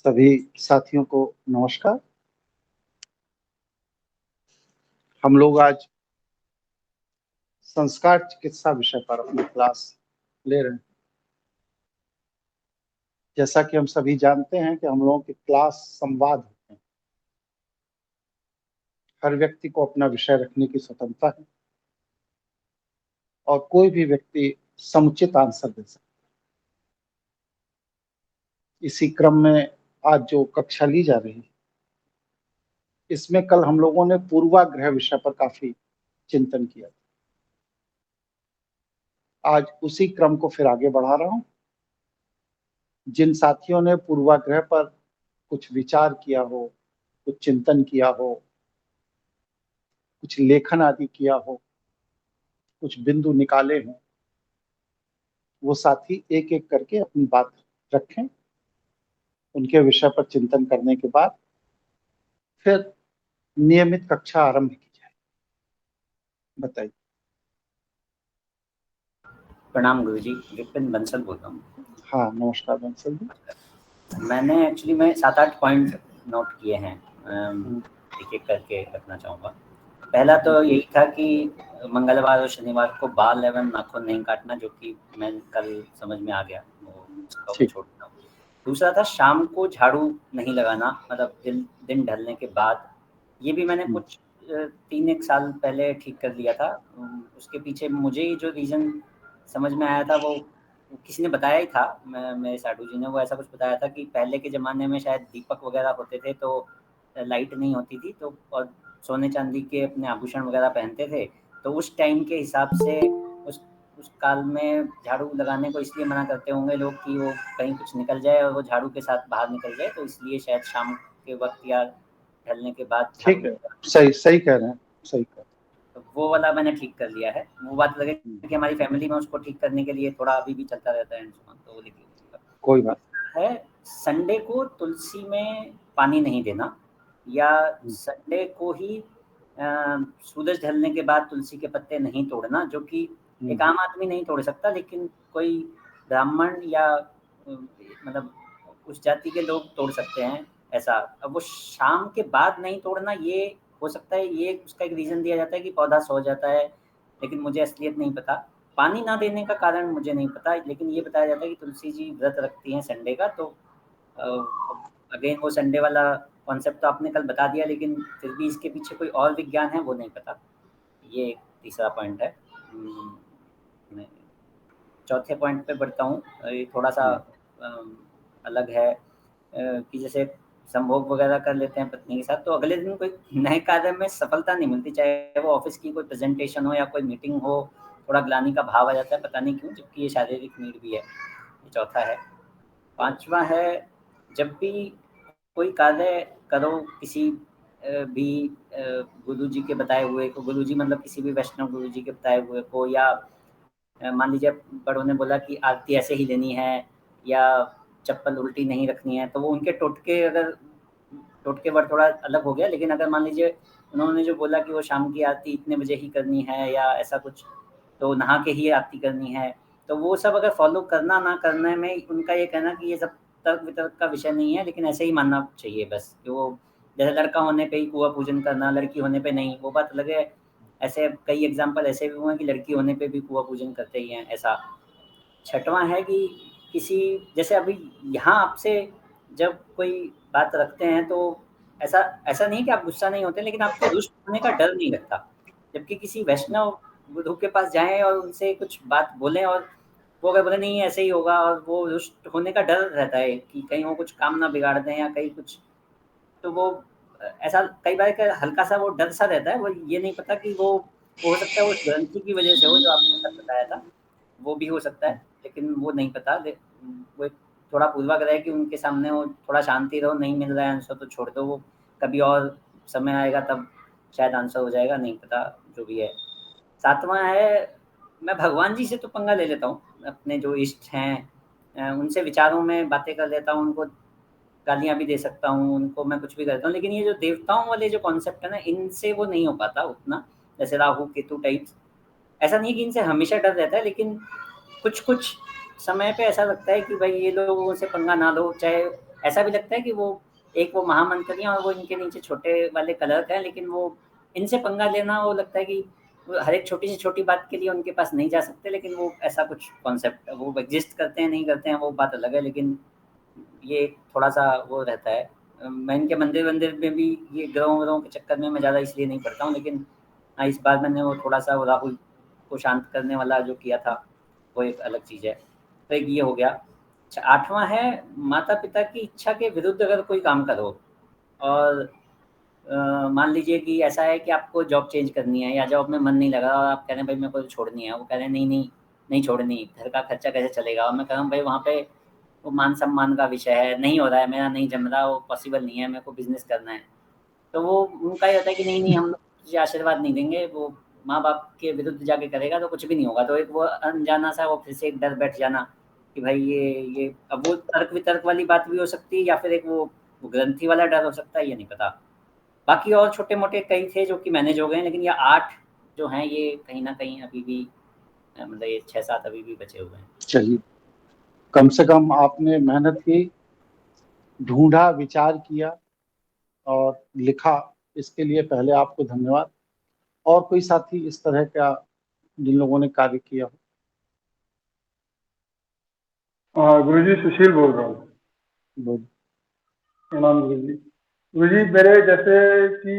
सभी साथियों को नमस्कार। हम लोग आज संस्कार चिकित्सा विषय पर अपनी क्लास ले रहे हैं। जैसा कि हम सभी जानते हैं कि हम लोगों की क्लास संवाद होते हैं। हर व्यक्ति को अपना विषय रखने की स्वतंत्रता है और कोई भी व्यक्ति समुचित आंसर दे सकता है। इसी क्रम में आज जो कक्षा ली जा रही है, इसमें कल हम लोगों ने पूर्वाग्रह विषय पर काफी चिंतन किया। आज उसी क्रम को फिर आगे बढ़ा रहा हूं। जिन साथियों ने पूर्वाग्रह पर कुछ विचार किया हो, कुछ चिंतन किया हो, कुछ लेखन आदि किया हो, कुछ बिंदु निकाले हों, वो साथी एक एक करके अपनी बात रखें। उनके विषय पर चिंतन करने के बाद फिर नियमित कक्षा आरंभ की जाए। बताइए। प्रणाम गुरुजी, विपिन बंसल बोल रहा हूँ। हाँ, नमस्कार बंसल जी। मैंने एक्चुअली में 7-8 पॉइंट नोट किए हैं, एक एक करके रखना चाहूँगा। पहला तो यही था कि मंगलवार और शनिवार को बाल एवं नाखून नहीं काटना, जो कि मैं कल समझ में आ गया, वो उसको मैं छोड़ देता हूँ। दूसरा था शाम को झाड़ू नहीं लगाना, मतलब दिन ढलने के बाद। ये भी मैंने कुछ 3-1 साल पहले ठीक कर लिया था। उसके पीछे मुझे जो रीज़न समझ में आया था वो किसी ने बताया ही था, मेरे साडू जी ने वो ऐसा कुछ बताया था कि पहले के ज़माने में शायद दीपक वगैरह होते थे तो लाइट नहीं होती थी, तो और सोने चांदी के अपने आभूषण वगैरह पहनते थे, तो उस टाइम के हिसाब से उस काल में झाड़ू लगाने को इसलिए मना करते होंगे लोग कि वो कहीं कुछ निकल जाए और वो झाड़ू के साथ बाहर निकल जाए, तो इसलिए शायद शाम के वक्त या ढलने के बाद झाड़ू। ठीक है, सही कह रहे हैं, सही कह रहे हैं। तो वो वाला मैंने ठीक कर लिया है। वो बात लगे कि हमारी फैमिली में उसको ठीक करने के लिए थोड़ा अभी भी चलता रहता है, तो वो लिख लीजिएगा। कोई बात है संडे को तुलसी में पानी नहीं देना, या संडे को ही सूरज ढलने के बाद तुलसी के पत्ते नहीं तोड़ना, जो कि एक आम आदमी नहीं तोड़ सकता, लेकिन कोई ब्राह्मण या मतलब उस जाति के लोग तोड़ सकते हैं ऐसा। अब वो शाम के बाद नहीं तोड़ना, ये हो सकता है, ये उसका एक रीज़न दिया जाता है कि पौधा सो जाता है, लेकिन मुझे असलियत नहीं पता। पानी ना देने का कारण मुझे नहीं पता, लेकिन ये बताया जाता है कि तुलसी जी व्रत रखती हैं संडे का, तो अगेन वो संडे वाला कॉन्सेप्ट तो आपने कल बता दिया, लेकिन फिर भी इसके पीछे कोई और विज्ञान है वो नहीं पता। ये एक तीसरा पॉइंट है। मैं चौथे पॉइंट पे बढ़ता हूँ। ये थोड़ा सा अलग है कि जैसे संभोग वगैरह कर लेते हैं पत्नी के साथ, तो अगले दिन कोई नए कार्य में सफलता नहीं मिलती, चाहे वो ऑफिस की कोई प्रेजेंटेशन हो या कोई मीटिंग हो, थोड़ा ग्लानि का भाव आ जाता है, पता नहीं क्यों, जबकि ये शारीरिक नीड भी है। ये चौथा है। पांचवा है, जब भी कोई कार्य करो किसी भी गुरुजी के बताए हुए को, गुरुजी मतलब किसी भी वैष्णव गुरुजी के बताए हुए को, या मान लीजिए बड़ों ने बोला कि आरती ऐसे ही लेनी है या चप्पल उल्टी नहीं रखनी है, तो वो उनके टोटके, अगर टोटके पर थोड़ा अलग हो गया, लेकिन अगर मान लीजिए उन्होंने जो बोला कि वो शाम की आरती इतने बजे ही करनी है या ऐसा कुछ, तो नहा के ही आरती करनी है, तो वो सब अगर फॉलो करना ना करने में उनका ये कहना कि ये सब तर्क वितर्क का विषय नहीं है, लेकिन ऐसे ही मानना चाहिए बस, कि वो जैसे लड़का होने पे ही कुआं पूजन करना, लड़की होने पे नहीं, वो बात अलग है। ऐसे कई एग्जाम्पल ऐसे भी हुए हैं कि लड़की होने पे भी कुआं पूजन करते ही हैं ऐसा। छठवां है कि किसी, जैसे अभी यहाँ आपसे जब कोई बात रखते हैं तो ऐसा ऐसा नहीं कि आप गुस्सा नहीं होते, लेकिन आपको रुष्ट होने का डर नहीं लगता, जबकि किसी वैष्णव गुरु के पास जाएं और उनसे कुछ बात बोलें और वो अगर बोले नहीं ऐसे ही होगा, और वो रुष्ट होने का डर रहता है कि कहीं वो कुछ काम ना बिगाड़ दें या कहीं कुछ, तो वो ऐसा कई बार का हल्का सा वो डर सा रहता है। वो ये नहीं पता कि वो हो सकता है उस ग्रंथि की वजह से हो, जो आपने कल बताया था, वो भी हो सकता है, लेकिन वो नहीं पता। वो एक थोड़ा पूर्वाग्रह है कि उनके सामने वो थोड़ा शांति रहो, नहीं मिल रहा है आंसर तो छोड़ दो, वो कभी और समय आएगा तब शायद आंसर हो जाएगा, नहीं पता, जो भी है। सातवां है, मैं भगवान जी से तो पंगा ले लेता हूँ, अपने जो इष्ट हैं उनसे विचारों में बातें कर लेता हूँ, उनको गालियाँ भी दे सकता हूँ, उनको मैं कुछ भी करता हूँ, लेकिन ये जो देवताओं वाले जो कॉन्सेप्ट है ना, इनसे वो नहीं हो पाता उतना, जैसे राहु केतु टाइप्स। ऐसा नहीं है कि इनसे हमेशा डर रहता है, लेकिन कुछ-कुछ समय पे ऐसा लगता है कि भाई ये लोगों से पंगा ना लो, चाहे ऐसा भी लगता है कि वो एक वो महामंत्री हैं और वो इनके नीचे छोटे वाले क्लर्क हैं, लेकिन वो इनसे पंगा लेना, वो लगता है कि वो हर एक छोटी से छोटी बात के लिए उनके पास नहीं जा सकते, लेकिन वो ऐसा कुछ कॉन्सेप्ट वो एग्जिस्ट करते हैं नहीं करते हैं वो बात अलग है, लेकिन ये थोड़ा-सा वो रहता है। मैं इनके मंदिर-वंदिर में भी ये ग्रहों-व्रहों के चक्कर में मैं ज़्यादा इसलिए नहीं पड़ता हूँ, लेकिन हाँ, इस बार मैंने वो थोड़ा-सा वो राहुल को शांत करने वाला जो किया था, वो एक अलग चीज़ है। तो एक ये हो गया। अच्छा, 8वां है माता-पिता की इच्छा के विरुद्ध अगर कोई काम करो और मान लीजिए कि ऐसा है कि आपको जॉब चेंज करनी है या जॉब में मन नहीं लग रहा और आप कह रहे हैं भाई मेरे को तो छोड़नी है, वो कह रहे हैं नहीं, नहीं, नहीं छोड़नी, घर का खर्चा कैसे चलेगा? और मैं कह रहा हूँ भाई वहाँ पे वो मान-सम्मान का विषय है, नहीं हो रहा है, मेरा नहीं जम रहा, वो पॉसिबल नहीं है, मेरे को बिज़नेस करना है। तो वो उनका ये होता है कि नहीं, नहीं हम लोग तुझे आशीर्वाद नहीं देंगे, वो माँ-बाप के विरुद्ध जाके करेगा तो कुछ भी नहीं होगा। तो एक वो अनजाना-सा वो फिर से एक डर बैठ जाना कि भाई ये अब वो तर्क-वितर्क वाली बात भी हो सकती है या फिर एक वो ग्रंथि वाला डर हो सकता है, ये नहीं पता। बाकी और छोटे-मोटे कई थे जो कि मैनेज हो गए हैं, लेकिन ये 8 जो हैं ये कहीं न कहीं अभी भी मतलब ये 6-7 अभी भी बचे हुए हैं। चलिए, कम से कम आपने मेहनत की, ढूँढा, विचार किया और लिखा, इसके लिए पहले आपको धन्यवाद। और कोई साथी इस तरह का जिन लोगों ने कार्य किया हो? गुरुजी सुशील बोल रहा हूँ। बोलिए। प्रणाम गुरुजी। गुरुजी मेरे जैसे कि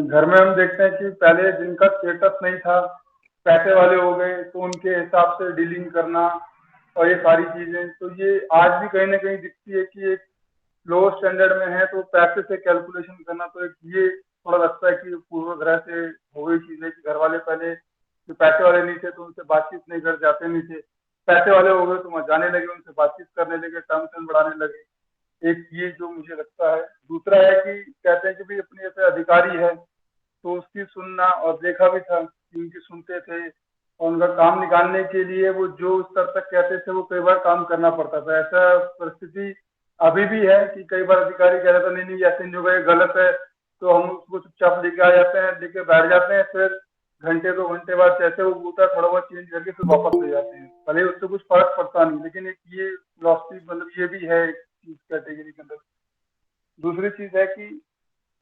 घर में हम देखते हैं कि पहले जिनका स्टेटस नहीं था, पैसे वाले हो गए तो उनके हिसाब से डीलिंग करना और ये सारी चीजें, तो ये आज भी कहीं ना कहीं दिखती है कि एक लो स्टैंडर्ड में है, तो पैसे से कैलकुलेशन करना, तो एक ये थोड़ा लगता है कि पूर्व ग्रह से हो गई चीज है कि घर वाले पहले जो पैसे वाले नहीं थे तो उनसे बातचीत नहीं कर जाते नहीं थे, पैसे वाले हो गए तो वहाँ जाने लगे, उनसे बातचीत करने लगे, टर्म्स एंड बढ़ाने लगे। एक ये जो मुझे लगता है। दूसरा है कि कहते हैं कि भाई अपने जैसे अधिकारी है तो उसकी सुनना, और देखा भी था कि उनकी सुनते थे और उनका काम निकालने के लिए वो जो स्तर तक कहते थे वो कई बार काम करना पड़ता था। ऐसा परिस्थिति अभी भी है कि कई बार अधिकारी कह रहे थे नहीं नहीं ऐसे नहीं होगा, ये गलत है, तो हम उसको चुपचाप लेके आ जाते हैं, लेके बैठ जाते हैं, फिर घंटे 2 घंटे बाद जैसे वो होता है थोड़ा बहुत चेंज करके फिर वापस ले जाते हैं, भले उससे कुछ फर्क पड़ता नहीं, लेकिन एक ये फिलॉसफी मतलब ये भी है एक चीज कैटेगरी के अंदर। दूसरी चीज है कि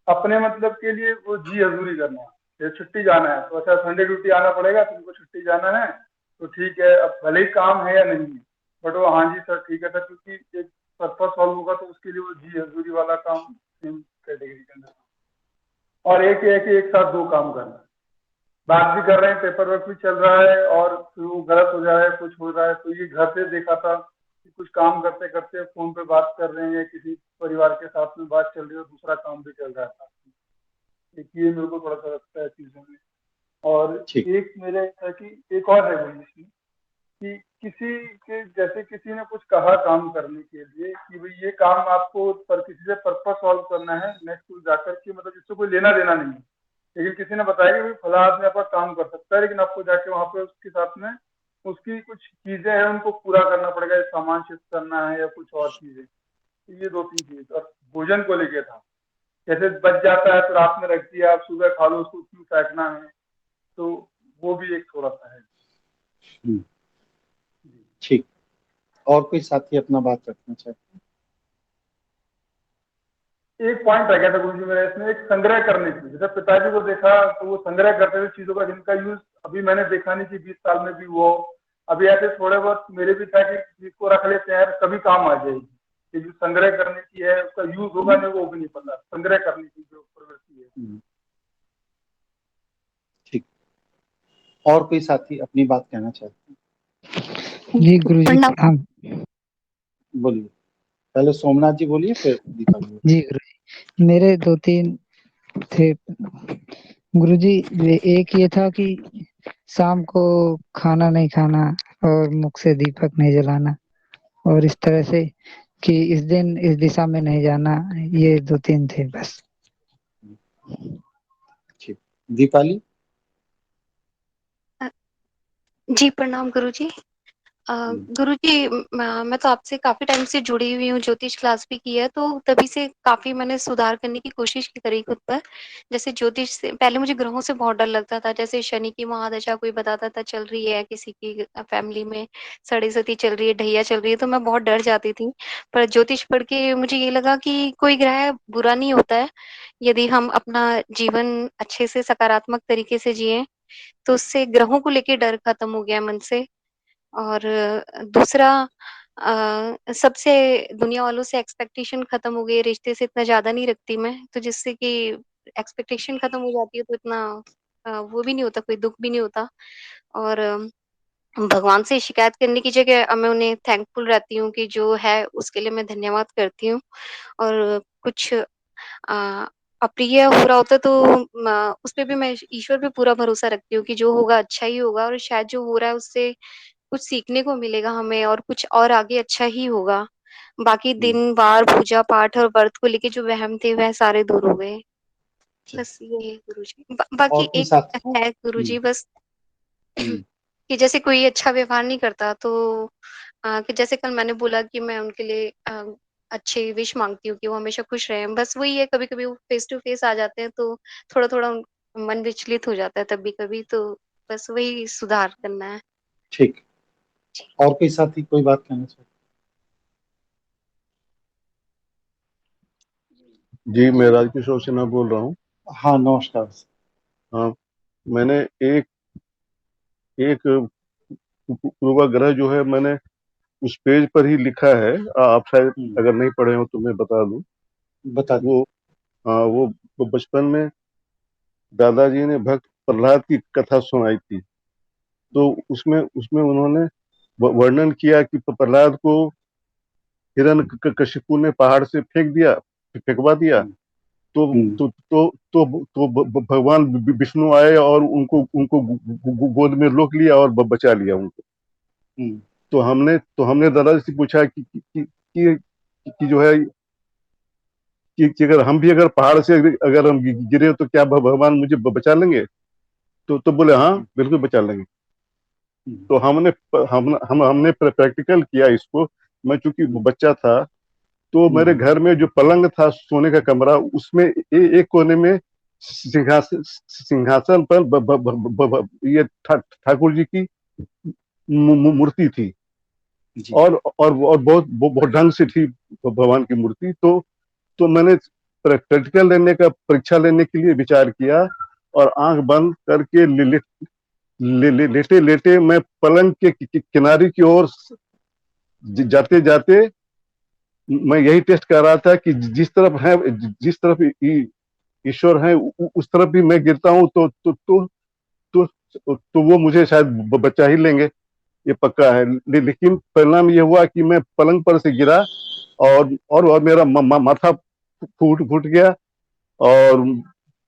अपने मतलब के लिए वो जी हजूरी करना, ये छुट्टी जाना है तो अच्छा संडे ड्यूटी आना पड़ेगा, तुमको छुट्टी जाना है तो ठीक है, अब भले ही काम है या नहीं है, बट वो हाँ जी सर ठीक है सर, क्योंकि एक पर्पज सॉल्व होगा तो उसके लिए वो जी हजूरी वाला काम सेम कैटेगरी के अंदर। और एक है कि एक साथ 2 काम करना, बात भी कर रहे हैं, पेपर वर्क भी चल रहा है और फिर वो गलत हो जा रहा है, कुछ हो रहा है, तो ये घर से देखा था कि कुछ काम करते करते फोन पे बात कर रहे हैं या किसी परिवार के साथ में बात चल रही है और दूसरा काम भी चल रहा था। एक ये मेरे को थोड़ा सा लगता है चीजों में। और ठीक। एक मेरे है कि एक और है भाई इसमें कि किसी के जैसे किसी ने कुछ कहा काम करने के लिए कि भाई ये काम आपको पर किसी से पर्पज सॉल्व करना है नेक्स्ट जाकर के, मतलब जिससे कोई लेना देना नहीं है, लेकिन किसी ने बताया कि भाई फला आदमी आपका काम कर सकता है, लेकिन आपको जाके वहां पे उसके साथ में उसकी कुछ चीजें हैं उनको पूरा करना पड़ेगा, सामान शिफ्ट करना है या कुछ और चीजें। तो ये 2-3 चीज। और भोजन को लेके था, जैसे बच जाता है तो रात में रख दिया, आप सुबह खा लो, उसको क्यों फेंकना है, तो वो भी एक थोड़ा सा है। हम्म, ठीक। और कोई साथी अपना बात रखना चाहते हैं? एक पॉइंट रह गया था गुरुजी मेरा इसमें, एक संग्रह करने की, जैसे पिताजी को देखा तो वो संग्रह करते थे चीजों का, जिनका यूज अभी मैंने देखा नहीं कि 20 साल में भी वो, अभी ऐसे थोड़े बहुत मेरे भी था कि इसको रख लेते हैं कभी काम आ जाएगी, ये जो संग्रह करने की है उसका यूज होगा नहीं वो भी नहीं पता, संग्रह करने की जो प्रवृत्ति है। ठीक। और कोई साथी अपनी बात कहना चाहते हैं? जी गुरुजी प्रणाम। बोलिए। पहले सोमनाथ जी बोलिए, फिर दीपक जी। जी गुरुजी, मेरे 2-3 थे गुरुजी। एक ये था कि शाम को खाना नहीं खाना और मुख से दीपक नहीं जलाना, और इस तरह से कि इस दिन इस दिशा में नहीं जाना, ये 2-3 थे बस। ठीक। दीपाली। जी प्रणाम गुरुजी। गुरुजी, मैं तो आपसे काफी टाइम से जुड़ी हुई हूँ, ज्योतिष क्लास भी की है, तो तभी से काफी मैंने सुधार करने की कोशिश की करी खुद पर। जैसे ज्योतिष से पहले मुझे ग्रहों से बहुत डर लगता था, जैसे शनि की महादशा कोई बताता था चल रही है, किसी की फैमिली में सड़ी सती चल रही है, ढैया चल रही है, तो मैं बहुत डर जाती थी। पर ज्योतिष पढ़ के मुझे ये लगा कि कोई ग्रह बुरा नहीं होता है, यदि हम अपना जीवन अच्छे से सकारात्मक तरीके से जिए, तो उससे ग्रहों को लेके डर खत्म हो गया मन से। और दूसरा, सबसे दुनिया वालों से एक्सपेक्टेशन खत्म हो गई, रिश्ते से इतना ज़्यादा नहीं रखती मैं, तो जिससे कि एक्सपेक्टेशन खत्म हो जाती है तो इतना वो भी नहीं होता, कोई दुःख भी नहीं होता। और भगवान से शिकायत करने की जगह मैं उन्हें थैंकफुल रहती हूँ कि जो है उसके लिए मैं धन्यवाद करती हूँ। और कुछ अप्रिय हो रहा होता है तो उस पे भी मैं ईश्वर पे पूरा भरोसा रखती हूँ कि जो होगा अच्छा ही होगा, और शायद जो हो रहा है उससे कुछ सीखने को मिलेगा हमें, और कुछ और आगे अच्छा ही होगा। बाकी दिन, वार, पूजा पाठ और व्रत को लेके जो वहम थे वह सारे दूर हो गए। बस ये है गुरुजी। और बाकी कोई एक साथ? है गुरुजी, बस हम्म, कि जैसे कोई अच्छा व्यवहार नहीं करता तो कि जैसे कल मैंने बोला कि मैं उनके लिए अच्छे विश मांगती हूँ कि वो हमेशा खुश रहें। बस वही है, कभी-कभी वो फेस टू फेस आ जाते हैं तो थोड़ा-थोड़ा मन विचलित हो जाता है कभी-कभी, तो बस वही सुधार करना है। ठीक। और कोई साथी कोई बात कहना चाहते? जी, मैं राजकिशोर सिन्हा बोल रहा हूँ। हाँ, नमस्कार। हाँ, मैंने एक एक पूर्वाग्रह जो है मैंने उस पेज पर ही लिखा है। आप शायद अगर नहीं पढ़े हो तो मैं बता दूं। बता दो। वो वो बचपन में दादाजी ने भक्त प्रहलाद की कथा सुनाई थी, तो उसमें उसमें उन्होंने वर्णन किया कि प्रहलाद को हिरण्यकशिपु ने पहाड़ से फेंकवा दिया। तो भगवान विष्णु आए और उनको उनको गोद में रोक लिया और बचा लिया उनको। तो हमने दादाजी से पूछा कि जो है कि अगर हम भी अगर पहाड़ से अगर हम गिरे तो क्या भगवान मुझे बचा लेंगे? तो बोले हाँ बिल्कुल बचा लेंगे। तो हमने प्रैक्टिकल किया इसको। मैं चूंकि बच्चा था तो मेरे घर में जो पलंग था, सोने का कमरा, उसमें एक कोने में सिंहासन पर ये ठाकुर जी की मूर्ति थी, और बहुत बहुत ढंग से थी भगवान की मूर्ति। तो मैंने प्रैक्टिकल लेने का परीक्षा लेने के लिए विचार किया, और आंख बंद करके लेटे लेटे मैं पलंग के किनारे की ओर जाते जाते मैं यही टेस्ट कर रहा था कि जिस तरफ ईश्वर है उस तरफ भी मैं गिरता हूँ तो वो मुझे शायद बचा ही लेंगे, ये पक्का है। लेकिन परिणाम ये हुआ कि मैं पलंग पर से गिरा और मेरा माथा फूट गया, और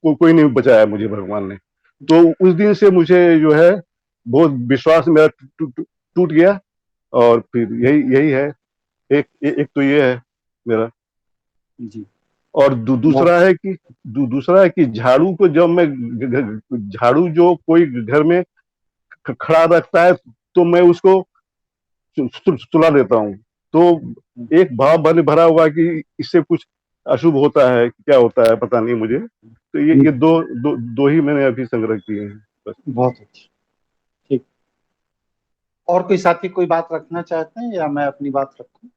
कोई नहीं बचाया मुझे भगवान ने। तो उस दिन से मुझे जो है बहुत विश्वास मेरा टूट गया। और फिर यही है, एक तो ये है मेरा। जी। और दूसरा है कि झाड़ू को जब मैं झाड़ू जो कोई घर में खड़ा रखता है तो मैं उसको सुला देता हूँ। तो एक भाव भरा हुआ कि इससे कुछ अशुभ होता है, क्या होता है पता नहीं मुझे। तो ये दो ही मैंने अभी संग्रह किए हैं बस। बहुत अच्छा, ठीक। और कोई साथी कोई बात रखना चाहते हैं या मैं अपनी बात रखूं?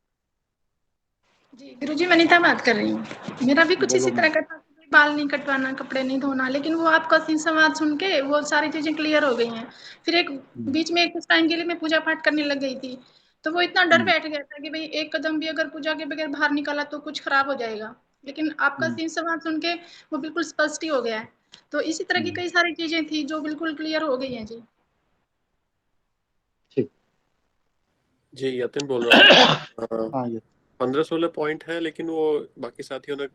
जी गुरुजी, वनिता बात कर रही हूँ। मेरा भी कुछ इसी तरह का था, बाल नहीं कटवाना, कपड़े नहीं धोना, लेकिन वो आपका संवाद सुन के वो सारी चीजें क्लियर हो गई हैं। फिर एक बीच में कुछ टाइम के लिए मैं पूजा पाठ करने लग गई थी, तो वो इतना डर बैठ गया था कि भाई एक कदम भी अगर पूजा के बगैर बाहर निकाला तो कुछ खराब हो जाएगा। लेकिन आपका संवाद सुन के वो बिल्कुल स्पष्ट ही हो गया है। तो इसी तरह की कई सारी चीजें थी जो बिल्कुल क्लियर हो गई हैं जी। जी यतिन बोल रहा हूँ। हाँ, 15-16 पॉइंट है, लेकिन वो बाकी साथियों ने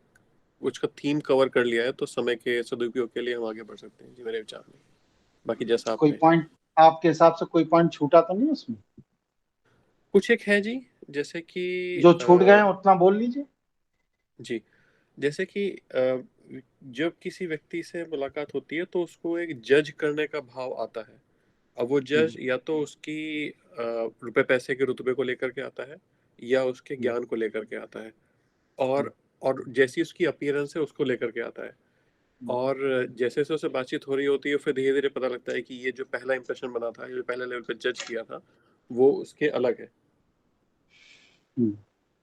उसका थीम कवर कर लिया है, तो समय के सदुपयोग के लिए हम आगे बढ़ सकते हैं जी मेरे विचार में। बाकी जैसा आप कोई पॉइंट आपके हिसाब से कोई पॉइंट छूटा तो नहीं उसमें? कुछ एक है जी, जैसे कि जो छूट गए हैं उतना बोल लीजिए। जी, जैसे कि जब किसी व्यक्ति से मुलाकात होती है तो उसको एक जज करने का भाव आता है, अब वो जज या तो उसकी रुपए पैसे के रुतबे को लेकर के आता है या उसके ज्ञान को लेकर के आता है, और जैसी उसकी अपीयरेंस है उसको लेकर के आता है। और जैसे जैसे उससे बातचीत हो रही होती है फिर धीरे धीरे पता लगता है कि ये जो पहला इंप्रेशन बना था, जो पहले लेवल पे जज किया था, वो उसके अलग है।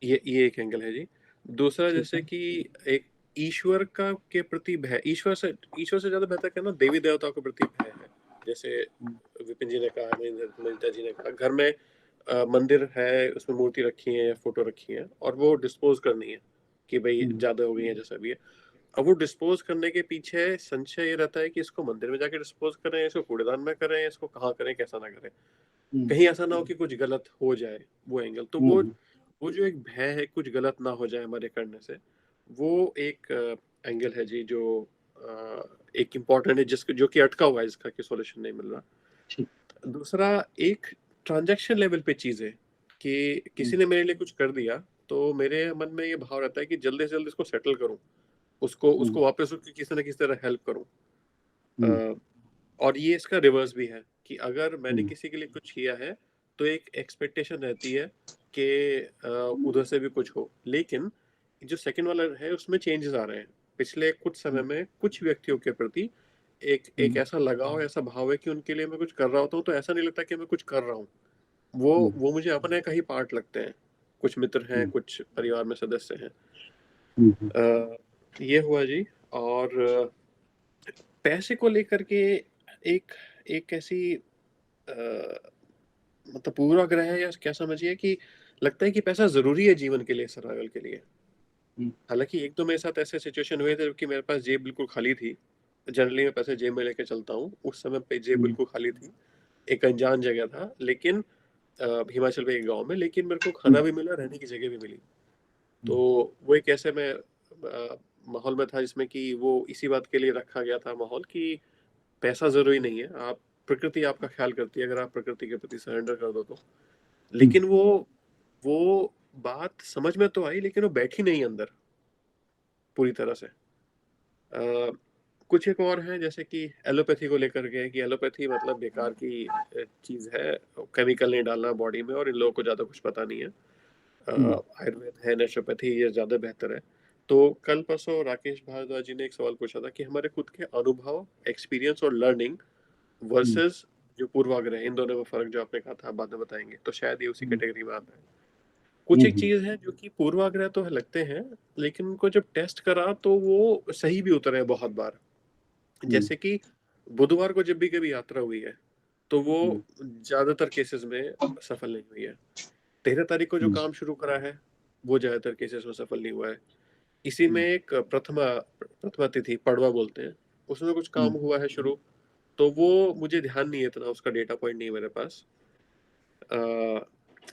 ये एक एंगल है जी। दूसरा जैसे कि एक ईश्वर का के प्रति भय, ईश्वर से ज्यादा बेहतर कहना देवी देवताओं के प्रति भय है। जैसे विपिन जी ने कहा, मनिता जी ने कहा, घर में मंदिर है, उसमें मूर्ति रखी है या फोटो रखी है और वो डिस्पोज करनी है कि भाई ज्यादा हो गई है जैसा भी है। अब वो डिस्पोज करने के पीछे संशय ये रहता है कि इसको मंदिर में जाके डिस्पोज करें, इसको कूड़ेदान में करें, इसको कहाँ करें, कैसा ना करें, कहीं ऐसा ना हो कि कुछ गलत हो जाए। वो एंगल तो वो जो एक भय है कुछ गलत ना हो जाए हमारे करने से, वो एक एंगल है जी, जो एक इम्पोर्टेंट है, जिसको जो कि अटका हुआ है, इसका कि सॉल्यूशन नहीं मिल रहा। दूसरा एक ट्रांजैक्शन लेवल पे चीज है कि किसी ने मेरे लिए कुछ कर दिया तो मेरे मन में ये भाव रहता है कि जल्दी से जल्दी इसको सेटल करूं, उसको वापस किसी ना किसी तरह हेल्प करूं। और ये इसका रिवर्स भी है कि अगर मैंने किसी के लिए कुछ किया है तो एक एक्सपेक्टेशन रहती है कि उधर से भी कुछ हो। लेकिन जो सेकंड वाला है उसमें चेंजेस आ रहे हैं। पिछले कुछ समय में कुछ व्यक्तियों के प्रति एक ऐसा लगाव, ऐसा भाव है कि उनके लिए मैं कुछ कर रहा होता हूँ तो ऐसा नहीं लगता कि मैं कुछ कर रहा हूँ, वो मुझे अपने का ही पार्ट लगते हैं। कुछ मित्र हैं, कुछ परिवार में सदस्य हैं। ये हुआ जी। और पैसे को लेकर के एक ऐसी मतलब पूर्वाग्रह है, या क्या समझिए कि लगता है कि पैसा जरूरी है जीवन के लिए, सर्वाइवल के लिए। हालांकि एक तो मेरे साथ ऐसे सिचुएशन हुए थे कि मेरे पास जेब बिल्कुल खाली थी। जनरली मैं पैसे जेब में लेके चलता हूँ, उस समय पे जेब बिल्कुल खाली थी। एक अनजान जगह था, लेकिन हिमाचल में एक गाँव में, लेकिन मेरे को खाना भी मिला, रहने की जगह भी मिली। तो वो एक ऐसे में माहौल में था जिसमें कि वो इसी बात के लिए रखा गया था माहौल कि पैसा जरूरी नहीं है, आप प्रकृति आपका ख्याल करती है अगर आप प्रकृति के प्रति सरेंडर कर दो तो। लेकिन वो बात समझ में तो आई, लेकिन वो बैठी नहीं अंदर पूरी तरह से। कुछ एक और है जैसे कि एलोपैथी को लेकर के, कि एलोपैथी मतलब बेकार की चीज है, केमिकल नहीं डालना बॉडी में, और इन लोगों को ज्यादा कुछ पता नहीं है। आयुर्वेद है, नेचुरोपैथी, ये ज्यादा बेहतर है। तो कल परसों राकेश भारद्वाज जी ने एक सवाल पूछा था कि हमारे खुद के अनुभव, एक्सपीरियंस और लर्निंग वर्सेस जो पूर्वाग्रह, इन दोनों में फर्क जो आपने कहा था, बाद में बताएंगे, तो शायद ये उसी कैटेगरी में आता है। कुछ एक चीज है जो कि पूर्वाग्रह तो लगते हैं, लेकिन उनको जब टेस्ट करा तो वो सही भी उतरे हैं बहुत बार। जैसे कि बुधवार को जब भी कभी यात्रा हुई है तो वो ज्यादातर केसेस में सफल नहीं हुई है। 13 तारीख को जो काम शुरू करा है वो ज्यादातर केसेस में सफल नहीं हुआ है। इसी में एक प्रथमा तिथि पड़वा बोलते हैं, उसमें कुछ काम हुआ है शुरू, तो वो मुझे ध्यान नहीं है इतना, उसका डेटा पॉइंट नहीं है मेरे पास।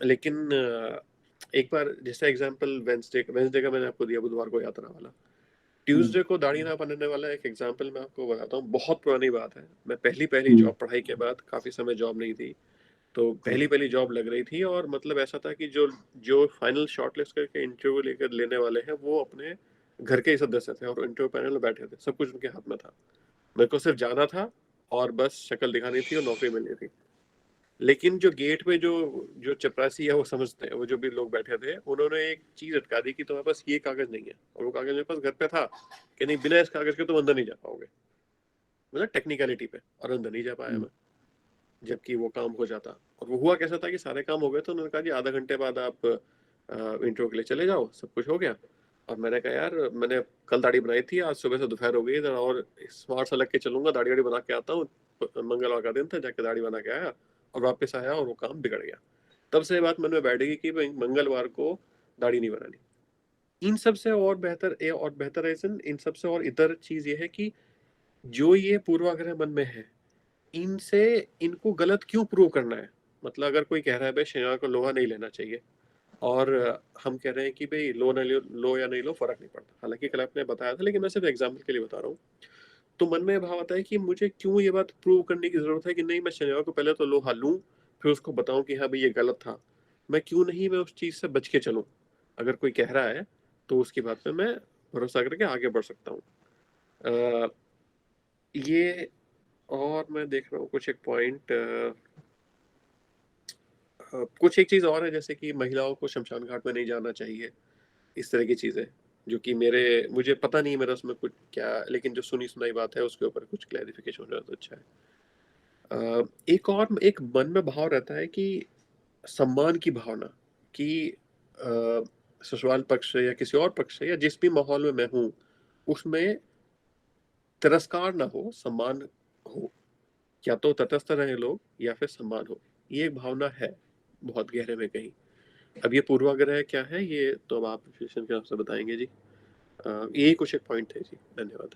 लेकिन एक बार जैसा एग्जांपल वेंसडे का मैंने आपको दिया, बुधवार को यात्रा वाला। ट्यूसडे को दाढ़ी ना बनाने वाला एक एग्जांपल मैं आपको बताता हूँ। बहुत पुरानी बात है, मैं पहली जॉब, पढ़ाई के बाद काफी समय जॉब नहीं थी, तो पहली जॉब लग रही थी। और मतलब ऐसा था कि जो फाइनल शॉर्टलिस्ट करके इंटरव्यू लेकर लेने वाले हैं वो अपने घर के ही सदस्य थे और इंटरव्यू पैनल में बैठे थे, सब कुछ उनके हाथ में था। मेरे को सिर्फ जाना था और बस शक्ल दिखानी थी और नौकरी मिलनी थी। लेकिन जो गेट पे जो चपरासी है वो समझते हैं, वो जो भी लोग बैठे थे उन्होंने एक चीज अटका दी कि तुम्हारे पास ये कागज नहीं है, और वो कागज मेरे पास घर पे था कि नहीं, बिना इस कागज के तुम अंदर नहीं जा पाओगे, मतलब टेक्निकलिटी पे, और अंदर नहीं जा पाया मैं, जबकि वो काम हो जाता। और वो हुआ कैसा था कि सारे काम हो गए तो उन्होंने कहा जी आधा घंटे बाद आप इंटरव्यू के लिए चले जाओ, सब कुछ हो गया। और मैंने कहा यार, मैंने कल दाढ़ी बनाई थी, आज सुबह से दोपहर हो गई, और स्मार्ट सा लग के चलूंगा, दाढ़ी वाड़ी बना के आता हूँ। मंगलवार का दिन था, जाके दाढ़ी बना के आया और वापस आया और वो काम बिगड़ गया। तब से बात मन में बैठ गई कि मंगलवार को दाढ़ी नहीं बनानी। इन सब से और बेहतर रीजन, इन सब से और इतर चीज ये है कि जो ये पूर्वाग्रह मन में है, इनको गलत क्यों प्रूव करना है। मतलब अगर कोई कह रहा है भाई शनिवार को लोहा नहीं लेना चाहिए, और हम कह रहे हैं कि भाई लो या नहीं लो फर्क नहीं पड़ता, हालांकि कल आपने बताया था, लेकिन मैं सिर्फ एग्जाम्पल के लिए बता रहा हूँ। तो मन में भाव आता है कि मुझे क्यों ये बात प्रूव करने की जरूरत है कि नहीं, मैं शनिवार को पहले तो लोहा लूं, फिर उसको बताऊं कि हाँ भाई ये गलत था। मैं क्यों नहीं, मैं उस चीज से बच के चलूं। अगर कोई कह रहा है तो उसकी बात पे मैं भरोसा करके आगे बढ़ सकता हूँ। ये और मैं देख रहा हूँ कुछ एक पॉइंट, कुछ एक चीज़ और है, जैसे कि महिलाओं को शमशान घाट में नहीं जाना चाहिए, इस तरह की चीज़ें, जो कि मुझे पता नहीं मेरा उसमें कुछ क्या, लेकिन जो सुनी सुनाई बात है उसके ऊपर कुछ क्लैरिफिकेशन हो जाए तो अच्छा है। एक मन में भाव रहता है कि सम्मान की भावना, कि ससुराल पक्ष से या किसी और पक्ष से या जिस भी माहौल में मैं हूँ उसमें तिरस्कार ना हो, सम्मान हो, या तो तटस्थ रहे लोग या फिर सम्मान हो। ये एक भावना है बहुत गहरे में कहीं। अब ये पूर्वाग्रह क्या है, ये तो अब आप विश्लेषण के हिसाब से बताएंगे जी। ये कुछ एक पॉइंट थे जी, धन्यवाद।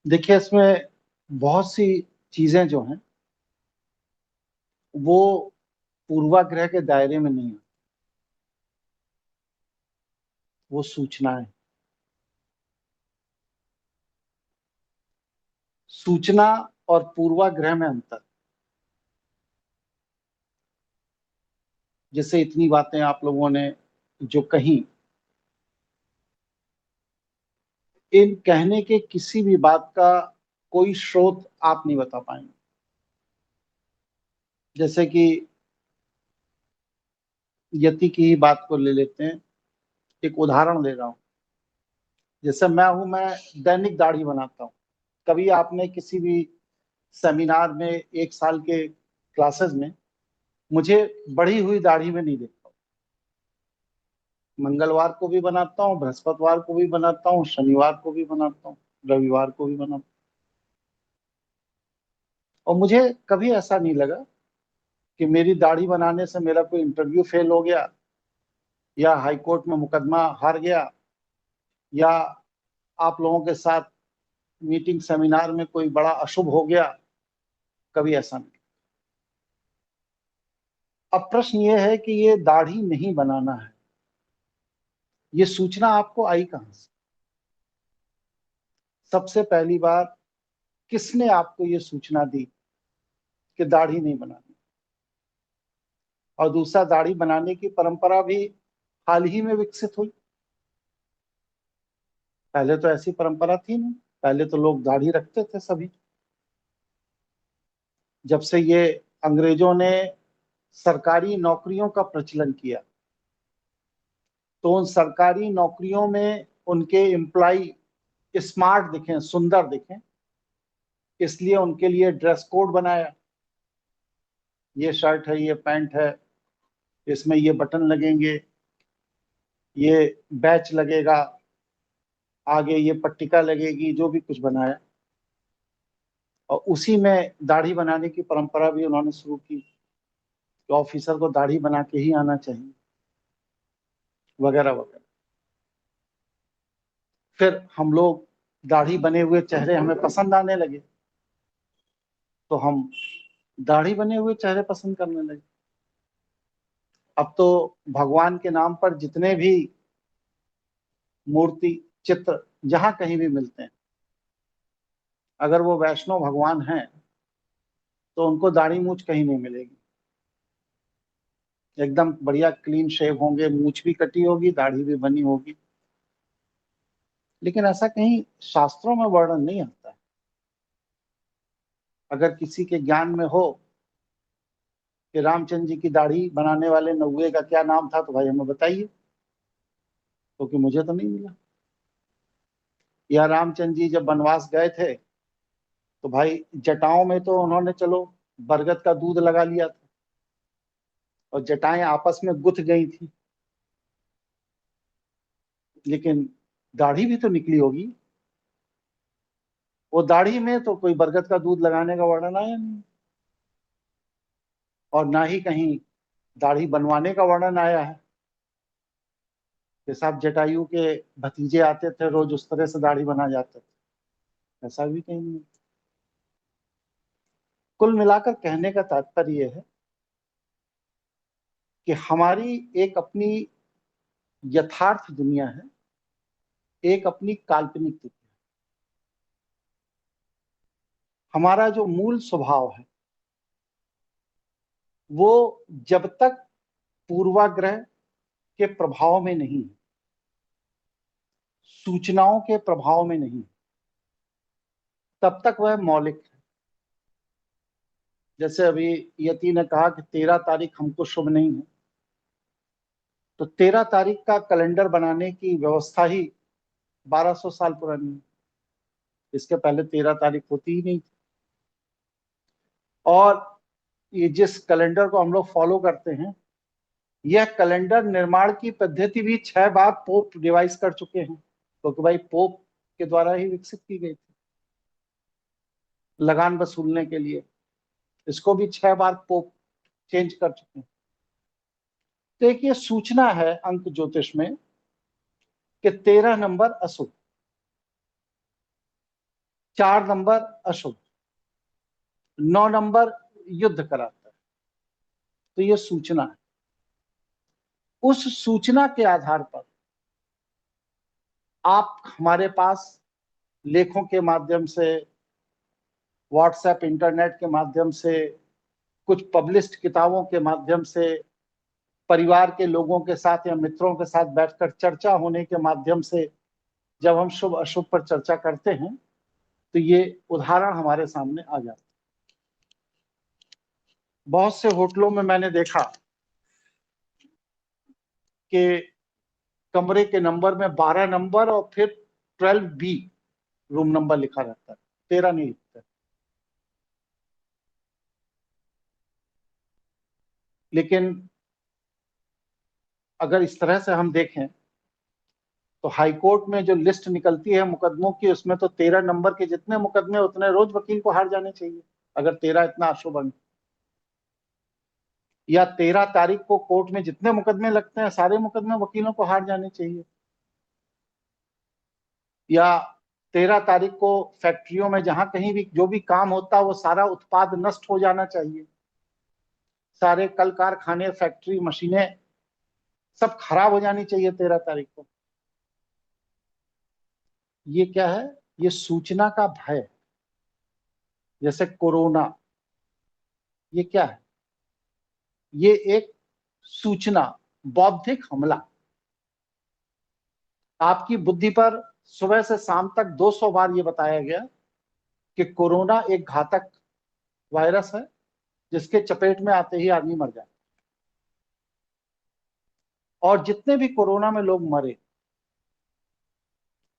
देखिए, इसमें बहुत सी चीजें जो हैं वो पूर्वाग्रह के दायरे में नहीं है, वो सूचनाएं। सूचना और पूर्वाग्रह में अंतर। जैसे इतनी बातें आप लोगों ने जो कही, इन कहने के किसी भी बात का कोई स्रोत आप नहीं बता पाएंगे। जैसे कि यति की ही बात को ले लेते हैं, एक उदाहरण ले रहा हूं। जैसे मैं दैनिक दाढ़ी बनाता हूं। कभी आपने किसी भी सेमिनार में 1 साल के क्लासेस में मुझे बढ़ी हुई दाढ़ी में नहीं देखता। मंगलवार को भी बनाता हूँ, बृहस्पतिवार को भी बनाता हूँ, शनिवार को भी बनाता हूँ, रविवार को भी बनाता हूँ। और मुझे कभी ऐसा नहीं लगा कि मेरी दाढ़ी बनाने से मेरा कोई इंटरव्यू फेल हो गया, या हाई कोर्ट में मुकदमा हार गया, या आप लोगों के साथ मीटिंग सेमिनार में कोई बड़ा अशुभ हो गया। कभी ऐसा नहीं। अब प्रश्न ये है कि ये दाढ़ी नहीं बनाना है, ये सूचना आपको आई कहां से? सबसे पहली बात, किसने आपको ये सूचना दी कि दाढ़ी नहीं बनानी? और दूसरा, दाढ़ी बनाने की परंपरा भी हाल ही में विकसित हुई। पहले तो ऐसी परंपरा थी नहीं। पहले तो लोग दाढ़ी रखते थे सभी। जब से ये अंग्रेजों ने सरकारी नौकरियों का प्रचलन किया, तो उन सरकारी नौकरियों में उनके एम्प्लॉय स्मार्ट दिखें, सुंदर दिखें, इसलिए उनके लिए ड्रेस कोड बनाया। ये शर्ट है, ये पैंट है, इसमें ये बटन लगेंगे, ये बैच लगेगा, आगे ये पट्टिका लगेगी, जो भी कुछ बनाया। और उसी में दाढ़ी बनाने की परंपरा भी उन्होंने शुरू की कि ऑफिसर को दाढ़ी बना के ही आना चाहिए, वगैरह वगैरह। फिर हम लोग दाढ़ी बने हुए चेहरे हमें पसंद आने लगे, तो हम दाढ़ी बने हुए चेहरे पसंद करने लगे। अब तो भगवान के नाम पर जितने भी मूर्ति, चित्र जहां कहीं भी मिलते हैं, अगर वो वैष्णव भगवान हैं तो उनको दाढ़ी मूछ कहीं नहीं मिलेगी। एकदम बढ़िया क्लीन शेव होंगे, मूछ भी कटी होगी, दाढ़ी भी बनी होगी। लेकिन ऐसा कहीं शास्त्रों में वर्णन नहीं आता है। अगर किसी के ज्ञान में हो कि रामचंद्र जी की दाढ़ी बनाने वाले नौवे का क्या नाम था, तो भाई हमें बताइए, क्योंकि मुझे तो नहीं मिला। या रामचंद्र जी जब वनवास गए थे तो भाई जटाओं में तो उन्होंने चलो बरगद का दूध लगा लिया था, और जटाएं आपस में गुथ गई थी, लेकिन दाढ़ी भी तो निकली होगी। वो दाढ़ी में तो कोई बरगद का दूध लगाने का वर्णन आया नहीं, और ना ही कहीं दाढ़ी बनवाने का वर्णन आया है कि साहब जटायु के भतीजे आते थे, रोज उस तरह से दाढ़ी बना जाते थे। ऐसा भी कहीं नहीं। कुल मिलाकर कहने का तात्पर्य यह है कि हमारी एक अपनी यथार्थ दुनिया है, एक अपनी काल्पनिक दुनिया है। हमारा जो मूल स्वभाव है वो जब तक पूर्वाग्रह के प्रभाव में नहीं है, सूचनाओं के प्रभाव में नहीं, तब तक वह मौलिक है। जैसे अभी यति ने कहा कि 13 तारीख हमको शुभ नहीं है, तो 13 तारीख का कैलेंडर बनाने की व्यवस्था ही 1200 साल पुरानी है। इसके पहले 13 तारीख होती ही नहीं थी। और ये जिस कैलेंडर को हम लोग फॉलो करते हैं, यह कैलेंडर निर्माण की पद्धति भी 6 बार पोप डिवाइस कर चुके हैं, क्योंकि भाई पोप के द्वारा ही विकसित की गई थी लगान वसूलने के लिए। इसको भी 6 बार पोप चेंज कर चुके हैं। तो एक ये सूचना है अंक ज्योतिष में कि 13 नंबर अशुभ, 4 नंबर अशुभ, 9 नंबर युद्ध कराता है। तो ये सूचना है। उस सूचना के आधार पर आप हमारे पास लेखों के माध्यम से, व्हाट्सएप, इंटरनेट के माध्यम से, कुछ पब्लिश्ड किताबों के माध्यम से, परिवार के लोगों के साथ या मित्रों के साथ बैठकर चर्चा होने के माध्यम से जब हम शुभ अशुभ पर चर्चा करते हैं, तो ये उदाहरण हमारे सामने आ जाते हैं। बहुत से होटलों में मैंने देखा कि कमरे के नंबर में 12 नंबर और फिर 12B रूम नंबर लिखा रहता है, 13 नहीं लिखता। लेकिन अगर इस तरह से हम देखें तो हाईकोर्ट में जो लिस्ट निकलती है मुकदमों की, उसमें तो 13 नंबर के जितने मुकदमे उतने रोज वकील को हार जाने चाहिए, अगर 13 इतना अशुभ अंक। या 13 तारीख को कोर्ट में जितने मुकदमे लगते हैं सारे मुकदमे वकीलों को हार जाने चाहिए। या 13 तारीख को फैक्ट्रियों में जहां कहीं भी जो भी काम होता है वो सारा उत्पाद नष्ट हो जाना चाहिए, सारे कल कारखाने, फैक्ट्री, मशीनें सब खराब हो जानी चाहिए 13 तारीख को। ये क्या है? ये सूचना का भय। जैसे कोरोना, ये क्या है? ये एक सूचना, बौद्धिक हमला। आपकी बुद्धि पर सुबह से शाम तक 200 बार ये बताया गया कि कोरोना एक घातक वायरस है जिसके चपेट में आते ही आदमी मर जाए। और जितने भी कोरोना में लोग मरे,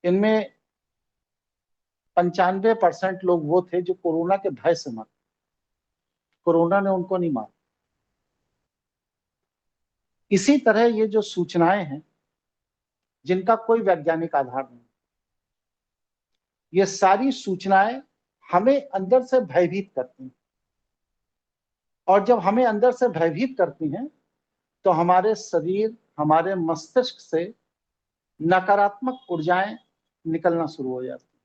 इनमें 95% लोग वो थे जो कोरोना के भय से मरे, कोरोना ने उनको नहीं मारा। इसी तरह ये जो सूचनाएं हैं जिनका कोई वैज्ञानिक आधार नहीं, ये सारी सूचनाएं हमें अंदर से भयभीत करती हैं। और जब हमें अंदर से भयभीत करती हैं तो हमारे शरीर, हमारे मस्तिष्क से नकारात्मक ऊर्जाएं निकलना शुरू हो जाती हैं।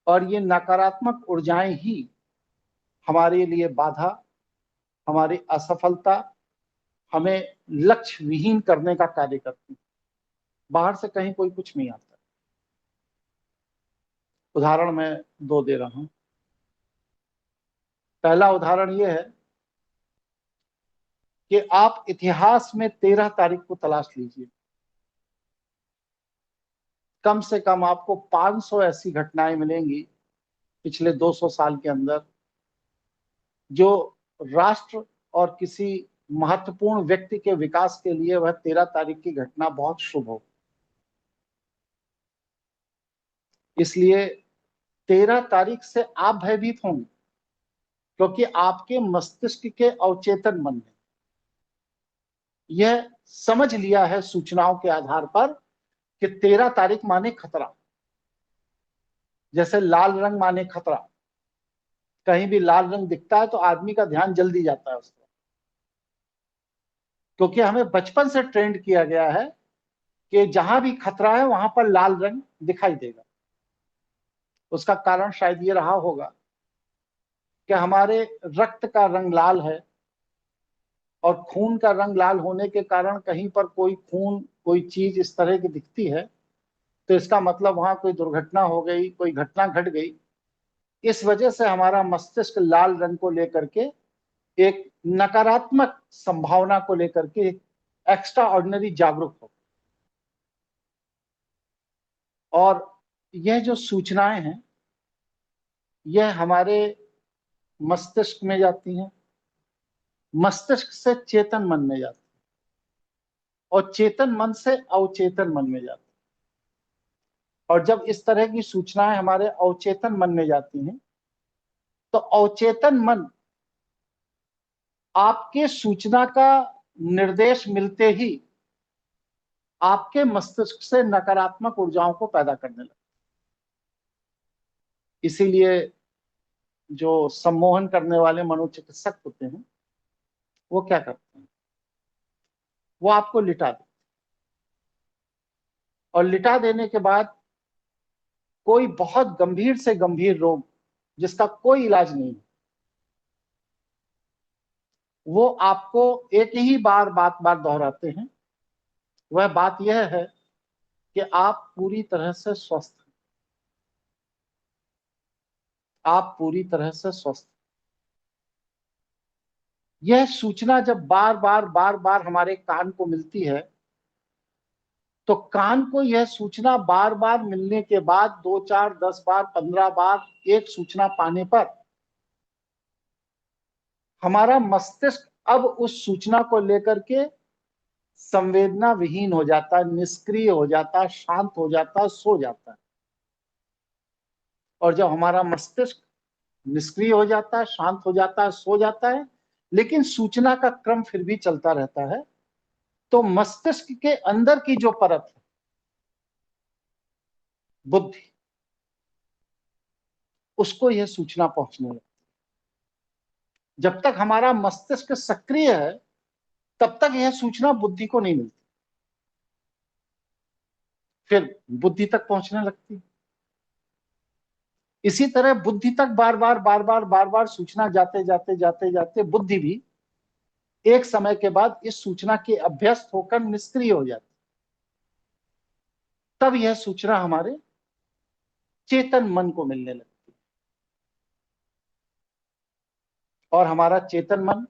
और ये नकारात्मक ऊर्जाएं ही हमारे लिए बाधा, हमारी असफलता, हमें लक्ष्य विहीन करने का कार्य करती है। बाहर से कहीं कोई कुछ नहीं आता। उदाहरण मैं 2 दे रहा हूं। पहला उदाहरण यह है कि आप इतिहास में 13 तारीख को तलाश लीजिए। कम से कम आपको 500 ऐसी घटनाएं मिलेंगी पिछले 200 साल के अंदर जो राष्ट्र और किसी महत्वपूर्ण व्यक्ति के विकास के लिए वह 13 तारीख की घटना बहुत शुभ हो। इसलिए 13 तारीख से आप भयभीत होंगे क्योंकि आपके मस्तिष्क के अवचेतन मन ने यह समझ लिया है सूचनाओं के आधार पर कि 13 तारीख माने खतरा। जैसे लाल रंग माने खतरा, कहीं भी लाल रंग दिखता है तो आदमी का ध्यान जल्दी जाता है उस पर, क्योंकि हमें बचपन से ट्रेंड किया गया है कि जहां भी खतरा है वहां पर लाल रंग दिखाई देगा। उसका कारण शायद ये रहा होगा कि हमारे रक्त का रंग लाल है और खून का रंग लाल होने के कारण कहीं पर कोई खून, कोई चीज इस तरह की दिखती है तो इसका मतलब वहां कोई दुर्घटना हो गई, कोई घटना घट गई। इस वजह से हमारा मस्तिष्क लाल रंग को लेकर के एक नकारात्मक संभावना को लेकर के एक्स्ट्रा ऑर्डिनरी जागरूक हो। और यह जो सूचनाएं हैं यह हमारे मस्तिष्क में जाती हैं, मस्तिष्क से चेतन मन में जाती है और चेतन मन से अवचेतन मन में जाती है। और जब इस तरह की सूचनाएं हमारे अवचेतन मन में जाती हैं तो अवचेतन मन आपके सूचना का निर्देश मिलते ही आपके मस्तिष्क से नकारात्मक ऊर्जाओं को पैदा करने लगता है। इसीलिए जो सम्मोहन करने वाले मनोचिकित्सक होते हैं वो क्या करते हैं, वो आपको लिटा देते हैं और लिटा देने के बाद कोई बहुत गंभीर से गंभीर रोग जिसका कोई इलाज नहीं, वो आपको एक ही बात बार दोहराते हैं। वह बात यह है कि आप पूरी तरह से स्वस्थ हैं, आप पूरी तरह से स्वस्थ हैं। यह सूचना जब बार बार हमारे कान को मिलती है तो कान को यह सूचना बार बार मिलने के बाद 2, 4, 10 बार, 15 बार एक सूचना पाने पर हमारा मस्तिष्क अब उस सूचना को लेकर के संवेदना विहीन हो जाता है, निष्क्रिय हो जाता है, शांत हो जाता है, सो जाता है। और जब हमारा मस्तिष्क निष्क्रिय हो जाता है, शांत हो जाता है, सो जाता है, लेकिन सूचना का क्रम फिर भी चलता रहता है, तो मस्तिष्क के अंदर की जो परत है, बुद्धि, उसको यह सूचना पहुंचने लगती है। जब तक हमारा मस्तिष्क सक्रिय है तब तक यह सूचना बुद्धि को नहीं मिलती, फिर बुद्धि तक पहुंचने लगती है। इसी तरह बुद्धि तक बार बार सूचना जाते बुद्धि भी एक समय के बाद इस सूचना के अभ्यस्त होकर निष्क्रिय हो जाती, तब यह सूचना हमारे चेतन मन को मिलने लगती है और हमारा चेतन मन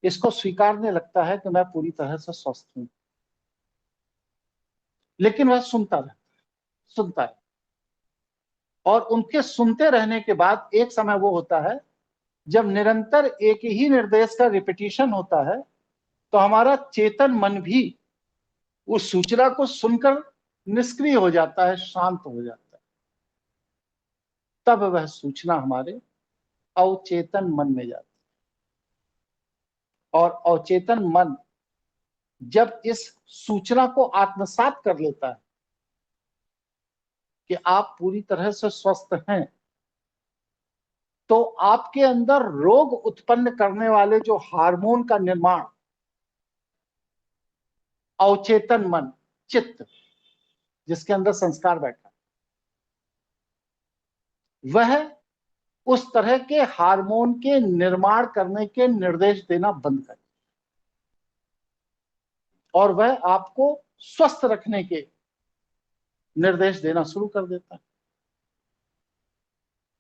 इसको स्वीकारने लगता है कि मैं पूरी तरह से स्वस्थ हूं। लेकिन वह सुनता है और उनके सुनते रहने के बाद एक समय वो होता है जब निरंतर एक ही निर्देश का रिपीटिशन होता है तो हमारा चेतन मन भी उस सूचना को सुनकर निष्क्रिय हो जाता है, शांत हो जाता है। तब वह सूचना हमारे अवचेतन मन में जाती है और अवचेतन मन जब इस सूचना को आत्मसात कर लेता है कि आप पूरी तरह से स्वस्थ हैं, तो आपके अंदर रोग उत्पन्न करने वाले जो हार्मोन का निर्माण अवचेतन मन, चित्त, जिसके अंदर संस्कार बैठा, वह उस तरह के हार्मोन के निर्माण करने के निर्देश देना बंद कर और वह आपको स्वस्थ रखने के निर्देश देना शुरू कर देता है।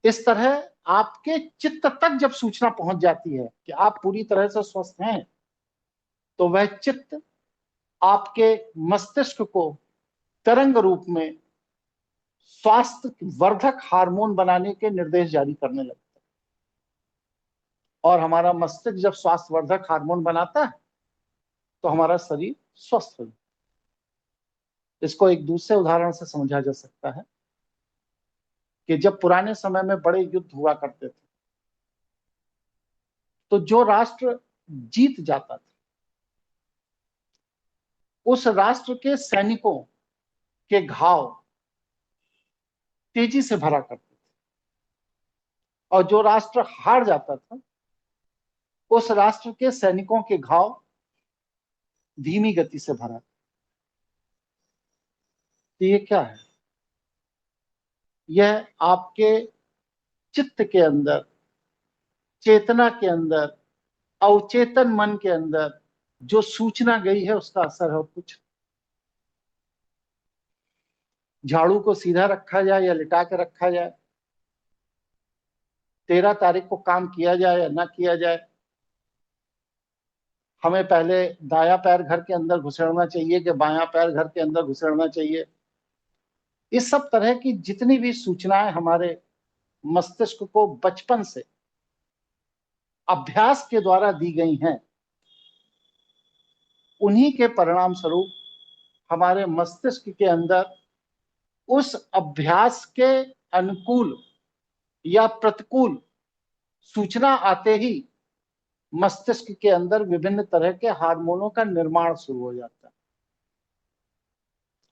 इस तरह आपके चित्त तक जब सूचना पहुंच जाती है कि आप पूरी तरह से स्वस्थ हैं, तो वह चित्त आपके मस्तिष्क को तरंग रूप में स्वास्थ्य वर्धक हार्मोन बनाने के निर्देश जारी करने लगता है और हमारा मस्तिष्क जब स्वास्थ्य वर्धक हार्मोन बनाता है तो हमारा शरीर स्वस्थ हो जाता है। इसको एक दूसरे उदाहरण से समझा जा सकता है कि जब पुराने समय में बड़े युद्ध हुआ करते थे तो जो राष्ट्र जीत जाता था उस राष्ट्र के सैनिकों के घाव तेजी से भरा करते थे और जो राष्ट्र हार जाता था उस राष्ट्र के सैनिकों के घाव धीमी गति से भरा। तो ये क्या है? यह आपके चित्त के अंदर, चेतना के अंदर, अवचेतन मन के अंदर जो सूचना गई है उसका असर है। कुछ झाड़ू को सीधा रखा जाए या लिटा के रखा जाए, 13 तारीख को काम किया जाए या ना किया जाए, हमें पहले दायां पैर घर के अंदर घुसेड़ना चाहिए कि बायां पैर घर के अंदर घुसेड़ना चाहिए, इस सब तरह की जितनी भी सूचनाएं हमारे मस्तिष्क को बचपन से अभ्यास के द्वारा दी गई हैं, उन्हीं के परिणाम स्वरूप हमारे मस्तिष्क के अंदर उस अभ्यास के अनुकूल या प्रतिकूल सूचना आते ही मस्तिष्क के अंदर विभिन्न तरह के हार्मोनों का निर्माण शुरू हो जाता है।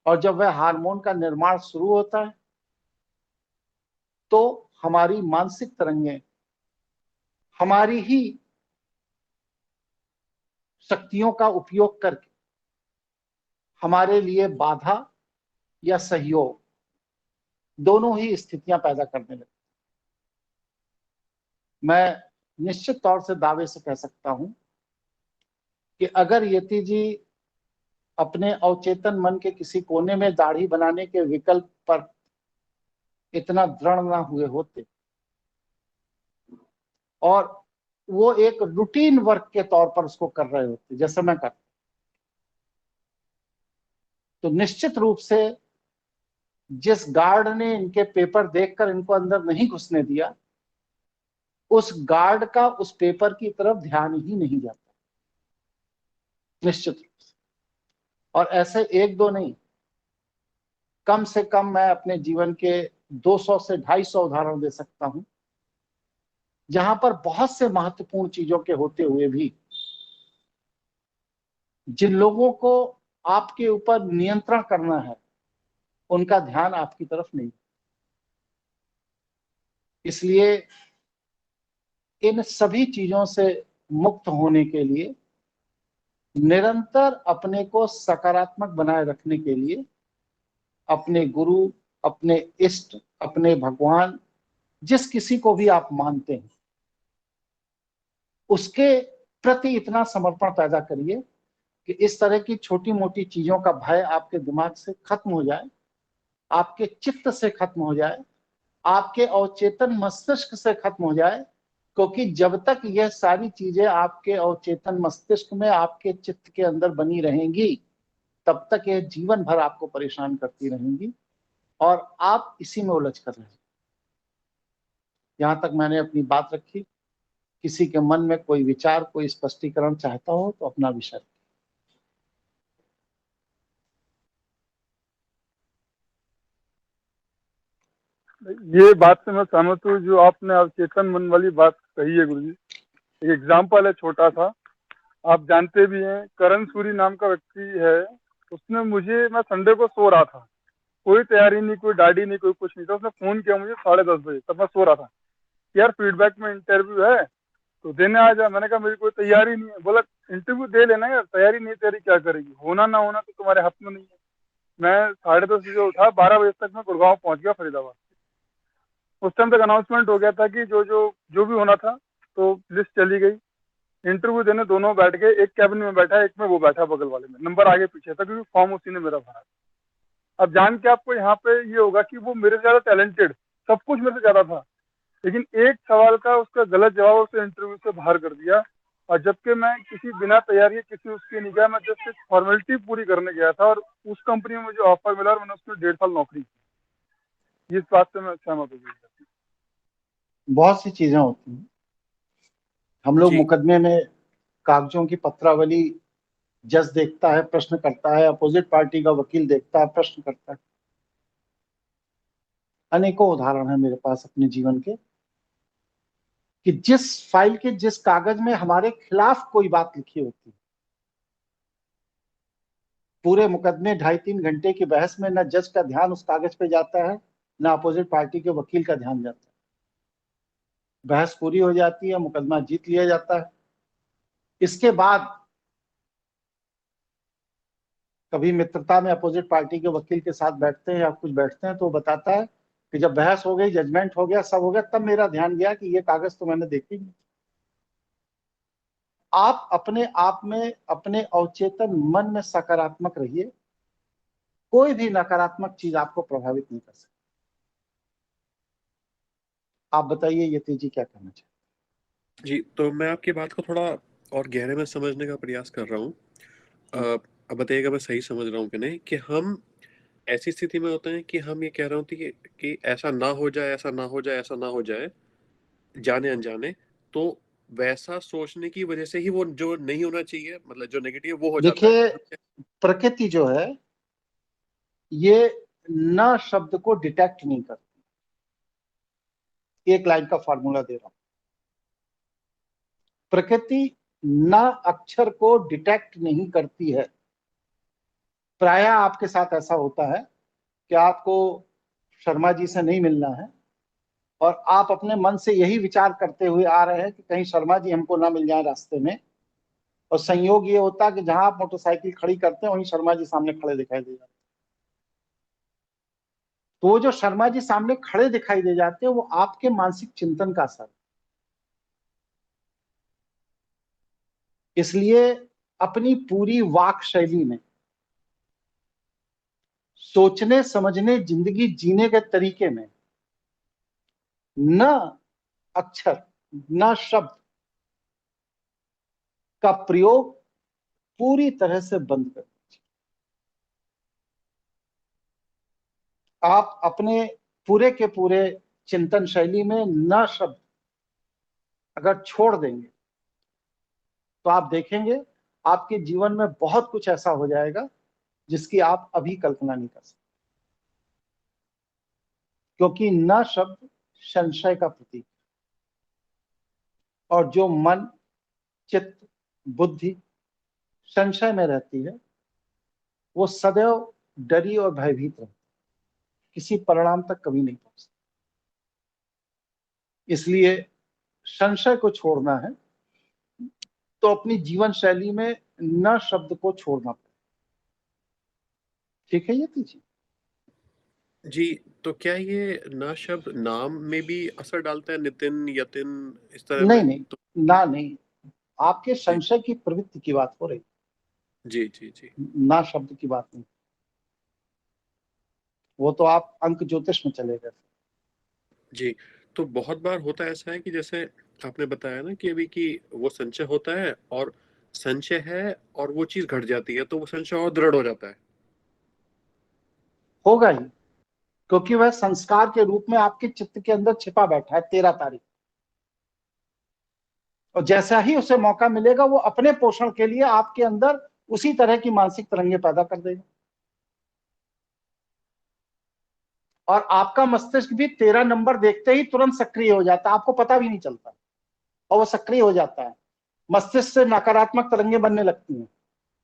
और जब वह हार्मोन का निर्माण शुरू होता है तो हमारी मानसिक तरंगें हमारी ही शक्तियों का उपयोग करके हमारे लिए बाधा या सहयोग दोनों ही स्थितियां पैदा करने लगती। मैं निश्चित तौर से दावे से कह सकता हूं कि अगर यति जी अपने अवचेतन मन के किसी कोने में दाढ़ी बनाने के विकल्प पर इतना दृढ़ ना हुए होते और वो एक रूटीन वर्क के तौर पर उसको कर रहे होते जैसे मैं करता, तो निश्चित रूप से जिस गार्ड ने इनके पेपर देखकर इनको अंदर नहीं घुसने दिया, उस गार्ड का उस पेपर की तरफ ध्यान ही नहीं जाता, निश्चित रूप से। और ऐसे एक दो नहीं, कम से कम मैं अपने जीवन के 200 से 250 उदाहरण दे सकता हूं जहां पर बहुत से महत्वपूर्ण चीजों के होते हुए भी जिन लोगों को आपके ऊपर नियंत्रण करना है उनका ध्यान आपकी तरफ नहीं। इसलिए इन सभी चीजों से मुक्त होने के लिए निरंतर अपने को सकारात्मक बनाए रखने के लिए अपने गुरु, अपने इष्ट, अपने भगवान, जिस किसी को भी आप मानते हैं, उसके प्रति इतना समर्पण पैदा करिए कि इस तरह की छोटी मोटी चीजों का भय आपके दिमाग से खत्म हो जाए, आपके चित्त से खत्म हो जाए, आपके अवचेतन मस्तिष्क से खत्म हो जाए। क्योंकि जब तक यह सारी चीजें आपके अवचेतन मस्तिष्क में, आपके चित्त के अंदर बनी रहेंगी, तब तक यह जीवन भर आपको परेशान करती रहेंगी और आप इसी में उलझ कर रहेंगे। यहां तक मैंने अपनी बात रखी। किसी के मन में कोई विचार, कोई स्पष्टीकरण चाहता हो तो अपना विषय। ये बात से मैं सहमत हूँ जो आपने अवचेतन मन वाली बात कही है गुरुजी। एक एग्जाम्पल है छोटा सा, आप जानते भी हैं, करण सूरी नाम का व्यक्ति है, उसने मुझे, मैं संडे को सो रहा था, कोई तैयारी नहीं, कोई दाढ़ी नहीं, कोई कुछ नहीं था, उसने फोन किया मुझे 10:30 बजे, तब मैं सो रहा था, यार फीडबैक में इंटरव्यू है तो देने आ जा। मैंने कहा मेरी कोई तैयारी नहीं है। बोला इंटरव्यू दे लेना यार, तैयारी नहीं, तैयारी क्या करेगी, होना ना होना तो तुम्हारे हाथ में नहीं है। मैं 10:30 बजे उठा, 12 बजे तक मैं गुड़गांव पहुंच गया, फरीदाबाद। उस टाइम तक अनाउंसमेंट हो गया था कि जो भी होना था, तो लिस्ट चली गई। इंटरव्यू देने दोनों बैठ गए, एक कैबिन में बैठा, एक में वो बैठा बगल वाले में, नंबर आगे पीछे था क्योंकि फॉर्म उसी ने मेरा भरा। अब जान के आपको यहाँ पे ये होगा कि वो मेरे से ज्यादा टैलेंटेड, सब कुछ मेरे से ज्यादा था, लेकिन एक सवाल का उसका गलत जवाब उसे इंटरव्यू से बाहर कर दिया। और जबकि मैं किसी बिना तैयारी किसी उसकी नहीं गया, मैं जस्ट एक फॉर्मेलिटी पूरी करने गया था और उस कंपनी में मुझे ऑफर मिला और मैंने उसमें 1.5 साल नौकरी की। इस बात से मैं सहमत हूँ। बहुत सी चीजें होती हैं। हम लोग जी। मुकदमे में कागजों की पत्रावली, जज देखता है, प्रश्न करता है, अपोजिट पार्टी का वकील देखता है, प्रश्न करता है। अनेकों उदाहरण है मेरे पास अपने जीवन के कि जिस फाइल के जिस कागज में हमारे खिलाफ कोई बात लिखी होती है, पूरे मुकदमे 2.5-3 घंटे की बहस में न जज का ध्यान उस कागज पे जाता है, न अपोजिट पार्टी के वकील का ध्यान जाता है। बहस पूरी हो जाती है, मुकदमा जीत लिया जाता है। इसके बाद कभी मित्रता में अपोजिट पार्टी के वकील के साथ बैठते हैं या कुछ बैठते हैं तो वो बताता है कि जब बहस हो गई, जजमेंट हो गया, सब हो गया, तब मेरा ध्यान गया कि ये कागज तो मैंने देखी नहीं। आप अपने आप में, अपने अवचेतन मन में सकारात्मक रहिए, कोई भी नकारात्मक चीज आपको प्रभावित नहीं कर सकती। आप बताइए यति जी क्या कहना चाहते? जी, तो मैं आपकी बात को थोड़ा और गहरे में समझने का प्रयास कर रहा हूँ। अब बताइएगा मैं सही समझ रहा हूँ कि नहीं, कि हम ऐसी स्थिति में होते हैं कि हम ये कह रहे होते हैं कि ऐसा ना हो जाए, ऐसा ना हो जाए, ऐसा ना हो जाए, जाने अनजाने, तो वैसा सोचने की वजह से ही वो जो नहीं होना चाहिए, मतलब जो नेगेटिव, वो हो जाता है। देखिए, प्रकृति जो है ये न शब्द को डिटेक्ट नहीं करती। एक लाइन का फॉर्मूला दे रहा हूं, प्रकृति न अक्षर को डिटेक्ट नहीं करती है। प्रायः आपके साथ ऐसा होता है कि आपको शर्मा जी से नहीं मिलना है और आप अपने मन से यही विचार करते हुए आ रहे हैं कि कहीं शर्मा जी हमको ना मिल जाए रास्ते में, और संयोग ये होता है कि जहां आप मोटरसाइकिल खड़ी करते हैं वहीं शर्मा जी सामने खड़े दिखाई दे जाते हैं। तो वो जो शर्मा जी सामने खड़े दिखाई दे जाते हैं वो आपके मानसिक चिंतन का असर। इसलिए अपनी पूरी वाक शैली में, सोचने समझने जिंदगी जीने के तरीके में न अक्षर न शब्द का प्रयोग पूरी तरह से बंद कर दीजिए। आप अपने पूरे के पूरे चिंतन शैली में न शब्द अगर छोड़ देंगे तो आप देखेंगे आपके जीवन में बहुत कुछ ऐसा हो जाएगा जिसकी आप अभी कल्पना नहीं कर सकते, क्योंकि न शब्द संशय का प्रतीक है। और जो मन, चित्त, बुद्धि संशय में रहती है वो सदैव डरी और भयभीत रहती है, किसी परिणाम तक कभी नहीं पहुंचती। इसलिए संशय को छोड़ना है तो अपनी जीवन शैली में न शब्द को छोड़ना पड़ेगा। ठीक है यति जी? जी, तो क्या ये ना शब्द नाम में भी असर डालता है, नितिन, यतिन, इस तरह नहीं में? नहीं, तो ना नहीं, आपके संशय की प्रवृत्ति की बात हो रही, जी जी जी, ना शब्द की बात नहीं। वो तो आप अंक ज्योतिष में चले गए। जी। तो बहुत बार होता ऐसा है कि जैसे आपने बताया ना कि अभी कि वो संशय होता है और संशय है और वो चीज घट जाती है, तो वो संशय और दृढ़ हो जाता है। होगा ही, क्योंकि वह संस्कार के रूप में आपके चित्त के अंदर छिपा बैठा है 13 तारीख, और जैसा ही उसे मौका मिलेगा वो अपने पोषण के लिए आपके अंदर उसी तरह की मानसिक तरंगे पैदा कर देगा। और आपका मस्तिष्क भी 13 नंबर देखते ही तुरंत सक्रिय हो जाता है, आपको पता भी नहीं चलता, और वो सक्रिय हो जाता है। मस्तिष्क से नकारात्मक तरंगे बनने लगती हैं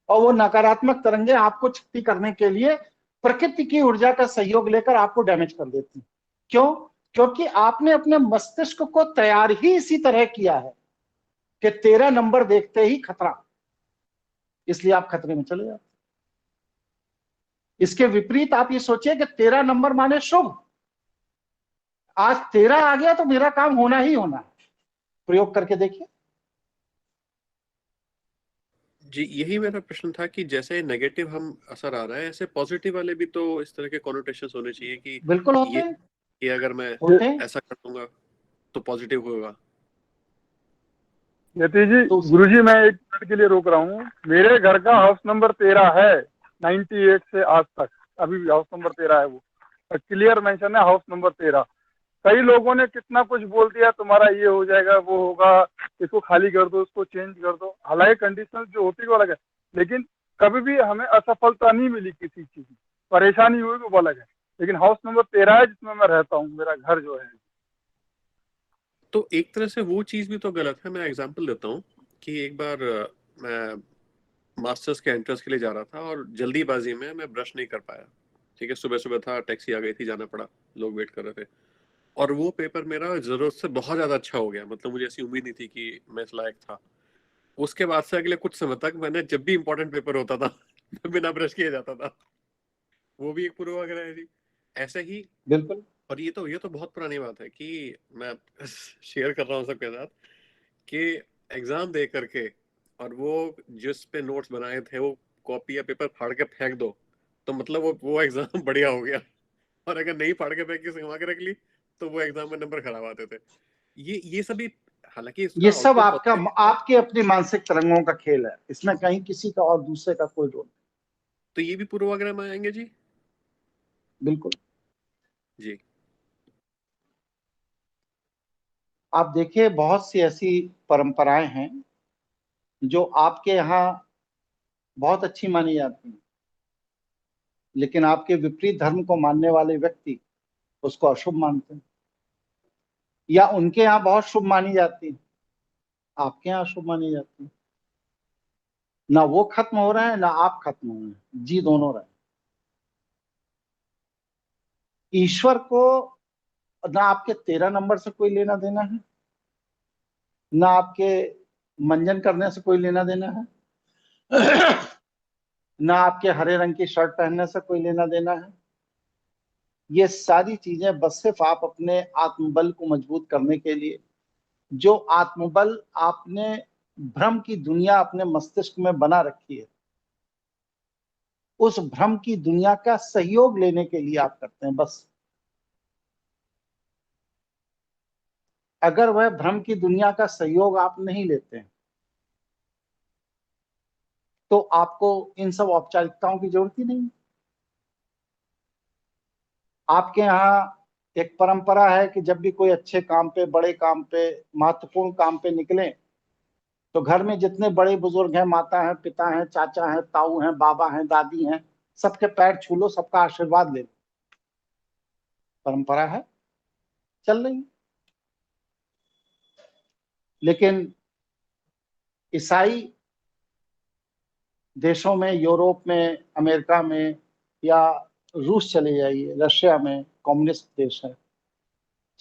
और वो नकारात्मक तरंगे आपको क्षति करने के लिए प्रकृति की ऊर्जा का सहयोग लेकर आपको डैमेज कर देती हैं। क्यों? क्योंकि आपने अपने मस्तिष्क को तैयार ही इसी तरह किया है कि 13 नंबर देखते ही खतरा, इसलिए आप खतरे में चले जाते। इसके विपरीत आप ये सोचिए कि 13 नंबर माने शुभ, आज 13 आ गया तो मेरा काम होना ही होना है। प्रयोग करके देखिए। जी, यही मेरा प्रश्न था कि जैसे नेगेटिव हम असर आ रहा है, ऐसे पॉजिटिव वाले भी तो इस तरह के कॉनोटेशंस होने चाहिए कि बिल्कुल होते हैं, ये अगर मैं होते हैं। ऐसा कर दूंगा तो पॉजिटिव होगा। यति जी, तो गुरुजी मैं एक मिनट के लिए रोक रहा हूँ। मेरे घर का हाउस नंबर 13 है, 98 से आज तक अभी भी हाउस नंबर 13 है। वो क्लियर मेंशन है हाउस नंबर 13। कई लोगों ने कितना कुछ बोल दिया, तुम्हारा ये हो जाएगा, वो होगा, इसको खाली कर दो, इसको चेंज कर दो। हालांकि कंडीशन जो होती है वो अलग है, लेकिन कभी भी हमें असफलता नहीं मिली किसी चीज में, परेशानी हुई वो अलग है। लेकिन हाउस नंबर 13 है जिसमें मैं रहता हूँ, मेरा घर जो है। तो एक तरह से वो चीज भी तो गलत है। मैं एग्जांपल देता हूँ कि एक बार मैं मास्टर्स के एंट्रेंस के लिए जा रहा था और जल्दीबाजी में मैं ब्रश नहीं कर पाया। ठीक है, सुबह सुबह था, टैक्सी आ गई थी, जाना पड़ा, लोग वेट कर रहे थे, और वो पेपर मेरा जरूरत से बहुत ज्यादा अच्छा हो गया। मतलब मुझे ऐसी उम्मीद नहीं थी कि मैं इस लायक था। उसके बाद से अगले कुछ समय तक मैंने जब भी इंपॉर्टेंट पेपर होता था बिना ब्रश किए जाता था। वो भी एक पूर्वाग्रह है जी। ऐसे ही, बिल्कुल, और ये तो बहुत पुरानी बात है कि मैं शेयर कर रहा हूँ सबके साथ कि एग्जाम दे करके और वो जिस पे नोट्स बनाए थे वो कॉपी या पेपर फाड़ के फेंक दो तो मतलब वो एग्जाम बढ़िया हो गया। और अगर नहीं फाड़ के फेंक के संगवा के रख ली तो वो एग्जाम में नंबर खराब आते थे। ये सभी, हालांकि इसका ये सब आउटपुट आपका आपके अपनी मानसिक तरंगों का खेल है, इसमें कहीं किसी का और दूसरे का कोई रोल नहीं। तो ये भी पूर्वाग्रह में आएंगे जी। बिल्कुल। जी। आप देखिए बहुत सी ऐसी परंपराएं हैं जो आपके यहाँ बहुत अच्छी मानी जाती हैं, लेकिन आपके विपरीत धर्म को मानने वाले व्यक्ति उसको अशुभ मानते हैं, या उनके यहाँ बहुत शुभ मानी जाती है, आपके यहाँ अशुभ मानी जाती है। ना वो खत्म हो रहे हैं ना आप खत्म हो रहे हैं, जी दोनों रहे। ईश्वर को ना आपके 13 नंबर से कोई लेना देना है, ना आपके मंजन करने से कोई लेना देना है, ना आपके हरे रंग की शर्ट पहनने से कोई लेना देना है। ये सारी चीजें बस सिर्फ आप अपने आत्मबल को मजबूत करने के लिए, जो आत्मबल आपने भ्रम की दुनिया अपने मस्तिष्क में बना रखी है, उस भ्रम की दुनिया का सहयोग लेने के लिए आप करते हैं बस। अगर वह भ्रम की दुनिया का सहयोग आप नहीं लेते हैं तो आपको इन सब औपचारिकताओं की जरूरत ही नहीं। आपके यहाँ एक परंपरा है कि जब भी कोई अच्छे काम पे, बड़े काम पे, महत्वपूर्ण काम पे निकले तो घर में जितने बड़े बुजुर्ग हैं, माता हैं, पिता हैं, चाचा हैं, ताऊ हैं, बाबा हैं, दादी हैं, सबके पैर छू लो, सबका आशीर्वाद ले लो। परंपरा है, चल रही। लेकिन ईसाई देशों में, यूरोप में, अमेरिका में, या रूस चले जाइए, रशिया में कम्युनिस्ट देश है,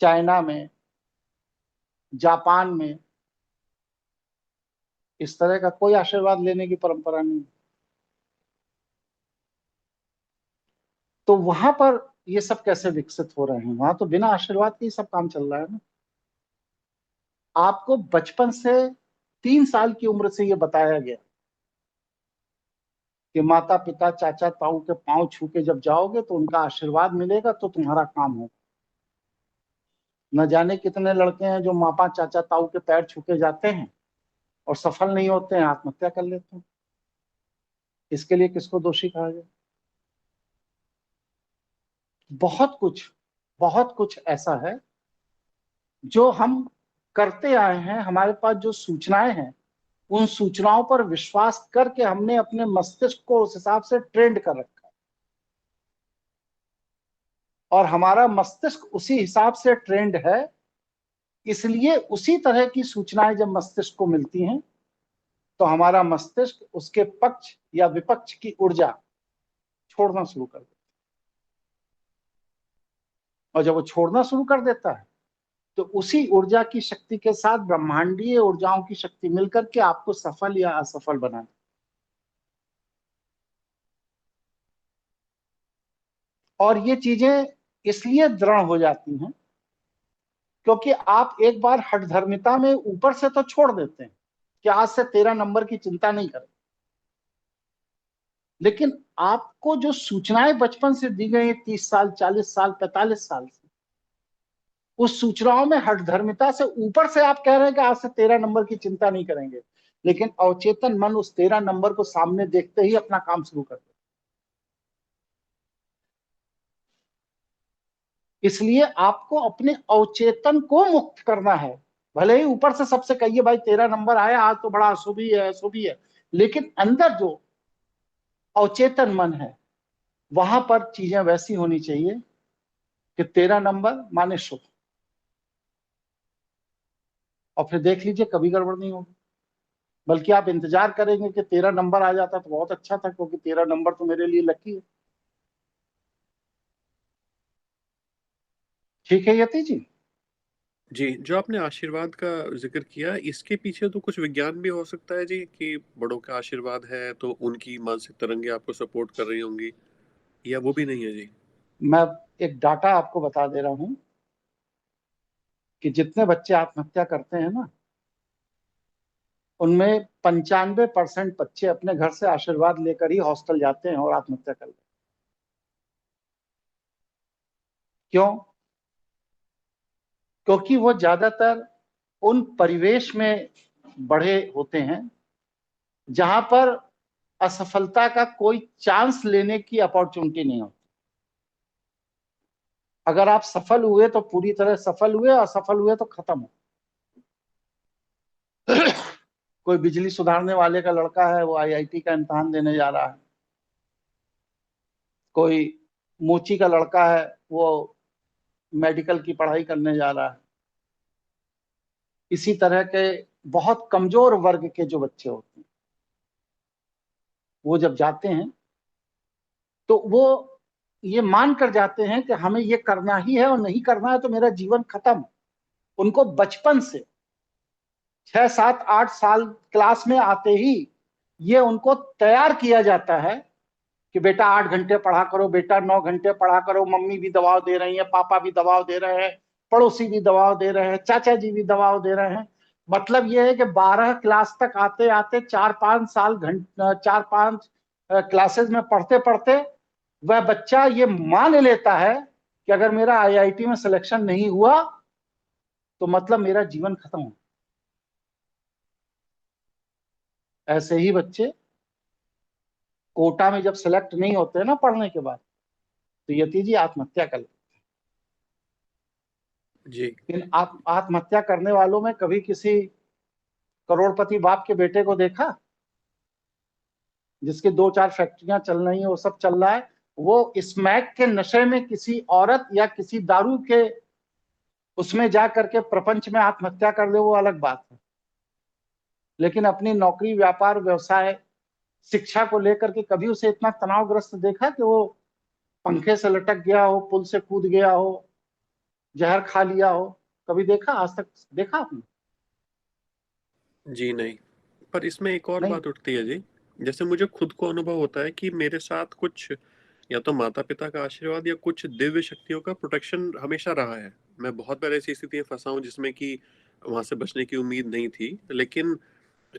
चाइना में, जापान में, इस तरह का कोई आशीर्वाद लेने की परंपरा नहीं। तो वहां पर ये सब कैसे विकसित हो रहे हैं? वहां तो बिना आशीर्वाद के ही सब काम चल रहा है ना। आपको बचपन से 3 साल की उम्र से ये बताया गया कि माता पिता, चाचा ताऊ के पांव छू के जब जाओगे तो उनका आशीर्वाद मिलेगा तो तुम्हारा काम होगा। न जाने कितने लड़के हैं जो मापा चाचा ताऊ के पैर छू के जाते हैं और सफल नहीं होते हैं, आत्महत्या कर लेते हैं। इसके लिए किसको दोषी कहा जाए? बहुत कुछ ऐसा है जो हम करते आए हैं। हमारे पास जो सूचनाएं हैं, उन सूचनाओं पर विश्वास करके हमने अपने मस्तिष्क को उस हिसाब से ट्रेंड कर रखा है, और हमारा मस्तिष्क उसी हिसाब से ट्रेंड है। इसलिए उसी तरह की सूचनाएं जब मस्तिष्क को मिलती हैं तो हमारा मस्तिष्क उसके पक्ष या विपक्ष की ऊर्जा छोड़ना शुरू कर देता है। और जब वो छोड़ना शुरू कर देता है तो उसी ऊर्जा की शक्ति के साथ ब्रह्मांडीय ऊर्जाओं की शक्ति मिलकर के आपको सफल या असफल बना दे। और ये चीजें इसलिए दृढ़ हो जाती हैं क्योंकि आप एक बार हठधर्मिता में ऊपर से तो छोड़ देते हैं कि आज से 13 नंबर की चिंता नहीं करें, लेकिन आपको जो सूचनाएं बचपन से दी गई 30 साल, 40 साल, 45 साल से, उस सूचनाओं में हठधर्मिता से ऊपर से आप कह रहे हैं कि आज से 13 नंबर की चिंता नहीं करेंगे, लेकिन अवचेतन मन उस 13 नंबर को सामने देखते ही अपना काम शुरू कर देता। इसलिए आपको अपने अवचेतन को मुक्त करना है। भले ही ऊपर से सबसे कहिए भाई 13 नंबर आया आज तो बड़ा अशुभ ही है, अशुभ ही है, लेकिन अंदर जो अवचेतन मन है वहां पर चीजें वैसी होनी चाहिए कि 13 नंबर माने शुभ। और फिर देख लीजिए कभी गड़बड़ नहीं होगी, बल्कि आप इंतजार करेंगे कि 13 नंबर आ जाता तो बहुत अच्छा था, क्योंकि 13 नंबर तो मेरे लिए लकी है। ठीक है यति जी? जी, जो आपने आशीर्वाद का जिक्र किया, इसके पीछे तो कुछ विज्ञान भी हो सकता है जी, कि बड़ों का आशीर्वाद है तो उनकी मानसिक तरंगें आपको सपोर्ट कर रही होंगी, या वो भी नहीं है जी? मैं एक डाटा आपको बता दे रहा हूं कि जितने बच्चे आत्महत्या करते हैं ना, उनमें 95% बच्चे अपने घर से आशीर्वाद लेकर ही हॉस्टल जाते हैं और आत्महत्या कर लेते हैं। क्यों? क्योंकि वो ज्यादातर उन परिवेश में बड़े होते हैं जहां पर असफलता का कोई चांस लेने की अपॉर्चुनिटी नहीं होती। अगर आप सफल हुए तो पूरी तरह सफल हुए, असफल हुए तो खत्म हो। कोई बिजली सुधारने वाले का लड़का है, वो आईआईटी का इम्तिहान देने जा रहा है। कोई मोची का लड़का है, वो मेडिकल की पढ़ाई करने जा रहा है। इसी तरह के बहुत कमजोर वर्ग के जो बच्चे होते हैं, वो जब जाते हैं तो वो ये मान कर जाते हैं कि हमें ये करना ही है, और नहीं करना है तो मेरा जीवन खत्म। उनको बचपन से 6, 7, 8 साल क्लास में आते ही ये उनको तैयार किया जाता है कि बेटा 8 घंटे पढ़ा करो, बेटा 9 घंटे पढ़ा करो। मम्मी भी दबाव दे रही है, पापा भी दबाव दे रहे हैं, पड़ोसी भी दबाव दे रहे हैं, चाचा जी भी दबाव दे रहे हैं। मतलब यह है कि 12 क्लास तक आते आते 4-5 क्लासेस में पढ़ते पढ़ते वह बच्चा ये मान लेता है कि अगर मेरा आईआईटी में सिलेक्शन नहीं हुआ तो मतलब मेरा जीवन खत्म हो। ऐसे ही बच्चे कोटा में जब सिलेक्ट नहीं होते ना पढ़ने के बाद, तो यति जी आत्महत्या कर लेते जी। लेकिन आप आत्महत्या करने वालों में कभी किसी करोड़पति बाप के बेटे को देखा, जिसके 2-4 फैक्ट्रियां चल रही हैं, वो सब चल रहा है, वो स्मैक के नशे में किसी औरत या किसी दारू के उसमें जा करके प्रपंच में आत्महत्या कर ले, वो अलग बात है। लेकिन अपनी नौकरी, व्यापार, व्यवसाय, शिक्षा को लेकर के कभी उसे इतना तनावग्रस्त देखा कि वो पंखे से लटक गया हो, पुल से कूद गया हो, जहर खा लिया हो? कभी देखा? आज तक देखा आपने? जी नहीं। पर इसमें एक और नहीं। बात उठती है जी, जैसे मुझे खुद को अनुभव होता है कि मेरे साथ कुछ या तो माता पिता का आशीर्वाद या कुछ दिव्य शक्तियों का प्रोटेक्शन हमेशा रहा है। मैं बहुत बार ऐसी स्थिति में फंसा हूँ जिसमें कि वहां से बचने की उम्मीद नहीं थी, लेकिन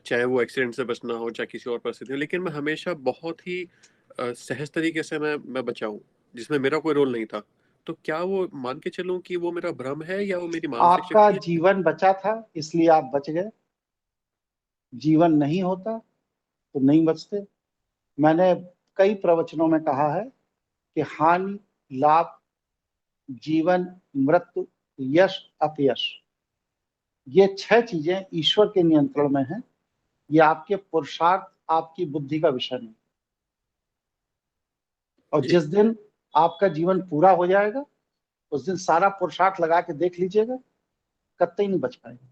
चाहे वो एक्सीडेंट से बचना हो चाहे किसी और परिस्थिति हो, लेकिन मैं हमेशा बहुत ही सहज तरीके से मैं बचा हूँ, जिसमें मेरा कोई रोल नहीं था। तो क्या वो मान के चलूं कि वो मेरा भ्रम है या वो मेरी मानसिक आपका शक्ति है? जीवन बचा था इसलिए आप बच गए। जीवन नहीं होता तो नहीं बचते। मैंने कई प्रवचनों में कहा है कि हानि, लाभ, जीवन, मृत्यु, यश, अपयश, ये 6 चीजें ईश्वर के नियंत्रण में हैं। ये आपके पुरुषार्थ, आपकी बुद्धि का विषय नहीं। और जी। जिस दिन आपका जीवन पूरा हो जाएगा, उस दिन सारा पुरुषार्थ लगा के देख लीजिएगा, कतई नहीं बच पाएगा।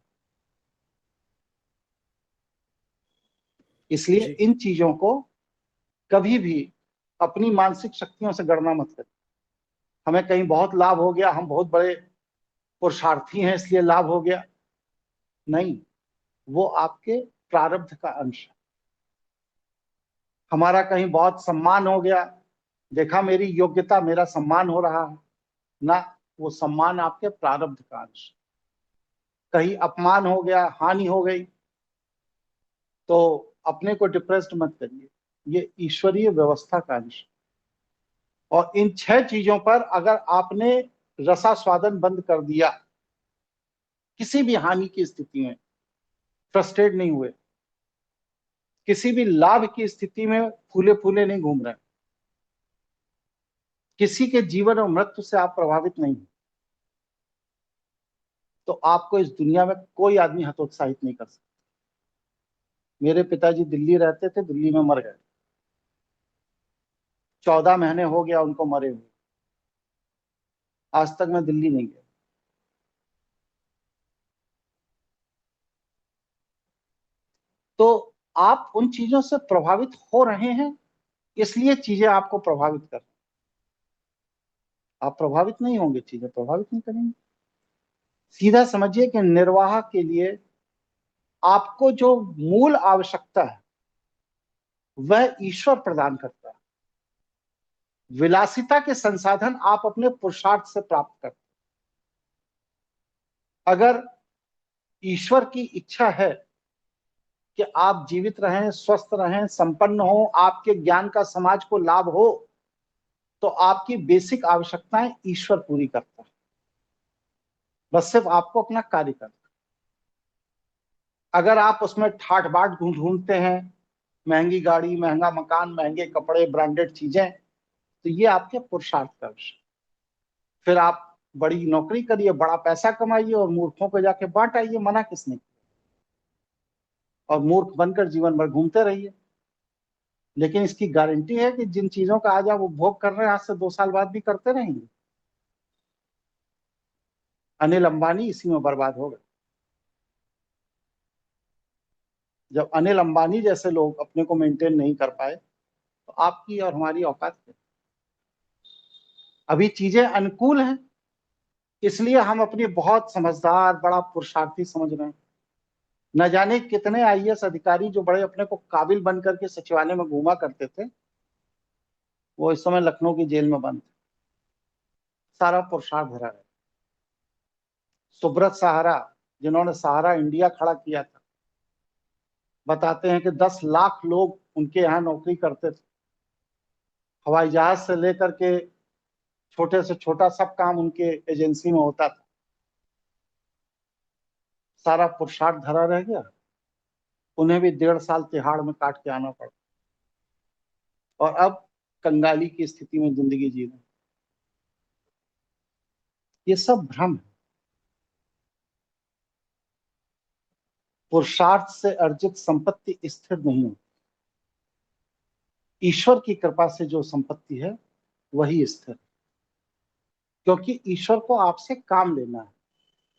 इसलिए जी। इन चीजों को कभी भी अपनी मानसिक शक्तियों से गणना मत करें। हमें कहीं बहुत लाभ हो गया, हम बहुत बड़े पुरुषार्थी हैं इसलिए लाभ हो गया, नहीं, वो आपके प्रारब्ध का अंश है। हमारा कहीं बहुत सम्मान हो गया, देखा मेरी योग्यता, मेरा सम्मान हो रहा है, ना, वो सम्मान आपके प्रारब्ध का अंश। कहीं अपमान हो गया, हानि हो गई, तो अपने को डिप्रेस्ड मत करिए, ये ईश्वरीय व्यवस्था का अंश। और इन 6 चीजों पर अगर आपने रसास्वादन बंद कर दिया, किसी भी हानि की स्थिति में फ्रस्ट्रेट नहीं हुए, किसी भी लाभ की स्थिति में फूले फूले नहीं घूम रहे, किसी के जीवन और मृत्यु से आप प्रभावित नहीं, तो आपको इस दुनिया में कोई आदमी हतोत्साहित नहीं कर सकता। मेरे पिताजी दिल्ली रहते थे, दिल्ली में मर गए, 14 महीने हो गया उनको मरे हुए, आज तक मैं दिल्ली नहीं गया। तो आप उन चीजों से प्रभावित हो रहे हैं, इसलिए चीजें आपको प्रभावित कर रही हैं। आप प्रभावित नहीं होंगे, चीजें प्रभावित नहीं करेंगी। सीधा समझिए कि निर्वाह के लिए आपको जो मूल आवश्यकता है वह ईश्वर प्रदान करता है। विलासिता के संसाधन आप अपने पुरुषार्थ से प्राप्त करते हैं। अगर ईश्वर की इच्छा है कि आप जीवित रहें, स्वस्थ रहें, संपन्न हो, आपके ज्ञान का समाज को लाभ हो, तो आपकी बेसिक आवश्यकताएं ईश्वर पूरी करता है। बस सिर्फ आपको अपना कार्य करना। अगर आप उसमें ठाट बाट ढूंढते हैं, महंगी गाड़ी, महंगा मकान, महंगे कपड़े, ब्रांडेड चीजें, तो ये आपके पुरुषार्थ का विषय। फिर आप बड़ी नौकरी करिए, बड़ा पैसा कमाइए और मूर्खों को जाके बांट आइए, मना किसने किया? और मूर्ख बनकर जीवन भर घूमते रहिए। लेकिन इसकी गारंटी है कि जिन चीजों का आज आप उपभोग कर रहे हैं, आज से 2 साल बाद भी करते रहेंगे? अनिल अंबानी इसी में बर्बाद हो गए। जब अनिल अंबानी जैसे लोग अपने को मेंटेन नहीं कर पाए, तो आपकी और हमारी औकात है? अभी चीजें अनुकूल हैं, इसलिए हम अपनी बहुत समझदार, बड़ा पुरुषार्थी समझ रहे हैं। न जाने कितने आईएएस अधिकारी जो बड़े अपने को काबिल बन करके सचिवालय में घूमा करते थे, वो इस समय लखनऊ की जेल में बंद थे। सारा पुरुषार्थ भरा है। सुब्रत सहारा, जिन्होंने सहारा इंडिया खड़ा किया था, बताते हैं कि 10 लाख लोग उनके यहाँ नौकरी करते थे। हवाई जहाज से लेकर के छोटे से छोटा सब काम उनके एजेंसी में होता था। सारा पुरुषार्थ धरा रह गया। उन्हें भी 1.5 साल तिहाड़ में काट के आना पड़ा, और अब कंगाली की स्थिति में जिंदगी जी रहे। ये सब भ्रम है। पुरुषार्थ से अर्जित संपत्ति स्थिर नहीं होती। ईश्वर की कृपा से जो संपत्ति है वही स्थिर है, क्योंकि ईश्वर को आपसे काम लेना है।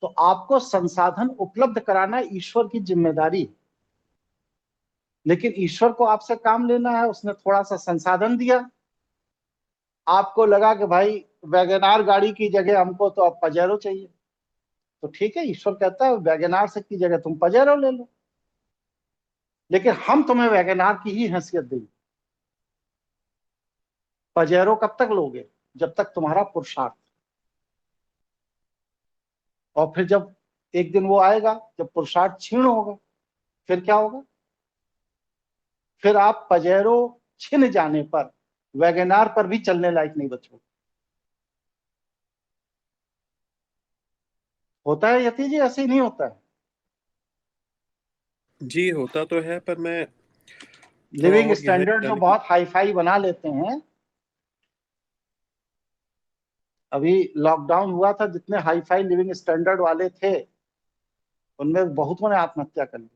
तो आपको संसाधन उपलब्ध कराना ईश्वर की जिम्मेदारी है। लेकिन ईश्वर को आपसे काम लेना है, उसने थोड़ा सा संसाधन दिया, आपको लगा कि भाई वैगनार गाड़ी की जगह हमको तो अब पजेरो चाहिए, तो ठीक है, ईश्वर कहता है वैगनार से की जगह तुम पजेरो ले लो, लेकिन हम तुम्हें वैगनार की ही हैसियत देंगे। पजेरो कब तक लोगे? जब तक तुम्हारा पुरुषार्थ। और फिर जब एक दिन वो आएगा जब पुरुषार्थ क्षीण होगा, फिर क्या होगा? फिर आप पजेरो छिन जाने पर वैगनार पर भी चलने लायक नहीं बचोगे। होता है यति जी? ऐसे ही नहीं होता है? जी होता तो है, पर मैं लिविंग स्टैंडर्ड जो बहुत हाई फाई बना लेते हैं। अभी लॉकडाउन हुआ था, जितने हाई फाई लिविंग स्टैंडर्ड वाले थे उनमें बहुतों ने आत्महत्या कर ली,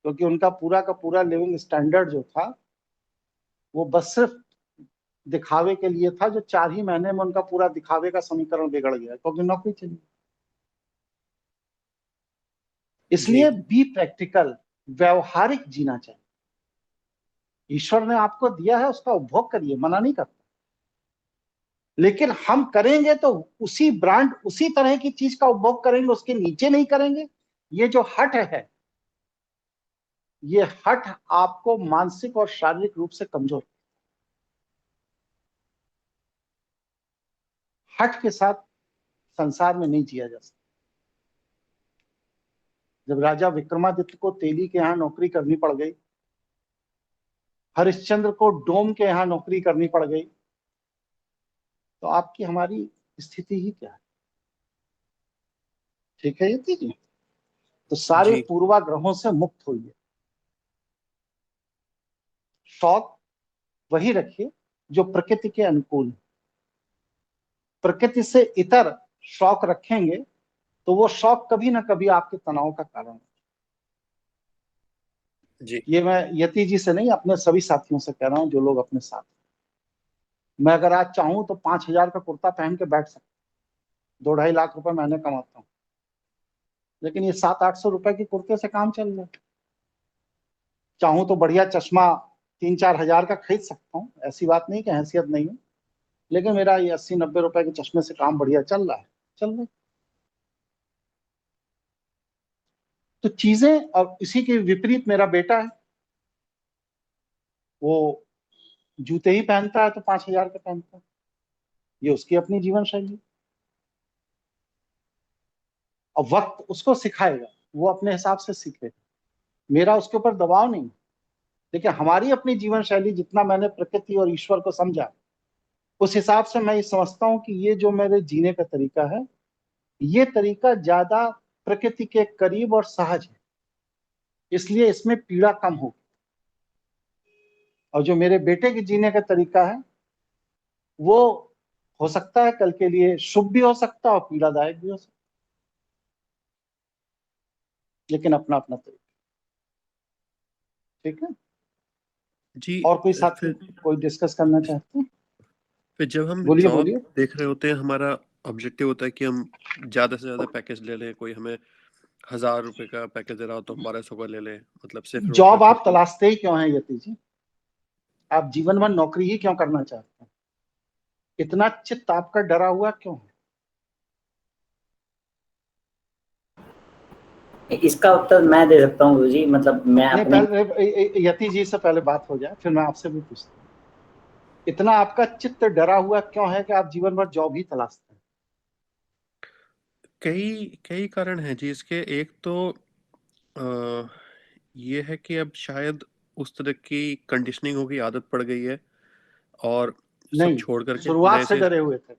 क्योंकि उनका पूरा का पूरा लिविंग स्टैंडर्ड जो था वो बस सिर्फ दिखावे के लिए था, जो 4 ही महीने में उनका पूरा दिखावे का समीकरण बिगड़ गया, क्योंकि नौकरी चली। इसलिए बी प्रैक्टिकल, व्यवहारिक जीना चाहिए। ईश्वर ने आपको दिया है, उसका उपभोग करिए, मना नहीं करता। लेकिन हम करेंगे तो उसी ब्रांड, उसी तरह की चीज का उपभोग करेंगे, उसके नीचे नहीं करेंगे। ये जो हट है, ये हट आपको मानसिक और शारीरिक रूप से कमजोर। हट के साथ संसार में नहीं जिया जा सकता। जब राजा विक्रमादित्य को तेली के यहां नौकरी करनी पड़ गई, हरिश्चंद्र को डोम के यहां नौकरी करनी पड़ गई, तो आपकी हमारी स्थिति ही क्या है? ठीक है यति जी? तो सारे पूर्वाग्रहों से मुक्त होइए। शौक वही रखिए जो प्रकृति के अनुकूल है। प्रकृति से इतर शौक रखेंगे तो वो शौक कभी ना कभी आपके तनाव का कारण जी। ये मैं यति जी से नहीं, अपने सभी साथियों से कह रहा हूं जो लोग अपने साथ। मैं अगर आज चाहूं तो 5,000 का कुर्ता पहन के बैठ सकता, 2-2.5 लाख रुपए महीने कमाता हूं, लेकिन ये 700-800 रुपए के कुर्ते से काम चल रहा है। चाहूं तो बढ़िया चश्मा 3-4 हजार का खरीद सकता हूँ, ऐसी बात नहीं कि हैसियत नहीं है, लेकिन मेरा ये 80-90 रुपए के चश्मे से काम बढ़िया चल रहा है, चल रहा है। तो चीजें, और इसी के विपरीत मेरा बेटा है, वो जूते ही पहनता है तो 5,000 के पहनता है, ये उसकी अपनी जीवन शैली। और वक्त उसको सिखाएगा, वो अपने हिसाब से सीखेगा, मेरा उसके ऊपर दबाव नहीं। लेकिन हमारी अपनी जीवन शैली, जितना मैंने प्रकृति और ईश्वर को समझा, उस हिसाब से मैं ये समझता हूं कि ये जो मेरे जीने का तरीका है, ये तरीका ज्यादा प्रकृति के करीब और सहज है, इसलिए इसमें पीड़ा कम होगी। और जो मेरे बेटे के जीने का तरीका है, वो हो सकता है कल के लिए शुभ भी हो सकता है और पीड़ादायक भी हो सकता है, लेकिन अपना अपना तरीका। ठीक है, जी। और कोई साथी फिर कोई डिस्कस करना चाहते हैं? जब हम बोलिए जॉब बोलिए। देख रहे होते हैं, हमारा ऑब्जेक्टिव होता है कि हम ज्यादा से ज्यादा पैकेज ले लें। कोई हमें 1000 रुपए का पैकेज दे रहा हो तो हम 1200 का ले लें, मतलब सिर्फ जॉब रोज आप तलाशते ही क्यों हैं यति जी? आप जीवन भर नौकरी ही क्यों करना चाहते हैं? इतना चित्त आपका डरा हुआ क्यों है? इसका उत्तर मैं दे सकता हूँ गुरुजी। मतलब मैं नहीं, अपने पहले यति जी से पहले बात हो जाए, फिर मैं आपसे भी पूछता हूँ। इतना आपका चित्त डरा हुआ क्यों है कि आप जीवन भर जॉब ही तलाशते हैं? कई कई कारण हैं जी इसके। एक तो ये है कि अब शायद उस तरह की कंडीशनिंग होगी, आदत पड़ गई है और सब नहीं, छोड़ करके शुरुआत नए से से। डरे हुए थे,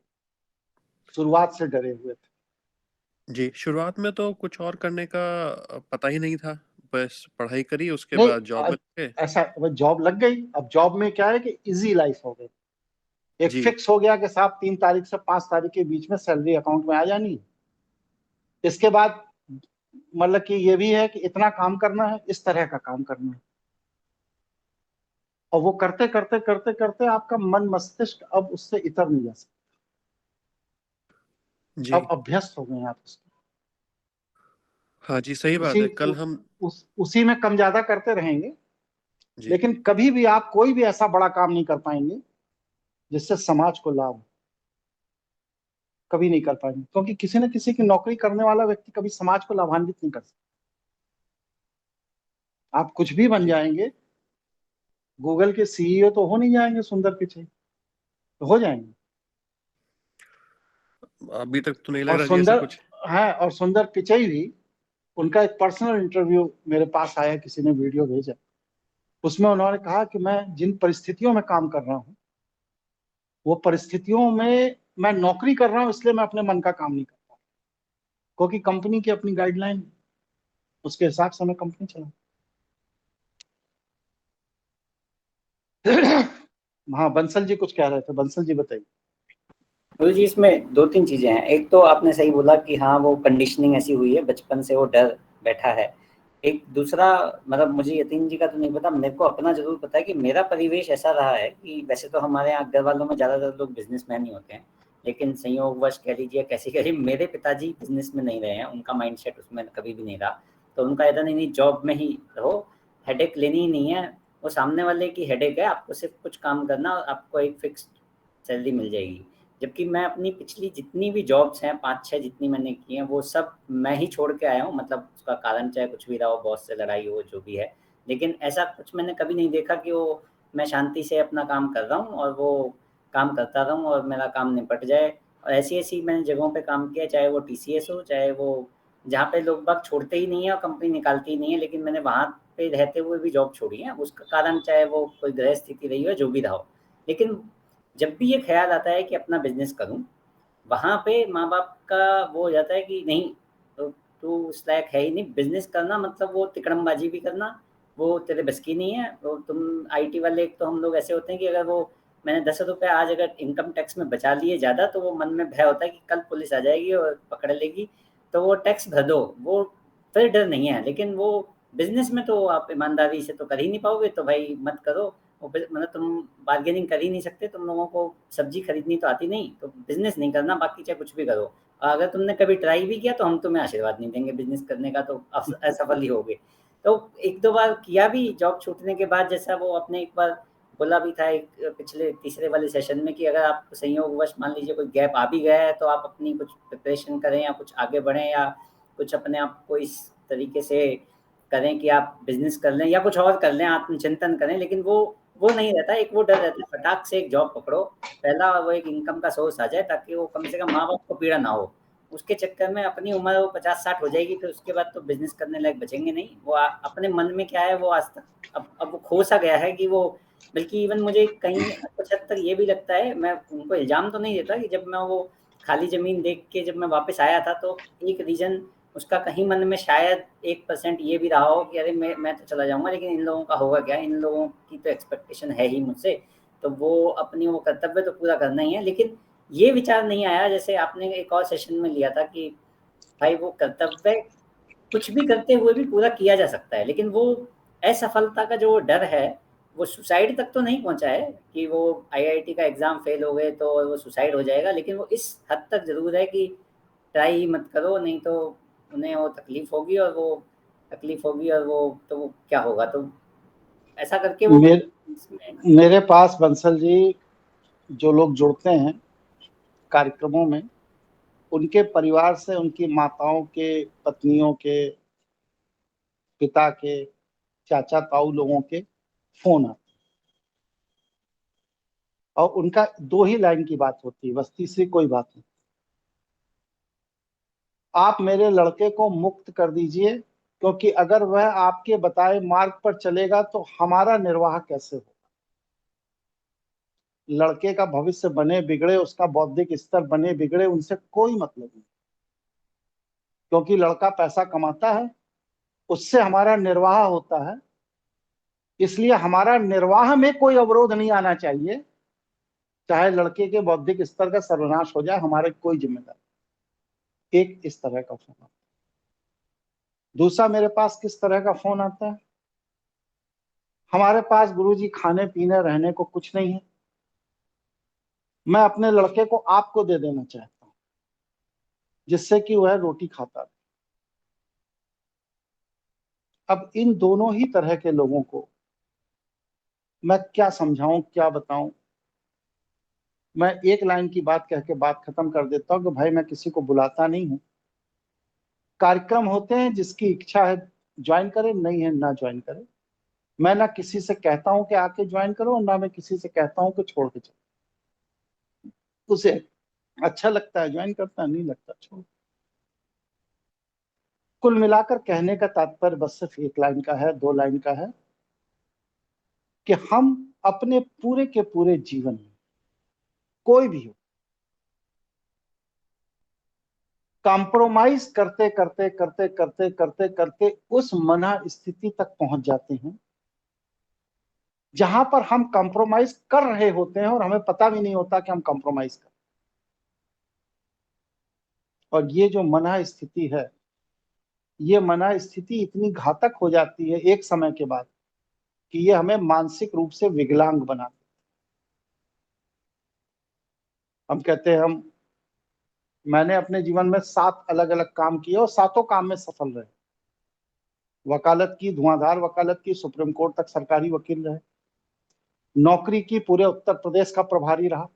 शुरुआत से डरे हुए थे। जी, शुरुआत में तो कुछ और करने का पता ही नहीं था। बस पढ़ाई करी, उसके नहीं, बाद जॉब में लग गए। ऐसा जॉब लग गई। अब जॉब में क्या है कि इजी लाइफ हो गई। एक जी, फिक्स हो गया कि साहब 3 तारीख से 5 तारीख के बीच में सैलरी अकाउंट में आ जानी है। इसके बाद मतलब कि ये भी है कि इतना काम करना है, इस तरह का काम करना है, और वो करते करते करते करते आपका मन मस्तिष्क अब उससे इतर नहीं जा सकता। जी। अब अभ्यस्त हो गए हैं आप उसके। हाँ जी, सही बात उसी है। कल हम उसी में कम ज्यादा करते रहेंगे, जी, लेकिन कभी भी आप कोई भी ऐसा बड़ा काम नहीं कर पाएंगे जिससे समाज को लाभ हो। कभी नहीं कर पाएंगे, क्योंकि किसी न किसी की नौकरी करने वाला व्यक्ति कभी समाज को लाभान्वित नहीं कर सकता। आप कुछ भी बन जी। जाएंगे, गूगल के सीईओ तो हो नहीं जाएंगे सुंदर पिचाई, तो हो जाएंगे। अभी तक तो नहीं लग और रहा जी ऐसा सुंदर कुछ। है, और सुंदर पिचाई भी, उनका एक पर्सनल इंटरव्यू मेरे पास आया, किसी ने वीडियो भेजा, उसमें उन्होंने कहा कि मैं जिन परिस्थितियों में काम कर रहा हूँ, वो परिस्थितियों में मैं नौकरी कर रहा हूँ, इसलिए मैं अपने मन का काम नहीं करता, क्योंकि कंपनी की अपनी गाइडलाइन, उसके हिसाब से मैं कंपनी चला। हाँ, बंसल जी कुछ कह रहे थे, बंसल जी बताइए। गुरु जी इसमें 2-3 चीजें हैं। एक तो आपने सही बोला कि हाँ, वो कंडीशनिंग ऐसी हुई है, बचपन से वो डर बैठा है। एक दूसरा, मतलब मुझे यतीन जी का तो नहीं पता, मेरे को अपना जरूर पता है कि मेरा परिवेश ऐसा रहा है कि वैसे तो हमारे यहाँ घर वालों में ज्यादातर लोग बिजनेसमैन ही होते हैं, लेकिन संयोगवश कह लीजिए, कैसे कह लीजिए, मेरे पिताजी बिजनेस में नहीं रहे हैं, उनका माइंडसेट उसमें कभी भी नहीं रहा। तो उनका ऐसा नहीं जॉब में ही रहो, हेडेक लेनी ही नहीं है, वो सामने वाले की हेडेक है, आपको सिर्फ कुछ काम करना और आपको एक फिक्स सैलरी मिल जाएगी। जबकि मैं अपनी पिछली जितनी भी जॉब्स हैं, 5-6 जितनी मैंने की हैं, वो सब मैं ही छोड़ के आया हूँ। मतलब उसका कारण चाहे कुछ भी रहा हो, बॉस से लड़ाई हो, जो भी है, लेकिन ऐसा कुछ मैंने कभी नहीं देखा कि वो मैं शांति से अपना काम कर रहा हूँ और वो काम करता रहूँ और मेरा काम निपट जाए। और ऐसी-ऐसी मैंने जगहों पे काम किया, चाहे वो टीसीएस हो, चाहे वो जहाँ पे लोग बाग छोड़ते ही नहीं है और कंपनी निकालती ही नहीं है, लेकिन मैंने वहाँ पे रहते हुए भी जॉब छोड़ी है। उसका कारण चाहे वो कोई ग्रह स्थिति रही हो, जो भी रहा हो। लेकिन जब भी ये ख़्याल आता है कि अपना बिज़नेस करूँ, वहाँ पे माँ-बाप का वो हो जाता है कि नहीं, तो तू उस लायक है ही नहीं। बिज़नेस करना मतलब वो तिकड़मबाज़ी भी करना, वो तेरे बस की नहीं है। तो तुम आईटी वाले, एक तो हम लोग ऐसे होते हैं कि अगर वो मैंने 10 रुपए आज अगर इनकम टैक्स में बचा लिए ज़्यादा, तो वो मन में भय होता है कि कल पुलिस आ जाएगी और पकड़ लेगी, तो वो टैक्स भर दो, वो फिर डर नहीं है। लेकिन वो बिज़नेस में तो आप ईमानदारी से तो कर ही नहीं पाओगे, तो भाई मत करो। वो मतलब तुम बार्गेनिंग कर ही नहीं सकते, तुम लोगों को सब्जी खरीदनी तो आती नहीं, तो बिजनेस नहीं करना, बाकी चाहे कुछ भी करो। और अगर तुमने कभी ट्राई भी किया तो हम तुम्हें आशीर्वाद नहीं देंगे बिजनेस करने का, तो असफल ही होगे। तो 1-2 बार किया भी जॉब छूटने के बाद, जैसा वो आपने एक बार बोला भी था एक पिछले तीसरे वाले सेशन में, कि अगर आप संयोगवश मान लीजिए कोई गैप आ भी गया है, तो आप अपनी कुछ प्रिपरेशन करें या कुछ आगे बढ़ें या कुछ अपने आप को इस तरीके से करें कि आप बिजनेस कर लें या कुछ और कर लें, आत्मचिंतन करें। लेकिन वो नहीं रहता, एक वो डर रहता है, फटाक से एक जॉब पकड़ो, पहला वो एक इनकम का सोर्स आ जाए, ताकि वो कम से कम माँ-बाप को पीड़ा ना हो। उसके चक्कर में अपनी उम्र वो 50-60 हो जाएगी, फिर उसके बाद तो बिज़नेस करने लायक बचेंगे नहीं। वो अपने मन में क्या है, वो आज तक अब वो खो सा गया है कि वो, बल्कि इवन मुझे कहीं कुछ हद तक ये भी लगता है, मैं उनको इल्ज़ाम तो नहीं देता, कि जब मैं वो खाली ज़मीन देख के जब मैं वापस आया था, तो एक रीज़न उसका कहीं मन में शायद 1% ये भी रहा हो कि अरे मैं तो चला जाऊँगा, लेकिन इन लोगों का होगा क्या? इन लोगों की तो एक्सपेक्टेशन है ही मुझसे, तो वो अपनी वो कर्तव्य तो पूरा करना ही है। लेकिन ये विचार नहीं आया, जैसे आपने एक और सेशन में लिया था कि भाई वो कर्तव्य कुछ भी करते हुए भी पूरा किया जा सकता है, लेकिन वो असफलता का जो डर है वो सुसाइड तक तो नहीं पहुंचा है कि वो आईआईटी का एग्जाम फेल हो गए तो वो सुसाइड हो जाएगा, लेकिन वो इस हद तक जरूर है कि ट्राई मत करो, नहीं तो उन्हें वो तकलीफ होगी और वो तो क्या होगा, तो ऐसा करके वो मेरे पास बंसल जी जो लोग जुड़ते हैं कार्यक्रमों में, उनके परिवार से उनकी माताओं के, पत्नियों के, पिता के, चाचा ताऊ लोगों के फोन आते, और उनका 2 ही लाइन की बात होती है, बस तीसरी कोई बात नहीं। आप मेरे लड़के को मुक्त कर दीजिए, क्योंकि अगर वह आपके बताए मार्ग पर चलेगा तो हमारा निर्वाह कैसे होगा। लड़के का भविष्य बने बिगड़े, उसका बौद्धिक स्तर बने बिगड़े, उनसे कोई मतलब नहीं, क्योंकि लड़का पैसा कमाता है, उससे हमारा निर्वाह होता है। इसलिए हमारा निर्वाह में कोई अवरोध नहीं आना चाहिए, चाहे लड़के के बौद्धिक स्तर का सर्वनाश हो जाए, हमारे कोई जिम्मेदारी। एक इस तरह का फोन आता है। दूसरा मेरे पास किस तरह का फोन आता है, हमारे पास गुरुजी खाने पीने रहने को कुछ नहीं है, मैं अपने लड़के को आपको दे देना चाहता हूं, जिससे कि वह रोटी खाता रहे। अब इन दोनों ही तरह के लोगों को मैं क्या समझाऊं, क्या बताऊं। मैं एक लाइन की बात कह के बात खत्म कर देता हूं कि भाई मैं किसी को बुलाता नहीं हूं। कार्यक्रम होते हैं, जिसकी इच्छा है ज्वाइन करे, नहीं है ना ज्वाइन करे। मैं ना किसी से कहता हूं कि आके ज्वाइन करो, और ना मैं किसी से कहता हूं कि छोड़ के चलो। उसे अच्छा लगता है ज्वाइन करता है, नहीं लगता छोड़। कुल मिलाकर कहने का तात्पर्य बस सिर्फ एक लाइन का है, 2 लाइन का है, कि हम अपने पूरे के पूरे जीवन में, कोई भी हो, कॉम्प्रोमाइज करते करते करते करते करते करते उस मना स्थिति तक पहुंच जाते हैं जहां पर हम कॉम्प्रोमाइज कर रहे होते हैं और हमें पता भी नहीं होता कि हम कॉम्प्रोमाइज कर। और ये जो मना स्थिति है, ये मना स्थिति इतनी घातक हो जाती है एक समय के बाद कि ये हमें मानसिक रूप से विकलांग बनाती। हम कहते हैं मैंने अपने जीवन में 7 अलग अलग काम किए और 7 काम में सफल रहे। वकालत की, धुआंधार वकालत की, सुप्रीम कोर्ट तक सरकारी वकील रहे, नौकरी की, पूरे उत्तर प्रदेश का प्रभारी रहा।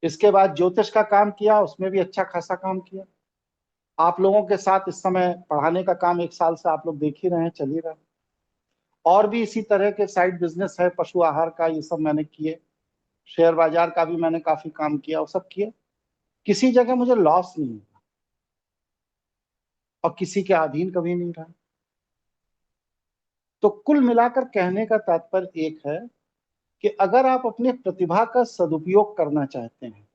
इसके बाद ज्योतिष का काम किया, उसमें भी अच्छा खासा काम किया। आप लोगों के साथ इस समय पढ़ाने का काम 1 साल से आप लोग देख ही रहे हैं, चल ही रहा है। और भी इसी तरह के साइड बिजनेस है, पशु आहार का, ये सब मैंने किए। शेयर बाजार का भी मैंने काफी काम किया, वो सब किए। किसी जगह मुझे लॉस नहीं हुआ और किसी के अधीन कभी नहीं रहा। तो कुल मिलाकर कहने का तात्पर्य एक है कि अगर आप अपने प्रतिभा का सदुपयोग करना चाहते हैं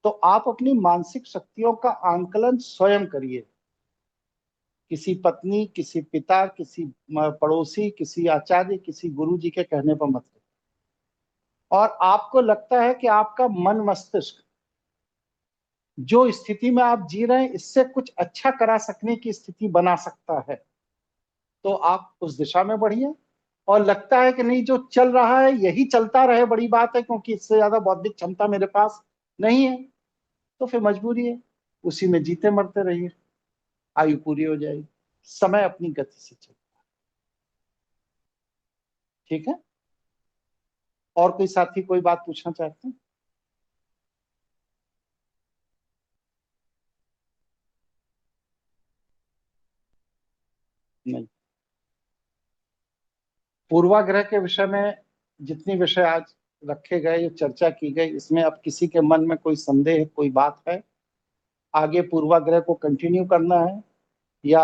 तो आप अपनी मानसिक शक्तियों का आंकलन स्वयं करिए। किसी पत्नी, किसी पिता, किसी पड़ोसी, किसी आचार्य, किसी गुरु जी के कहने पर मत करिए। और आपको लगता है कि आपका मन मस्तिष्क जो स्थिति में आप जी रहे हैं इससे कुछ अच्छा करा सकने की स्थिति बना सकता है, तो आप उस दिशा में बढ़िए। और लगता है कि नहीं, जो चल रहा है यही चलता रहे, बड़ी बात है, क्योंकि इससे ज्यादा बौद्धिक क्षमता मेरे पास नहीं है, तो फिर मजबूरी है, उसी में जीते मरते रहिए। आयु पूरी हो जाएगी, समय अपनी गति से चलता है। ठीक है, और कोई साथी कोई बात पूछना चाहते हैं? नहीं। पूर्वाग्रह के विषय में जितनी विषय आज रखे गए, चर्चा की गई, इसमें अब किसी के मन में कोई संदेह, कोई बात है, आगे पूर्वाग्रह को कंटिन्यू करना है, या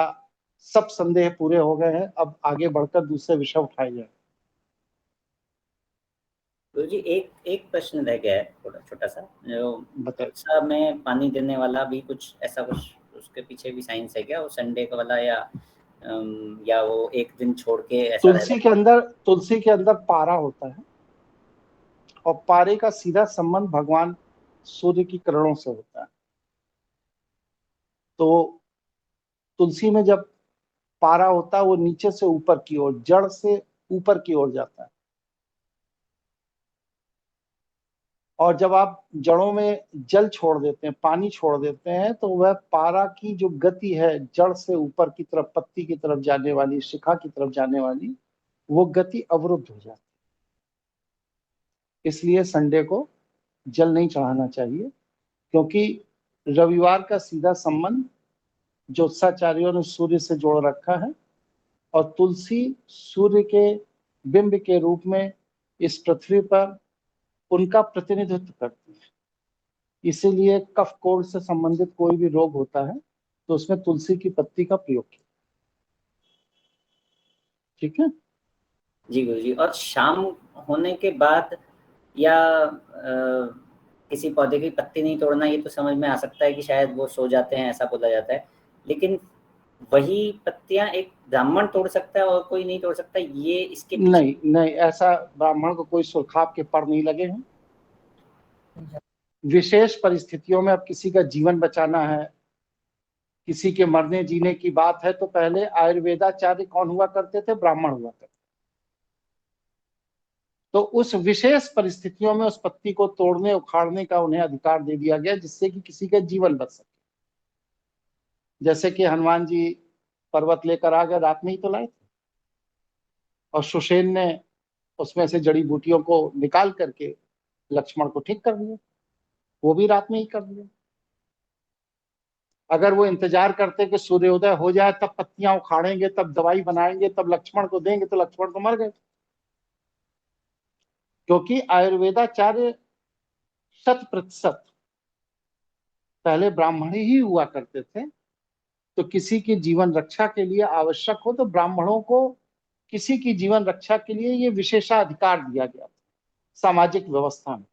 सब संदेह पूरे हो गए हैं, अब आगे बढ़कर दूसरे विषय उठाए जाए? तो जी एक प्रश्न रह गया है, छोटा सा, जो बताइए। तुलसा में पानी देने वाला भी कुछ ऐसा, कुछ उसके पीछे भी साइंस है क्या, वो संडे का वाला, या वो एक दिन छोड़ के ऐसा रहता है? तुलसी के अंदर पारा होता है, और पारे का सीधा संबंध भगवान सूर्य की किरणों से होता है। तो तुलसी में जब पारा होता है वो नीचे से ऊपर की ओर, जड़ से ऊपर की ओर जाता है, और जब आप जड़ों में जल छोड़ देते हैं, पानी छोड़ देते हैं, तो वह पारा की जो गति है जड़ से ऊपर की तरफ, पत्ती की तरफ जाने वाली, शिखा की तरफ जाने वाली, वो गति अवरुद्ध हो जाती है। इसलिए संडे को जल नहीं चढ़ाना चाहिए, क्योंकि रविवार का सीधा संबंध ज्योतिषाचार्यों ने सूर्य से जोड़ रखा है, और तुलसी सूर्य के बिंब के रूप में इस पृथ्वी पर उनका प्रतिनिधित्व करती है। इसीलिए कफ कोढ़ से संबंधित कोई भी रोग होता है तो उसमें तुलसी की पत्ती का प्रयोग किया। ठीक है जी गुरुजी। और शाम होने के बाद या किसी पौधे की पत्ती नहीं तोड़ना, ये तो समझ में आ सकता है कि शायद वो सो जाते हैं, ऐसा बोला जाता है, लेकिन वही पत्तियां एक ब्राह्मण तोड़ सकता है और कोई नहीं तोड़ सकता, ये इसके नहीं, ऐसा ब्राह्मण को कोई सुरखाप के पर नहीं लगे हैं। विशेष परिस्थितियों में अब किसी का जीवन बचाना है, किसी के मरने जीने की बात है, तो पहले आयुर्वेदाचार्य कौन हुआ करते थे? ब्राह्मण हुआ करते। तो उस विशेष परिस्थितियों में उस पत्ती को तोड़ने उखाड़ने का उन्हें अधिकार दे दिया गया, जिससे कि किसी का जीवन बच सके। जैसे कि हनुमान जी पर्वत लेकर आ गए, रात में ही तो लाए थे, और सुषेण ने उसमें से जड़ी बूटियों को निकाल करके लक्ष्मण को ठीक कर दिया, वो भी रात में ही कर दिया। अगर वो इंतजार करते कि सूर्योदय हो जाए तब पत्तियां उखाड़ेंगे, तब दवाई बनाएंगे, तब लक्ष्मण को देंगे, तो लक्ष्मण तो मर गए। क्योंकि आयुर्वेदाचार्य 100% पहले ब्राह्मण ही हुआ करते थे, तो किसी की जीवन रक्षा के लिए आवश्यक हो तो ब्राह्मणों को किसी की जीवन रक्षा के लिए ये विशेषाधिकार दिया गया सामाजिक व्यवस्था में।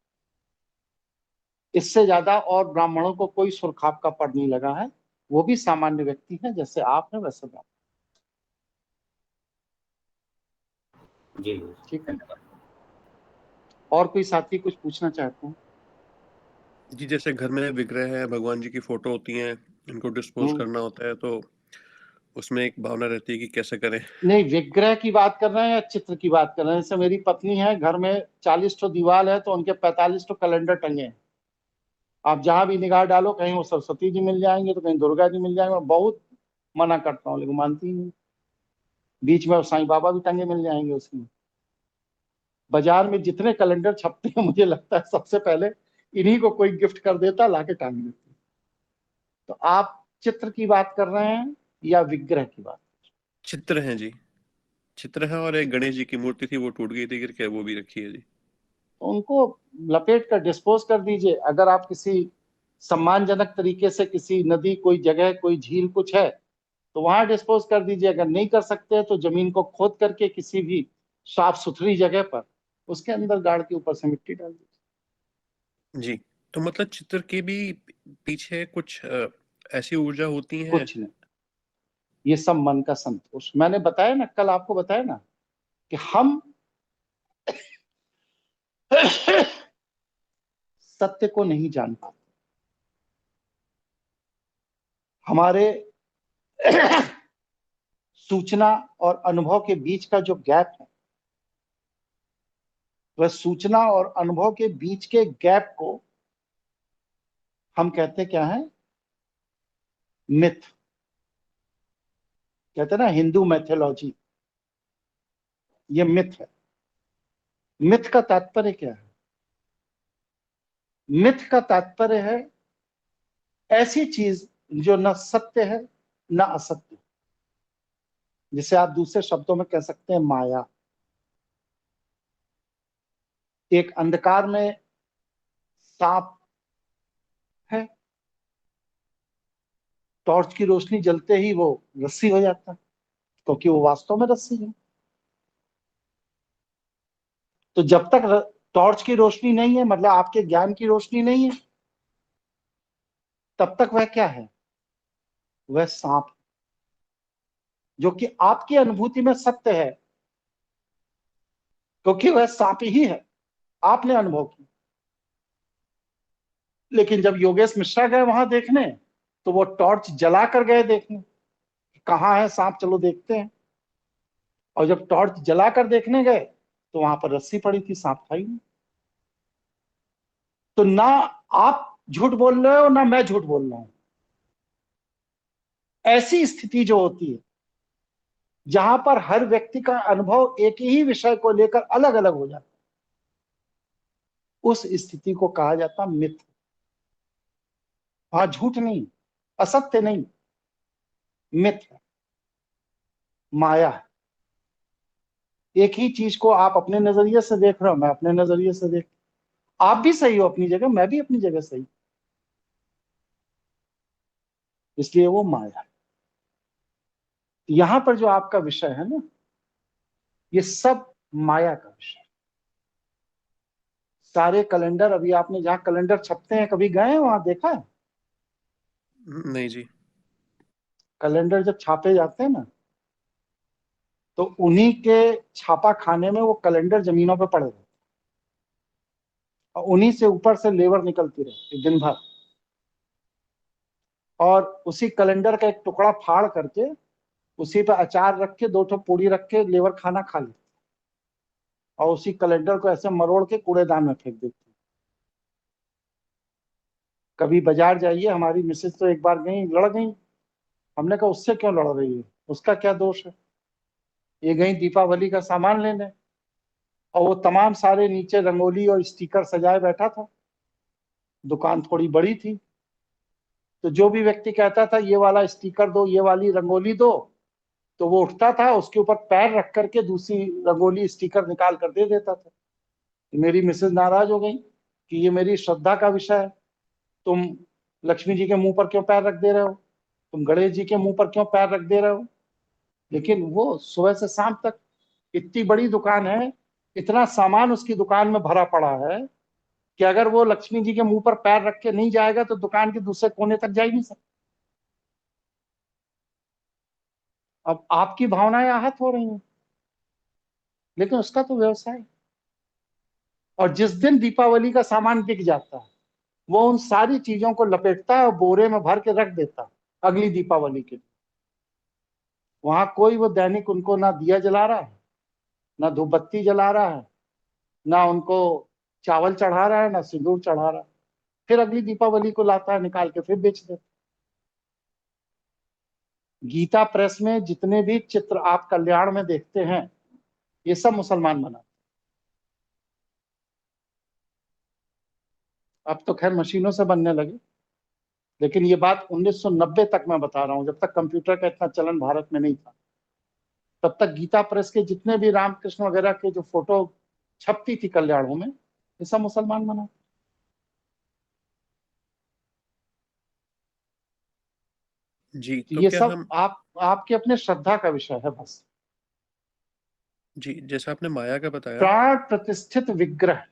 इससे ज्यादा और ब्राह्मणों को कोई सुरखाप का पर नहीं लगा है, वो भी सामान्य व्यक्ति हैं, जैसे आप हैं वैसे ब्राह्मण। जी ठीक है। और कोई साथी कुछ पूछना चाहते हैं? जी, जैसे घर में विग्रह है, भगवान जी की फोटो होती हैं, इनको डिस्पोज करना होता है, तो उसमें एक भावना रहती है कि कैसे करें। नहीं, विग्रह की बात कर रहे हैं या चित्र की बात कर रहे हैं? जैसे मेरी पत्नी है, घर में 40 ठो दीवार है, तो उनके 45 ठो कैलेंडर टंगे हैं। आप जहां भी निगाह डालो, कहीं वो सरस्वती जी मिल जाएंगे, तो कहीं दुर्गा जी मिल जाएंगे। मैं बहुत मना करता हूँ, लेकिन मानती नहीं। बीच में साईं बाबा भी टंगे मिल जाएंगे उसमें। बाजार में जितने कैलेंडर छपते हैं, मुझे लगता है सबसे पहले इन्हीं को कोई गिफ्ट कर देता, लाके टांग देते। तो आप चित्र की बात कर रहे हैं या विग्रह की बात? चित्र हैं जी, चित्र है, और एक गणेश जी की मूर्ति थी, वो टूट गई थी गिर के, वो भी रखी है जी। तो उनको लपेट कर डिस्पोज कर दीजिए। अगर आप किसी सम्मानजनक तरीके से किसी नदी, कोई जगह, कोई झील कुछ है, तो वहां डिस्पोज कर दीजिए। अगर नहीं कर सकते तो जमीन को खोद करके किसी भी साफ सुथरी जगह पर उसके अंदर गाड़ के ऊपर से मिट्टी डाल दीजिए। जी, तो मतलब चित्र के भी पीछे कुछ ऐसी ऊर्जा होती है? कुछ नहीं, ये सब मन का संतोष। मैंने बताया ना, कल आपको बताया ना कि हम सत्य को नहीं जान पाते। हमारे सूचना और अनुभव के बीच का जो गैप है, वह सूचना और अनुभव के बीच के गैप को हम कहते क्या है? मिथ। कहते ना हिंदू मैथोलॉजी, ये मिथ है। मिथ का तात्पर्य क्या है? मिथ का तात्पर्य है ऐसी चीज जो न सत्य है न असत्य, जिसे आप दूसरे शब्दों में कह सकते हैं माया। एक अंधकार में सांप है, टॉर्च की रोशनी जलते ही वो रस्सी हो जाता है, क्योंकि वो वास्तव में रस्सी है। तो जब तक टॉर्च की रोशनी नहीं है, मतलब आपके ज्ञान की रोशनी नहीं है, तब तक वह क्या है? वह सांप, जो कि आपकी अनुभूति में सत्य है, क्योंकि वह सांप ही है, आपने अनुभव किया। लेकिन जब योगेश मिश्रा गए वहां देखने तो वो टॉर्च जला कर गए देखने, कहाँ है सांप, चलो देखते हैं। और जब टॉर्च जला कर देखने गए तो वहां पर रस्सी पड़ी थी, सांप था ही नहीं। तो ना आप झूठ बोल रहे हो ना मैं झूठ बोल रहा हूं। ऐसी स्थिति जो होती है जहां पर हर व्यक्ति का अनुभव एक ही विषय को लेकर अलग अलग हो जाता है, उस स्थिति को कहा जाता मिथ। वहां झूठ नहीं, असत्य नहीं, मिथ है, माया है। एक ही चीज को आप अपने नजरिए से देख रहे हो, मैं अपने नजरिए से देख, आप भी सही हो अपनी जगह, मैं भी अपनी जगह सही, इसलिए वो माया है। यहां पर जो आपका विषय है ना, ये सब माया का विषय। सारे कैलेंडर, अभी आपने जहां कैलेंडर छपते हैं कभी गए हैं वहां, देखा है? नहीं जी। कैलेंडर जब छापे जाते हैं ना तो उन्हीं के छापा खाने में वो कैलेंडर जमीनों पे पड़े रहते हैं और उन्हीं से ऊपर से लेबर निकलती रहती दिन भर, और उसी कैलेंडर का एक टुकड़ा फाड़ करके उसी पे अचार रख के 2 पूड़ी रख के लेबर खाना खा लेती और उसी कैलेंडर को ऐसे मरोड़ के कूड़ेदान में फेंक देती। कभी बाजार जाइए, हमारी मिसेज तो एक बार गई, लड़ गई। हमने कहा उससे क्यों लड़ रही है, उसका क्या दोष है? ये गई दीपावली का सामान लेने और वो तमाम सारे नीचे रंगोली और स्टिकर सजाए बैठा था। दुकान थोड़ी बड़ी थी, तो जो भी व्यक्ति कहता था ये वाला स्टिकर दो, ये वाली रंगोली दो, तो वो उठता था, उसके ऊपर पैर रख करके दूसरी रंगोली स्टिकर निकाल कर दे देता था। मेरी मिसेज नाराज हो गई कि ये मेरी श्रद्धा का विषय है, तुम लक्ष्मी जी के मुंह पर क्यों पैर रख दे रहे हो, तुम गणेश जी के मुंह पर क्यों पैर रख दे रहे हो। लेकिन वो सुबह से शाम तक, इतनी बड़ी दुकान है, इतना सामान उसकी दुकान में भरा पड़ा है कि अगर वो लक्ष्मी जी के मुंह पर पैर रख के नहीं जाएगा तो दुकान के दूसरे कोने तक जा ही नहीं सकता। अब आपकी भावनाएं आहत हो रही हैं, लेकिन उसका तो व्यवसाय है। और जिस दिन दीपावली का सामान बिक जाता है वो उन सारी चीजों को लपेटता है और बोरे में भर के रख देता है अगली दीपावली के लिए। वहां कोई वो दैनिक उनको ना दिया जला रहा है, ना धूपबत्ती जला रहा है, ना उनको चावल चढ़ा रहा है, ना सिंदूर चढ़ा रहा है। फिर अगली दीपावली को लाता है निकाल के फिर बेच देता। गीता प्रेस में जितने भी चित्र आप कल्याण में देखते हैं ये सब मुसलमान बनाते। अब तो खैर मशीनों से बनने लगे, लेकिन ये बात 1990 तक मैं बता रहा हूं, जब तक कंप्यूटर का इतना चलन भारत में नहीं था। तब तक गीता प्रेस के जितने भी रामकृष्ण वगैरह के जो फोटो छपती थी कल्याणों में, ये सब मुसलमान बनाते। जी तो ये क्या सब हम आपके अपने श्रद्धा का विषय है बस। जी, जैसा आपने माया का बताया, प्राण प्रतिष्ठित विग्रह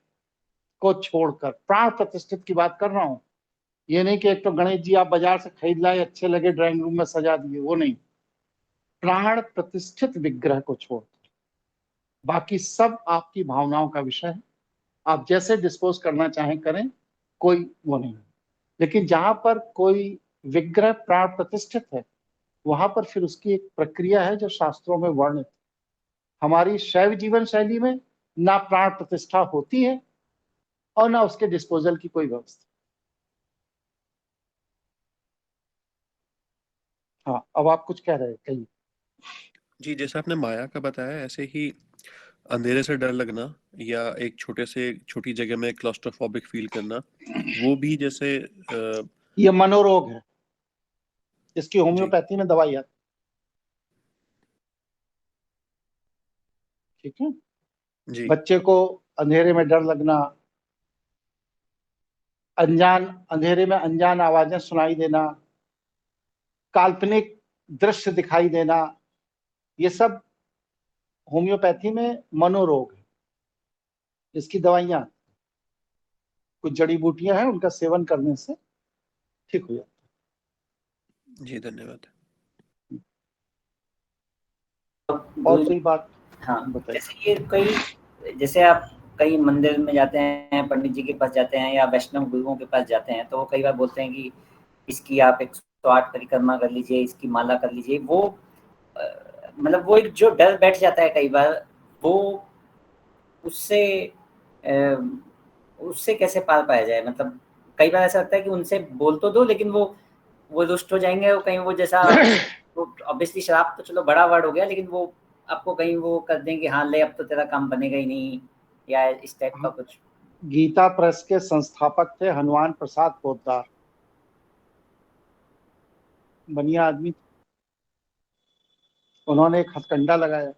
को छोड़कर, प्राण प्रतिष्ठित की बात कर रहा हूं, ये नहीं कि एक तो गणेश जी आप बाजार से खरीद लाए, अच्छे लगे, ड्राइंग रूम में सजा दिए, वो नहीं। प्राण प्रतिष्ठित विग्रह को छोड़कर बाकी सब आपकी भावनाओं का विषय है। आप जैसे डिस्पोज करना चाहें करें, कोई वो नहीं है। लेकिन जहां पर कोई विग्रह प्राण प्रतिष्ठित है वहां पर फिर उसकी एक प्रक्रिया है जो शास्त्रों में वर्णित है। हमारी शैव जीवन शैली में ना प्राण प्रतिष्ठा होती है और ना उसके डिस्पोजल की कोई व्यवस्था। हाँ, अब आप कुछ कह रहे हैं, कहिए। जी जैसा आपने माया का बताया, ऐसे ही अंधेरे से डर लगना या एक छोटी जगह में क्लॉस्ट्रोफोबिक फील करना, वो भी जैसे ये मनोरोग है, इसकी जी होम्योपैथी में दवाई आती, ठीक है। जी बच्चे को अंधेरे में डर लगना, अंधेरे में अनजान आवाजें सुनाई देना, काल्पनिक दृश्य दिखाई देना, ये सब होम्योपैथी में मनोरोग है। इसकी दवाइयां, कुछ जड़ी बूटियां हैं, उनका सेवन करने से ठीक हो जाता जी धन्यवाद। है। और कोई बात हाँ, बताइए। जैसे ये कई, जैसे आप कई मंदिर में जाते हैं, पंडित जी के पास जाते हैं या वैष्णव गुरुओं के पास जाते हैं, तो वो कई बार बोलते हैं कि इसकी आप 108 परिक्रमा कर लीजिए, इसकी माला कर लीजिए। वो मतलब वो एक जो डर बैठ जाता है कई बार, वो उससे उससे कैसे पार पाया जाए? मतलब कई बार ऐसा लगता है कि उनसे बोल तो दो, लेकिन वो रुष्ट हो जाएंगे, और कहीं वो जैसा वो ऑब्वियसली शराब तो चलो बड़ा वर्ड हो गया, लेकिन वो आपको कहीं वो कर दें कि हाँ ले अब तो तेरा काम बनेगा ही नहीं, या इस टाइप का कुछ। गीता प्रेस के संस्थापक थे हनुमान प्रसाद पोद्दार, बढ़िया आदमी। उन्होंने एक हथकंडा लगाया।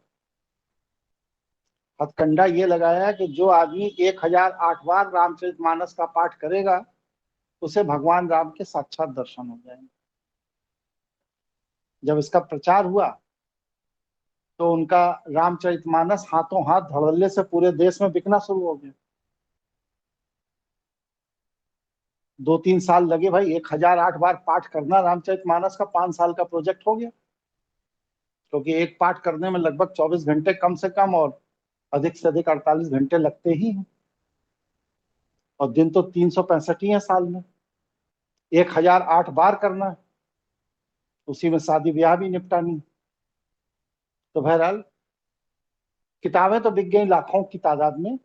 हथकंडा ये लगाया कि जो आदमी 1008 बार रामचरितमानस का पाठ करेगा उसे भगवान राम के साक्षात दर्शन हो जाएंगे। जब इसका प्रचार हुआ तो उनका रामचरितमानस हाथों हाथ धड़ल्ले से पूरे देश में बिकना शुरू हो गया। 2-3 साल लगे भाई, 1008 बार पाठ करना रामचरितमानस का 5 साल का प्रोजेक्ट हो गया, क्योंकि एक पाठ करने में लगभग 24 घंटे कम से कम और अधिक से अधिक 48 घंटे लगते ही हैं, और दिन तो 365 ही है साल में। 1008 बार करना है, उसी में शादी ब्याह भी निपटानी। तो बहरहाल किताबें तो बिक गई लाखों की तादाद में,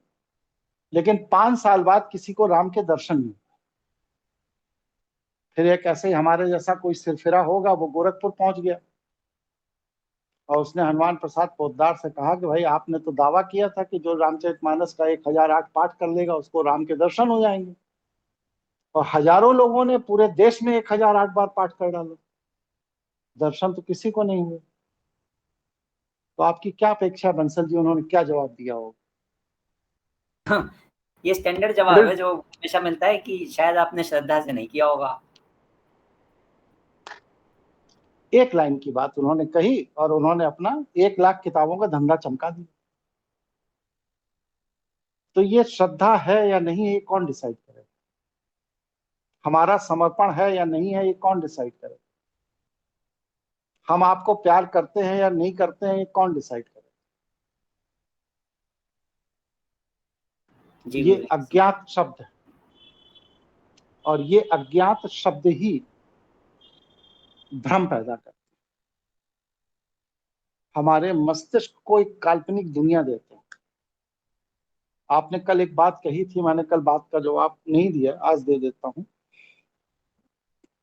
लेकिन 5 साल बाद किसी को राम के दर्शन नहीं। फिर एक ऐसे हमारे जैसा कोई सिरफिरा होगा, वो गोरखपुर पहुंच गया और उसने हनुमान प्रसाद पोद्दार से कहा कि भाई आपने तो दावा किया था कि जो रामचरितमानस का 1008 पाठ कर लेगा उसको राम के दर्शन हो जाएंगे, और हजारों लोगों ने पूरे देश में 1008 बार पाठ कर डाला, दर्शन तो किसी को नहीं हुए। तो आपकी क्या अपेक्षा बंसल जी, उन्होंने क्या जवाब दिया होगा? ये स्टैंडर्ड जवाब है जो हमेशा मिलता है कि शायद आपने श्रद्धा से नहीं किया होगा। एक लाइन की बात उन्होंने कही और उन्होंने अपना 1 लाख किताबों का धंधा चमका दिया। तो ये श्रद्धा है या नहीं है, ये कौन डिसाइड करे? हमारा समर्पण है या नहीं है, ये कौन डिसाइड करे? हम आपको प्यार करते हैं या नहीं करते हैं, ये कौन डिसाइड करे? ये अज्ञात शब्द है, और ये अज्ञात शब्द ही भ्रम पैदा करते हैं, हमारे मस्तिष्क को एक काल्पनिक दुनिया देते हैं। आपने कल एक बात कही थी, मैंने कल बात का जवाब नहीं दिया, आज दे देता हूं।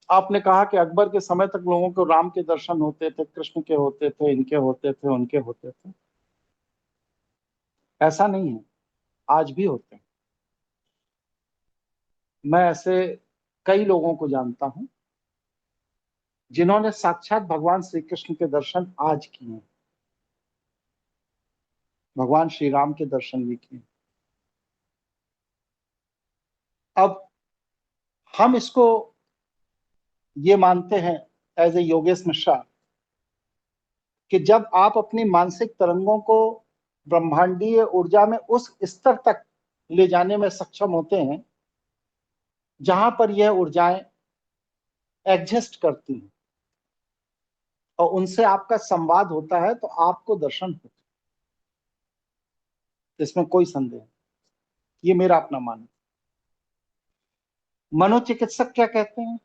आपने कहा कि अकबर के समय तक लोगों को राम के दर्शन होते थे, कृष्ण के होते थे, इनके होते थे, उनके होते थे। ऐसा नहीं है, आज भी होते हैं। मैं ऐसे कई लोगों को जानता हूं जिन्होंने साक्षात भगवान श्री कृष्ण के दर्शन आज किए हैं, भगवान श्री राम के दर्शन भी किए। अब हम इसको ये मानते हैं एज ए योगेश मिश्रा कि जब आप अपनी मानसिक तरंगों को ब्रह्मांडीय ऊर्जा में उस स्तर तक ले जाने में सक्षम होते हैं जहां पर यह ऊर्जाएं एग्जिस्ट करती हैं और उनसे आपका संवाद होता है, तो आपको दर्शन होते हैं, इसमें कोई संदेह नहीं। ये मेरा अपना मानना। मनोचिकित्सक क्या कहते हैं?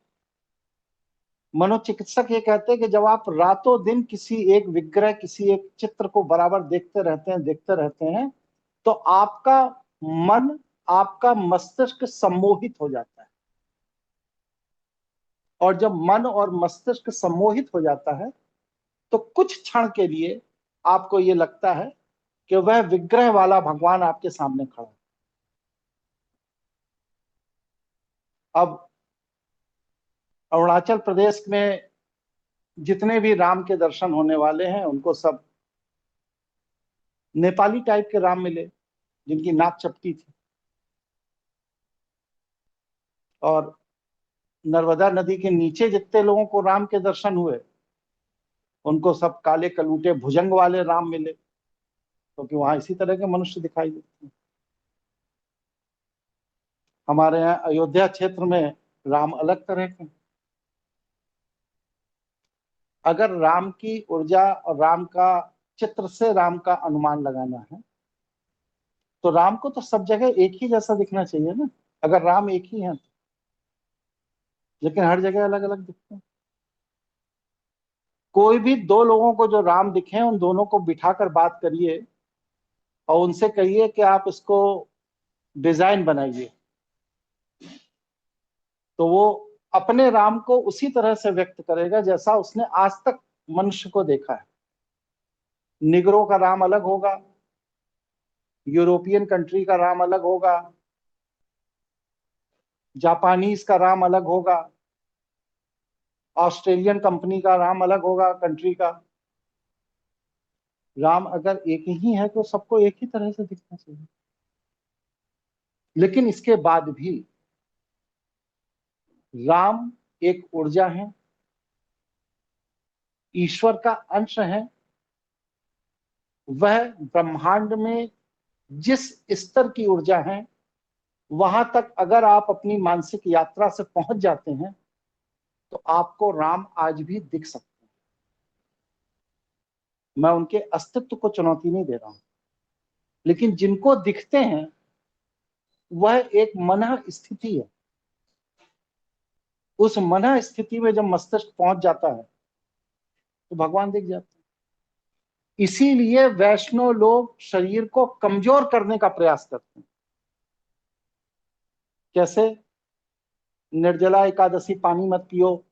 मनोचिकित्सक ये कहते हैं कि जब आप रातों दिन किसी एक विग्रह, किसी एक चित्र को बराबर देखते रहते हैं, तो आपका मन, आपका मस्तिष्क सम्मोहित हो जाता है, और जब मन और मस्तिष्क सम्मोहित हो जाता है तो कुछ क्षण के लिए आपको ये लगता है कि वह विग्रह वाला भगवान आपके सामने खड़ा है। अब अरुणाचल प्रदेश में जितने भी राम के दर्शन होने वाले हैं उनको सब नेपाली टाइप के राम मिले, जिनकी नाक चपटी थी, और नर्मदा नदी के नीचे जितने लोगों को राम के दर्शन हुए उनको सब काले कलूटे भुजंग वाले राम मिले, क्योंकि वहां इसी तरह के मनुष्य दिखाई देते हैं। हमारे यहाँ अयोध्या क्षेत्र में राम अलग तरह के। अगर राम की ऊर्जा और राम का चित्र से राम का अनुमान लगाना है तो राम को तो सब जगह एक ही जैसा दिखना चाहिए ना, अगर राम एक ही है तो। लेकिन हर जगह अलग अलग दिखते हैं। कोई भी दो लोगों को जो राम दिखे, उन दोनों को बिठाकर बात करिए और उनसे कहिए कि आप इसको डिजाइन बनाइए, तो वो अपने राम को उसी तरह से व्यक्त करेगा जैसा उसने आज तक मनुष्य को देखा है। निगरों का राम अलग होगा, यूरोपियन कंट्री का राम अलग होगा, जापानीज का राम अलग होगा, ऑस्ट्रेलियन कंपनी का राम अलग होगा, कंट्री का राम अगर एक ही है तो सबको एक ही तरह से दिखना चाहिए। लेकिन इसके बाद भी राम एक ऊर्जा है, ईश्वर का अंश है। वह ब्रह्मांड में जिस स्तर की ऊर्जा है, वहां तक अगर आप अपनी मानसिक यात्रा से पहुंच जाते हैं तो आपको राम आज भी दिख सकते हैं। मैं उनके अस्तित्व को चुनौती नहीं दे रहा हूं, लेकिन जिनको दिखते हैं वह एक मन स्थिति है। उस मन स्थिति में जब मस्तिष्क पहुंच जाता है तो भगवान दिख जाते हैं। इसीलिए वैष्णव लोग शरीर को कमजोर करने का प्रयास करते हैं। कैसे? निर्जला एकादशी पानी मत पियो,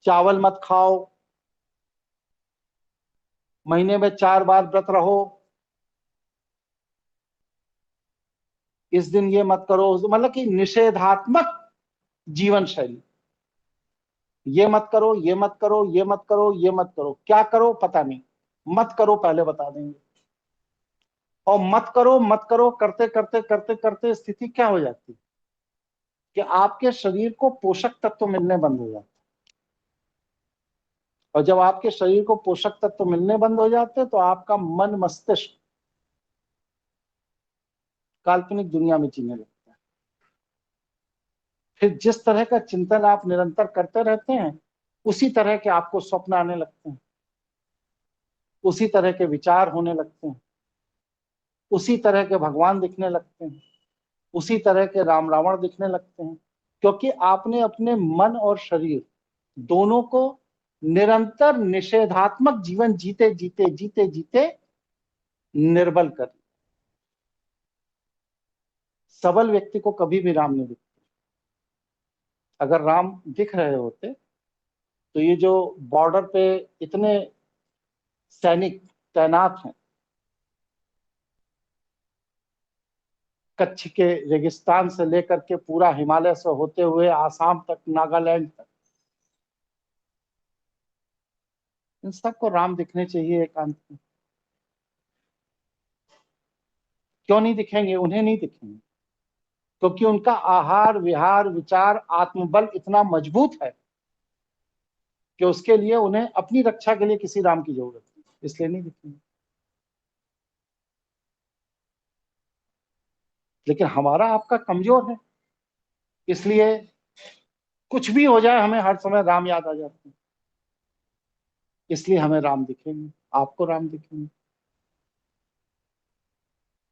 चावल मत खाओ, महीने में 4 बार व्रत रहो, इस दिन ये मत करो, मतलब कि निषेधात्मक जीवन शैली। ये मत करो, ये मत करो, ये मत करो, ये मत करो। क्या करो पता नहीं, मत करो पहले बता देंगे। और मत करो करते करते करते करते स्थिति क्या हो जाती है कि आपके शरीर को पोषक तत्व मिलने बंद हो जाते हैं। और जब आपके शरीर को पोषक तत्व मिलने बंद हो जाते हैं तो आपका मन मस्तिष्क काल्पनिक दुनिया में जीने लगता है। फिर जिस तरह का चिंतन आप निरंतर करते रहते हैं, उसी तरह के आपको स्वप्न आने लगते हैं, उसी तरह के विचार होने लगते हैं, उसी तरह के भगवान दिखने लगते हैं, उसी तरह के राम रावण दिखने लगते हैं। क्योंकि आपने अपने मन और शरीर दोनों को निरंतर निषेधात्मक जीवन जीते जीते जीते जीते निर्बल कर। सबल व्यक्ति को कभी भी राम नहीं दिखते। अगर राम दिख रहे होते तो ये जो बॉर्डर पे इतने सैनिक तैनात हैं, कच्छ के रेगिस्तान से लेकर के पूरा हिमालय से होते हुए आसाम तक, नागालैंड तक, इन सबको राम दिखने चाहिए एकांत में। क्यों नहीं दिखेंगे? उन्हें नहीं दिखेंगे क्योंकि उनका आहार विहार विचार आत्मबल इतना मजबूत है कि उसके लिए उन्हें अपनी रक्षा के लिए किसी राम की जरूरत है, इसलिए नहीं दिखेंगे। लेकिन हमारा आपका कमजोर है, इसलिए कुछ भी हो जाए हमें हर समय राम याद आ जाते हैं। इसलिए हमें राम दिखेंगे, आपको राम दिखेंगे।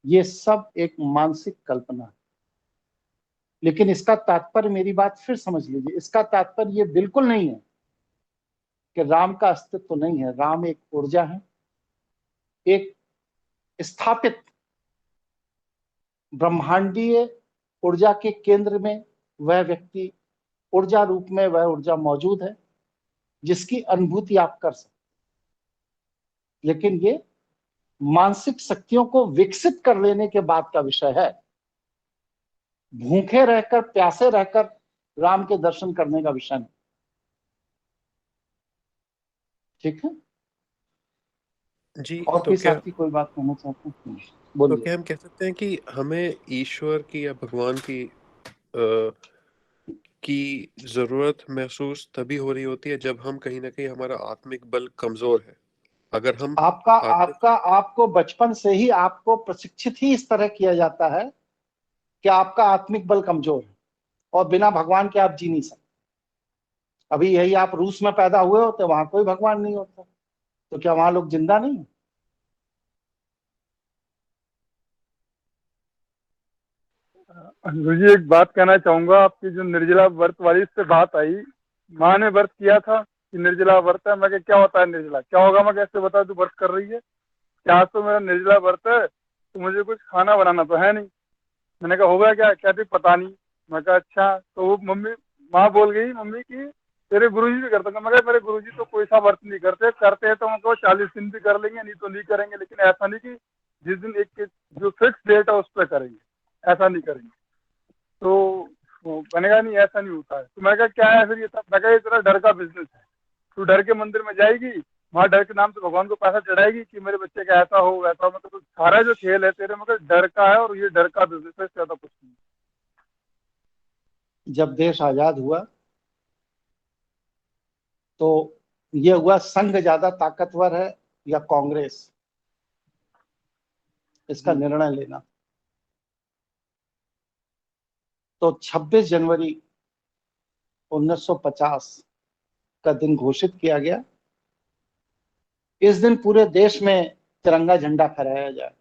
ये सब एक मानसिक कल्पना है। लेकिन इसका तात्पर्य, मेरी बात फिर समझ लीजिए, इसका तात्पर्य ये बिल्कुल नहीं है कि राम का अस्तित्व तो नहीं है। राम एक ऊर्जा है, एक स्थापित ब्रह्मांडीय ऊर्जा के केंद्र में वह व्यक्ति ऊर्जा रूप में, वह ऊर्जा मौजूद है जिसकी अनुभूति आप कर सकते। लेकिन ये मानसिक शक्तियों को विकसित कर लेने के बाद का विषय है। भूखे रहकर, प्यासे रहकर राम के दर्शन करने का विषय नहीं। ठीक है जी। और तो कोई क्या साथी कोई बात कहना चाहते हैं? तो बोलिए। क्या हम कह सकते हैं कि हमें ईश्वर की या भगवान की जरूरत महसूस तभी हो रही होती है जब हम कहीं ना कहीं हमारा आत्मिक बल कमजोर है। अगर हम आत्मिक आपको बचपन से ही आपको प्रशिक्षित ही इस तरह किया जाता है कि आपका आत्मिक बल कमजोर है और बिना भगवान के आप जी नहीं सकते। अभी यही आप रूस में पैदा हुए होते, वहां कोई भगवान नहीं होता, तो क्या वहां लोग जिंदा नहीं? गुरु जी एक बात कहना चाहूंगा, आपकी जो निर्जला व्रत वाली इससे बात आई, माँ ने व्रत किया था कि निर्जला व्रत है। मैं कहा क्या होता है निर्जला, क्या होगा, मैं कैसे बता तू व्रत कर रही है, क्या तो मेरा निर्जला व्रत है तो मुझे कुछ खाना बनाना तो है नहीं। मैंने कहा होगा क्या, कहती पता नहीं। मैं कहा अच्छा, तो वो माँ बोल गई मम्मी की तेरे गुरुजी भी करते हैं। मैं कहा मेरे गुरुजी तो कोई सा व्रत नहीं करते, करते हैं तो उनको 40 दिन भी कर लेंगे, नहीं तो नहीं करेंगे, लेकिन ऐसा नहीं कि जिस दिन एक जो फिक्स डेट है उस पर करेंगे, ऐसा नहीं करेंगे। तो मैंने कहा नहीं ऐसा नहीं होता है। तो मैं कहा क्या है फिर ये सब, मैं कहा ये तेरा डर का बिजनेस है, तू डर के मंदिर में जाएगी, वहाँ डर के नाम से भगवान को पैसा चढ़ाएगी कि मेरे बच्चे का ऐसा हो वैसा हो। मतलब सारा जो खेल है तेरे मतलब डर का है, और ये डर का बिजनेस है, इससे ज्यादा कुछ नहीं। जब देश आजाद हुआ तो ये हुआ संघ ज्यादा ताकतवर है या कांग्रेस, इसका निर्णय लेना। तो 26 जनवरी 1950 का दिन घोषित किया गया। इस दिन पूरे देश में तिरंगा झंडा फहराया जाए।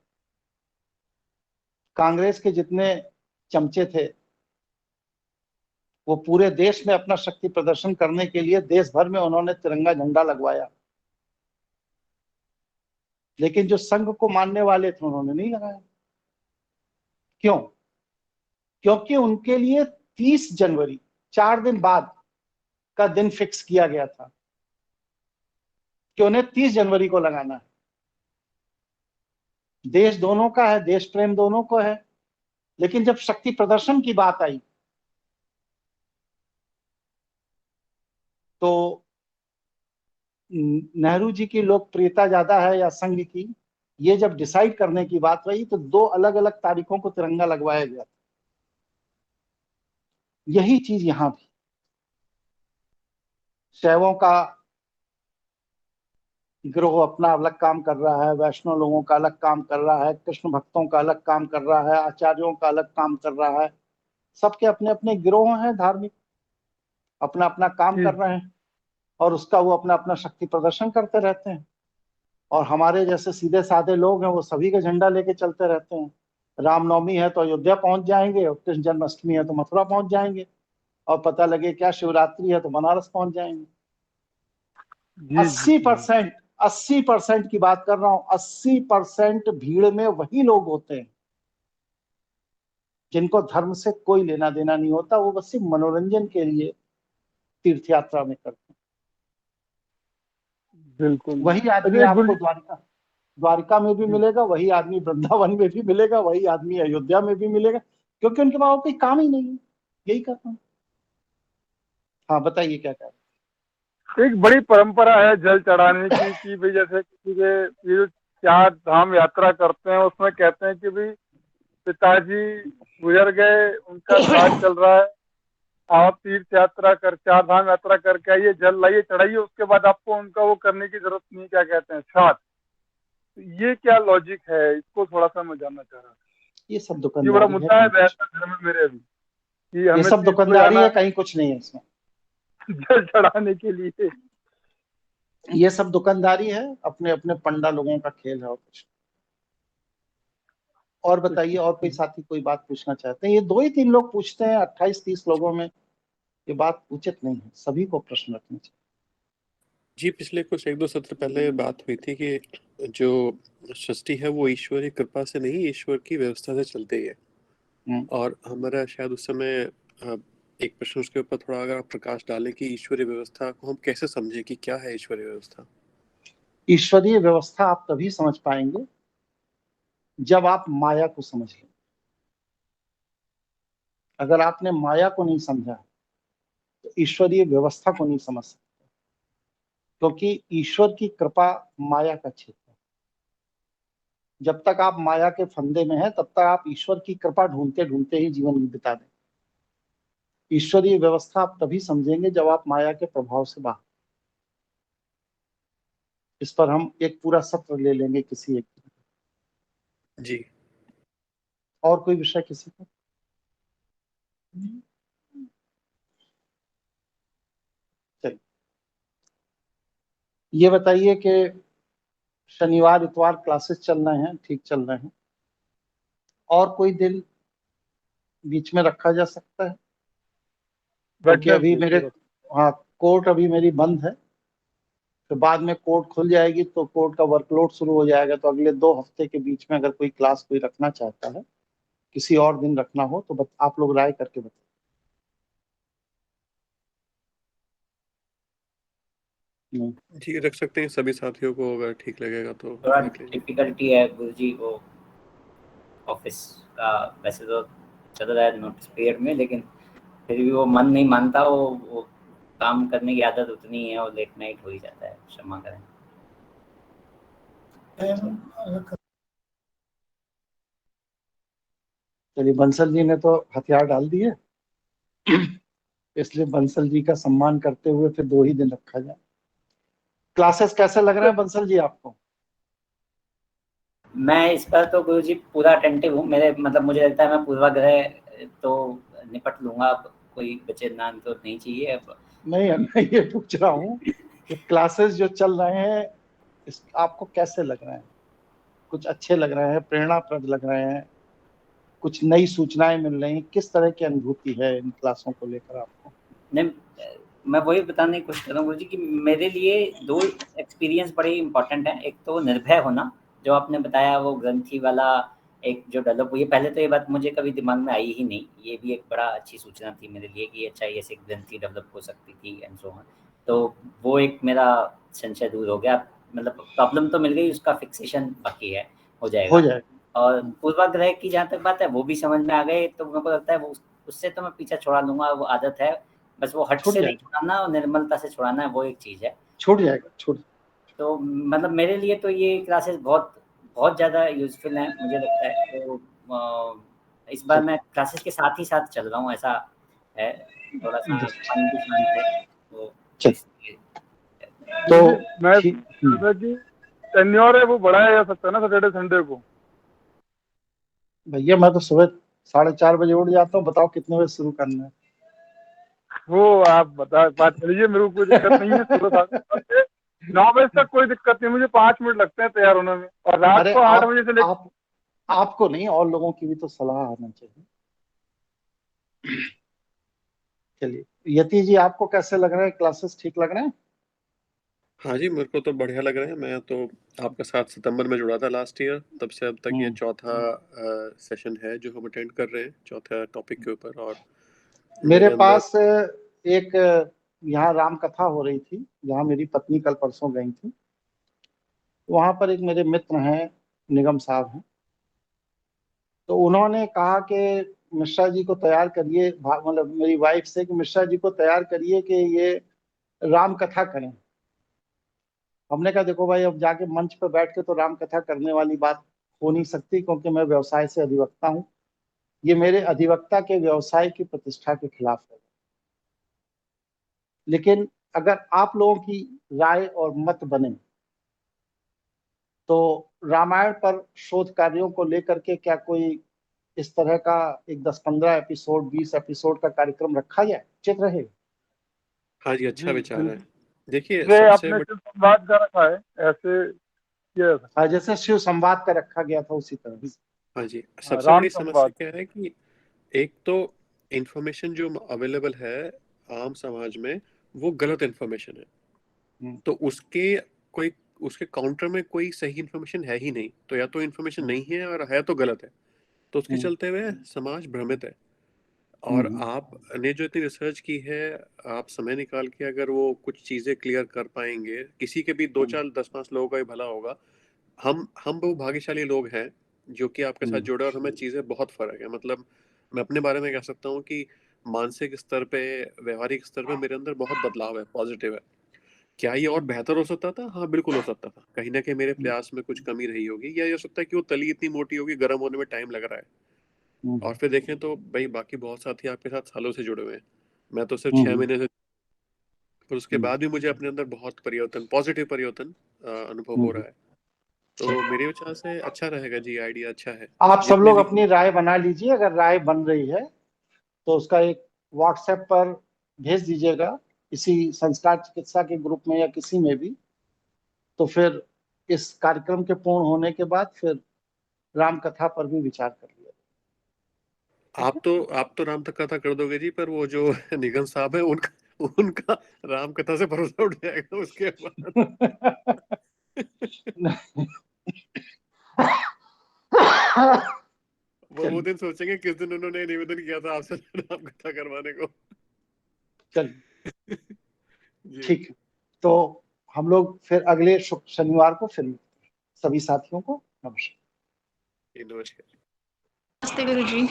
कांग्रेस के जितने चमचे थे वो पूरे देश में अपना शक्ति प्रदर्शन करने के लिए देश भर में उन्होंने तिरंगा झंडा लगवाया, लेकिन जो संघ को मानने वाले थे उन्होंने नहीं लगाया। क्यों? क्योंकि उनके लिए 30 जनवरी 4 दिन बाद का दिन फिक्स किया गया था कि उन्हें 30 जनवरी को लगाना है। देश दोनों का है, देश प्रेम दोनों को है, लेकिन जब शक्ति प्रदर्शन की बात आई तो नेहरू जी की लोकप्रियता ज्यादा है या संघ की, ये जब डिसाइड करने की बात रही तो 2 अलग अलग तारीखों को तिरंगा लगवाया गया। यही चीज यहां भी शैवों का गिरोह अपना अलग काम कर रहा है, वैष्णव लोगों का अलग काम कर रहा है, कृष्ण भक्तों का अलग काम कर रहा है, आचार्यों का अलग काम कर रहा है। सबके अपने अपने गिरोह हैं धार्मिक, अपना अपना काम कर रहे हैं और उसका वो अपना अपना शक्ति प्रदर्शन करते रहते हैं। और हमारे जैसे सीधे साधे लोग हैं वो सभी का झंडा लेके चलते रहते हैं। रामनवमी है तो अयोध्या पहुंच जाएंगे, और कृष्ण जन्माष्टमी है तो मथुरा पहुंच जाएंगे, और पता लगे क्या शिवरात्रि है तो बनारस पहुंच जाएंगे। 80% की बात कर रहा हूं, 80% भीड़ में वही लोग होते हैं जिनको धर्म से कोई लेना देना नहीं होता, वो बस सिर्फ मनोरंजन के लिए तीर्थ यात्रा में करते हैं। बिल्कुल। वही आदमी आपको द्वारिका में भी मिलेगा, वही आदमी वृंदावन में भी मिलेगा, वही आदमी अयोध्या में भी मिलेगा, क्योंकि उनके पास कोई काम ही नहीं है, यही करता हूं। हाँ बताइए क्या कह रहे हैं। एक बड़ी परंपरा है जल चढ़ाने की कि भाई जैसे किसी के ये जो 4 धाम यात्रा करते हैं उसमें कहते हैं कि भाई पिताजी गुजर गए, उनका श्राद्ध चल रहा है, आप तीर्थ यात्रा कर 4 धाम यात्रा करके आइए, जल लाइए चढ़ाइए, उसके बाद आपको उनका वो करने की जरूरत नहीं, क्या कहते हैं श्राद्ध। तो ये क्या लॉजिक है, इसको थोड़ा सा मैं जानना चाह रहा था। ये सब ये दुकानदारी बड़ा मुद्दा है घर में मेरे अभी कि ये हमें सब दुकानदारी है, कहीं कुछ नहीं है इसमें। जल चढ़ाने के लिए ये सब दुकानदारी है, अपने अपने पंडा लोगों का खेल है और कुछ। और बताइए, और कोई साथी कोई बात पूछना चाहते हैं? ये 2 ही 3 लोग पूछते हैं, 28-30 लोगों में ये बात उचित नहीं है, सभी को प्रश्न रखने चाहिए। जी पिछले कुछ 1-2 सत्र पहले बात हुई थी कि जो सृष्टि है वो ईश्वरी कृपा से नहीं, ईश्वर की व्यवस्था से चलती है। और हमारा शायद उस समय एक प्रश्न उसके ऊपर थोड़ा अगर आप प्रकाश डालें कि ईश्वरीय व्यवस्था को हम कैसे समझे, कि क्या है ईश्वरीय व्यवस्था? ईश्वरीय व्यवस्था आप तभी समझ पाएंगे जब आप माया को समझ लें। अगर आपने माया को नहीं समझा तो ईश्वरीय व्यवस्था को नहीं समझ सकते, क्योंकि ईश्वर की कृपा माया का क्षेत्र है। जब तक आप माया के फंदे में हैं तब तक आप ईश्वर की कृपा ढूंढते ढूंढते ही जीवन बिता दें। ईश्वरीय व्यवस्था आप तभी समझेंगे जब आप माया के प्रभाव से बाहर। इस पर हम एक पूरा सत्र ले लेंगे किसी एक जी। और कोई विषय किसी को? चलिए, ये बताइए कि शनिवार इतवार क्लासेस चल रहे हैं, ठीक चल रहे हैं, और कोई दिन बीच में रखा जा सकता है, क्योंकि अभी मेरे कोर्ट अभी मेरी बंद है, तो बाद में कोर्ट खुल जाएगी तो कोर्ट का वर्कलोड शुरू हो जाएगा, तो अगले 2 हफ्ते के बीच में अगर कोई क्लास कोई रखना चाहता है, किसी और दिन रखना हो तो आप लोग राय करके बताइए। जी रख सकते हैं सभी साथियों को, अगर ठीक लगेगा तो। थोड़ा डिफिकल्टी है गुरुजी, वो ऑफिस का वैसे तो चल रहा है नोटिस पीरियड में, लेकिन फिर भी वो मन नहीं मानता, वो काम करने की आदत उतनी है और लेट नाइट हो ही जाता है, क्षमा करें। चलिए, बंसल जी ने तो हथियार डाल दिए, इसलिए बंसल जी का सम्मान करते हुए फिर 2 ही दिन रखा जाए। क्लासेस कैसे लग रहे हैं बंसल जी आपको? मैं इस पर तो गुरुजी पूरा अटेंटिव हूँ, मेरे मतलब मुझे लगता है मैं पूर्वाग्रह तो निपट लूंगा, अब कोई बचे नाम तो नहीं चाहिए अब। नहीं, मैं ये पूछ रहा हूँ कि क्लासेस जो चल रहे हैं आपको कैसे लग रहे हैं? कुछ अच्छे लग रहे हैं, प्रेरणाप्रद लग रहे हैं, कुछ नई सूचनाएं मिल रही, किस तरह की अनुभूति है इन क्लासों को लेकर आपको? नहीं, मैं वही बताने की कोशिश कर रहा हूँ गुरुजी कि मेरे लिए 2 एक्सपीरियंस बड़े इम्पोर्टेंट हैं। एक तो निर्भय होना, जो आपने बताया वो ग्रंथि वाला एक जो डेवलप हुई है, पहले तो ये बात मुझे कभी दिमाग में आई ही नहीं, ये भी एक बड़ा अच्छी सूचना थी मेरे लिए कि अच्छा ऐसे ग्रंथि डेवलप हो सकती थी एंड सो ऑन। तो वो एक मेरा संशय दूर हो गया, मतलब प्रॉब्लम तो मिल गई, उसका फिक्सेशन बाकी है, हो जाएगा। और पूर्वाग्रह की जहाँ तक बात है वो भी समझ में आ गए, तो मेरे को लगता है वो उससे तो मैं पीछा छुड़ा लूँगा, वो आदत है, बस वो हट से नहीं छुड़ाना और निर्मलता से छुड़ाना है, वो एक चीज़ है। छूट जाएगा। तो मतलब मेरे लिए तो ये क्लासेस बहुत ज़्यादा यूज़फुल हैं मुझे लगता है। तो इस बार मैं क्लासेस के साथ ही साथ चल रहा हूँ, ऐसा है, थोड़ा-सा मन भी शांत है, तो इसलिए। तो मैं जैसा कि टेन्योर है वो बढ़ाया जा सकता है ना सैटरडे संडे को? भैया मैं तो सुबह 4:30 बजे उठ जाता हूँ, बताओ कितने बजे शुरू करना है? वो आप बात करिए, मेरे को कोई दिक्कत नहीं है। सुबह 9 बजे तक कोई दिक्कत नहीं, मुझे 5 मिनट लगते हैं तैयार होने में, और रात को 8 बजे से लेकर आपको नहीं, और लोगों की भी तो सलाह आना चाहिए। चलिए, यति जी आपको कैसे लग रहा है, क्लासेस ठीक लग रहे हैं? हाँ जी, मेरे को तो बढ़िया लग रहा है। मैं तो आपके साथ सितंबर में जुड़ा था लास्ट ईयर, तब से अब तक ये चौथा सेशन है जो हम अटेंड कर रहे हैं, चौथा टॉपिक के ऊपर। और मेरे पास एक यहाँ राम कथा हो रही थी, जहाँ मेरी पत्नी कल परसों गई थी, वहां पर एक मेरे मित्र हैं, निगम साहब हैं, तो उन्होंने कहा कि मिश्रा जी को तैयार करिए, मतलब मेरी वाइफ से, कि मिश्रा जी को तैयार करिए कि ये राम कथा करें। हमने कहा देखो भाई, अब जाके मंच पर बैठ के तो राम कथा करने वाली बात हो नहीं सकती, क्योंकि मैं व्यवसाय से अधिवक्ता हूँ, ये मेरे अधिवक्ता के व्यवसाय की प्रतिष्ठा के खिलाफ है। लेकिन अगर आप लोगों की राय और मत बने तो रामायण पर शोध कार्यों को लेकर के क्या कोई इस तरह का एक 10-15 एपिसोड, 20 एपिसोड का कार्यक्रम रखा जाए, उचित रहेगा? हाँ जी, अच्छा विचार है। देखिए आपने शिव संवाद का रखा है, ऐसे किया जैसे शिव संवाद का रखा गया था उसी तरह। हाँ जी, सबसे बड़ी समस्या क्या है कि एक तो इंफॉर्मेशन जो अवेलेबल है आम समाज में वो गलत इंफॉर्मेशन है, तो उसके काउंटर में कोई सही इंफॉर्मेशन है ही नहीं, तो या तो इंफॉर्मेशन नहीं है और है तो गलत है, तो उसके चलते हुए समाज भ्रमित है। और आपने जो इतनी रिसर्च की है, आप समय निकाल के अगर वो कुछ चीजें क्लियर कर पाएंगे, किसी के भी 2-4 10-5 लोगों का ही भला होगा। हम वो भाग्यशाली लोग हैं जो कि आपके साथ जुड़े, और हमें चीजें बहुत फर्क है। मतलब मैं अपने बारे में कह सकता हूँ कि मानसिक स्तर पे, व्यवहारिक स्तर पे मेरे अंदर बहुत बदलाव है, पॉजिटिव है। क्या ये और बेहतर हो सकता था? हाँ बिल्कुल हो सकता था, कहीं ना कहीं मेरे प्रयास में कुछ कमी रही होगी, या ये हो सकता है कि वो तली इतनी मोटी होगी, गर्म होने में टाइम लग रहा है। और फिर देखें तो भाई बाकी बहुत साथी आपके साथ सालों से जुड़े हुए हैं, मैं तो सिर्फ 6 महीने से, पर उसके बाद भी मुझे अपने अंदर बहुत परिवर्तन, पॉजिटिव परिवर्तन अनुभव हो रहा है। तो मेरे विचार से अच्छा रहेगा जी, आइडिया अच्छा है। आप सब लोग अपनी राय बना लीजिए, अगर राय बन रही है तो उसका एक व्हाट्सएप पर भेज दीजिएगा, इसी संस्कार चिकित्सा के ग्रुप में या किसी में भी, तो फिर इस कार्यक्रम के पूर्ण होने के बाद फिर राम कथा पर भी विचार कर लिया। आप तो राम कथा कर दोगे जी, पर वो जो निगम साहब है उनका राम कथा से भरोसा उठ जाएगा उसके बाद। वो दिन सोचेंगे किस दिन उन्होंने निवेदन किया था आपसे राम कथा करवाने को। चलिए जी ठीक है, तो हम लोग फिर अगले शनिवार को फिर सभी साथियों को नमस्कार। नमस्कार। नमस्ते गुरुजी।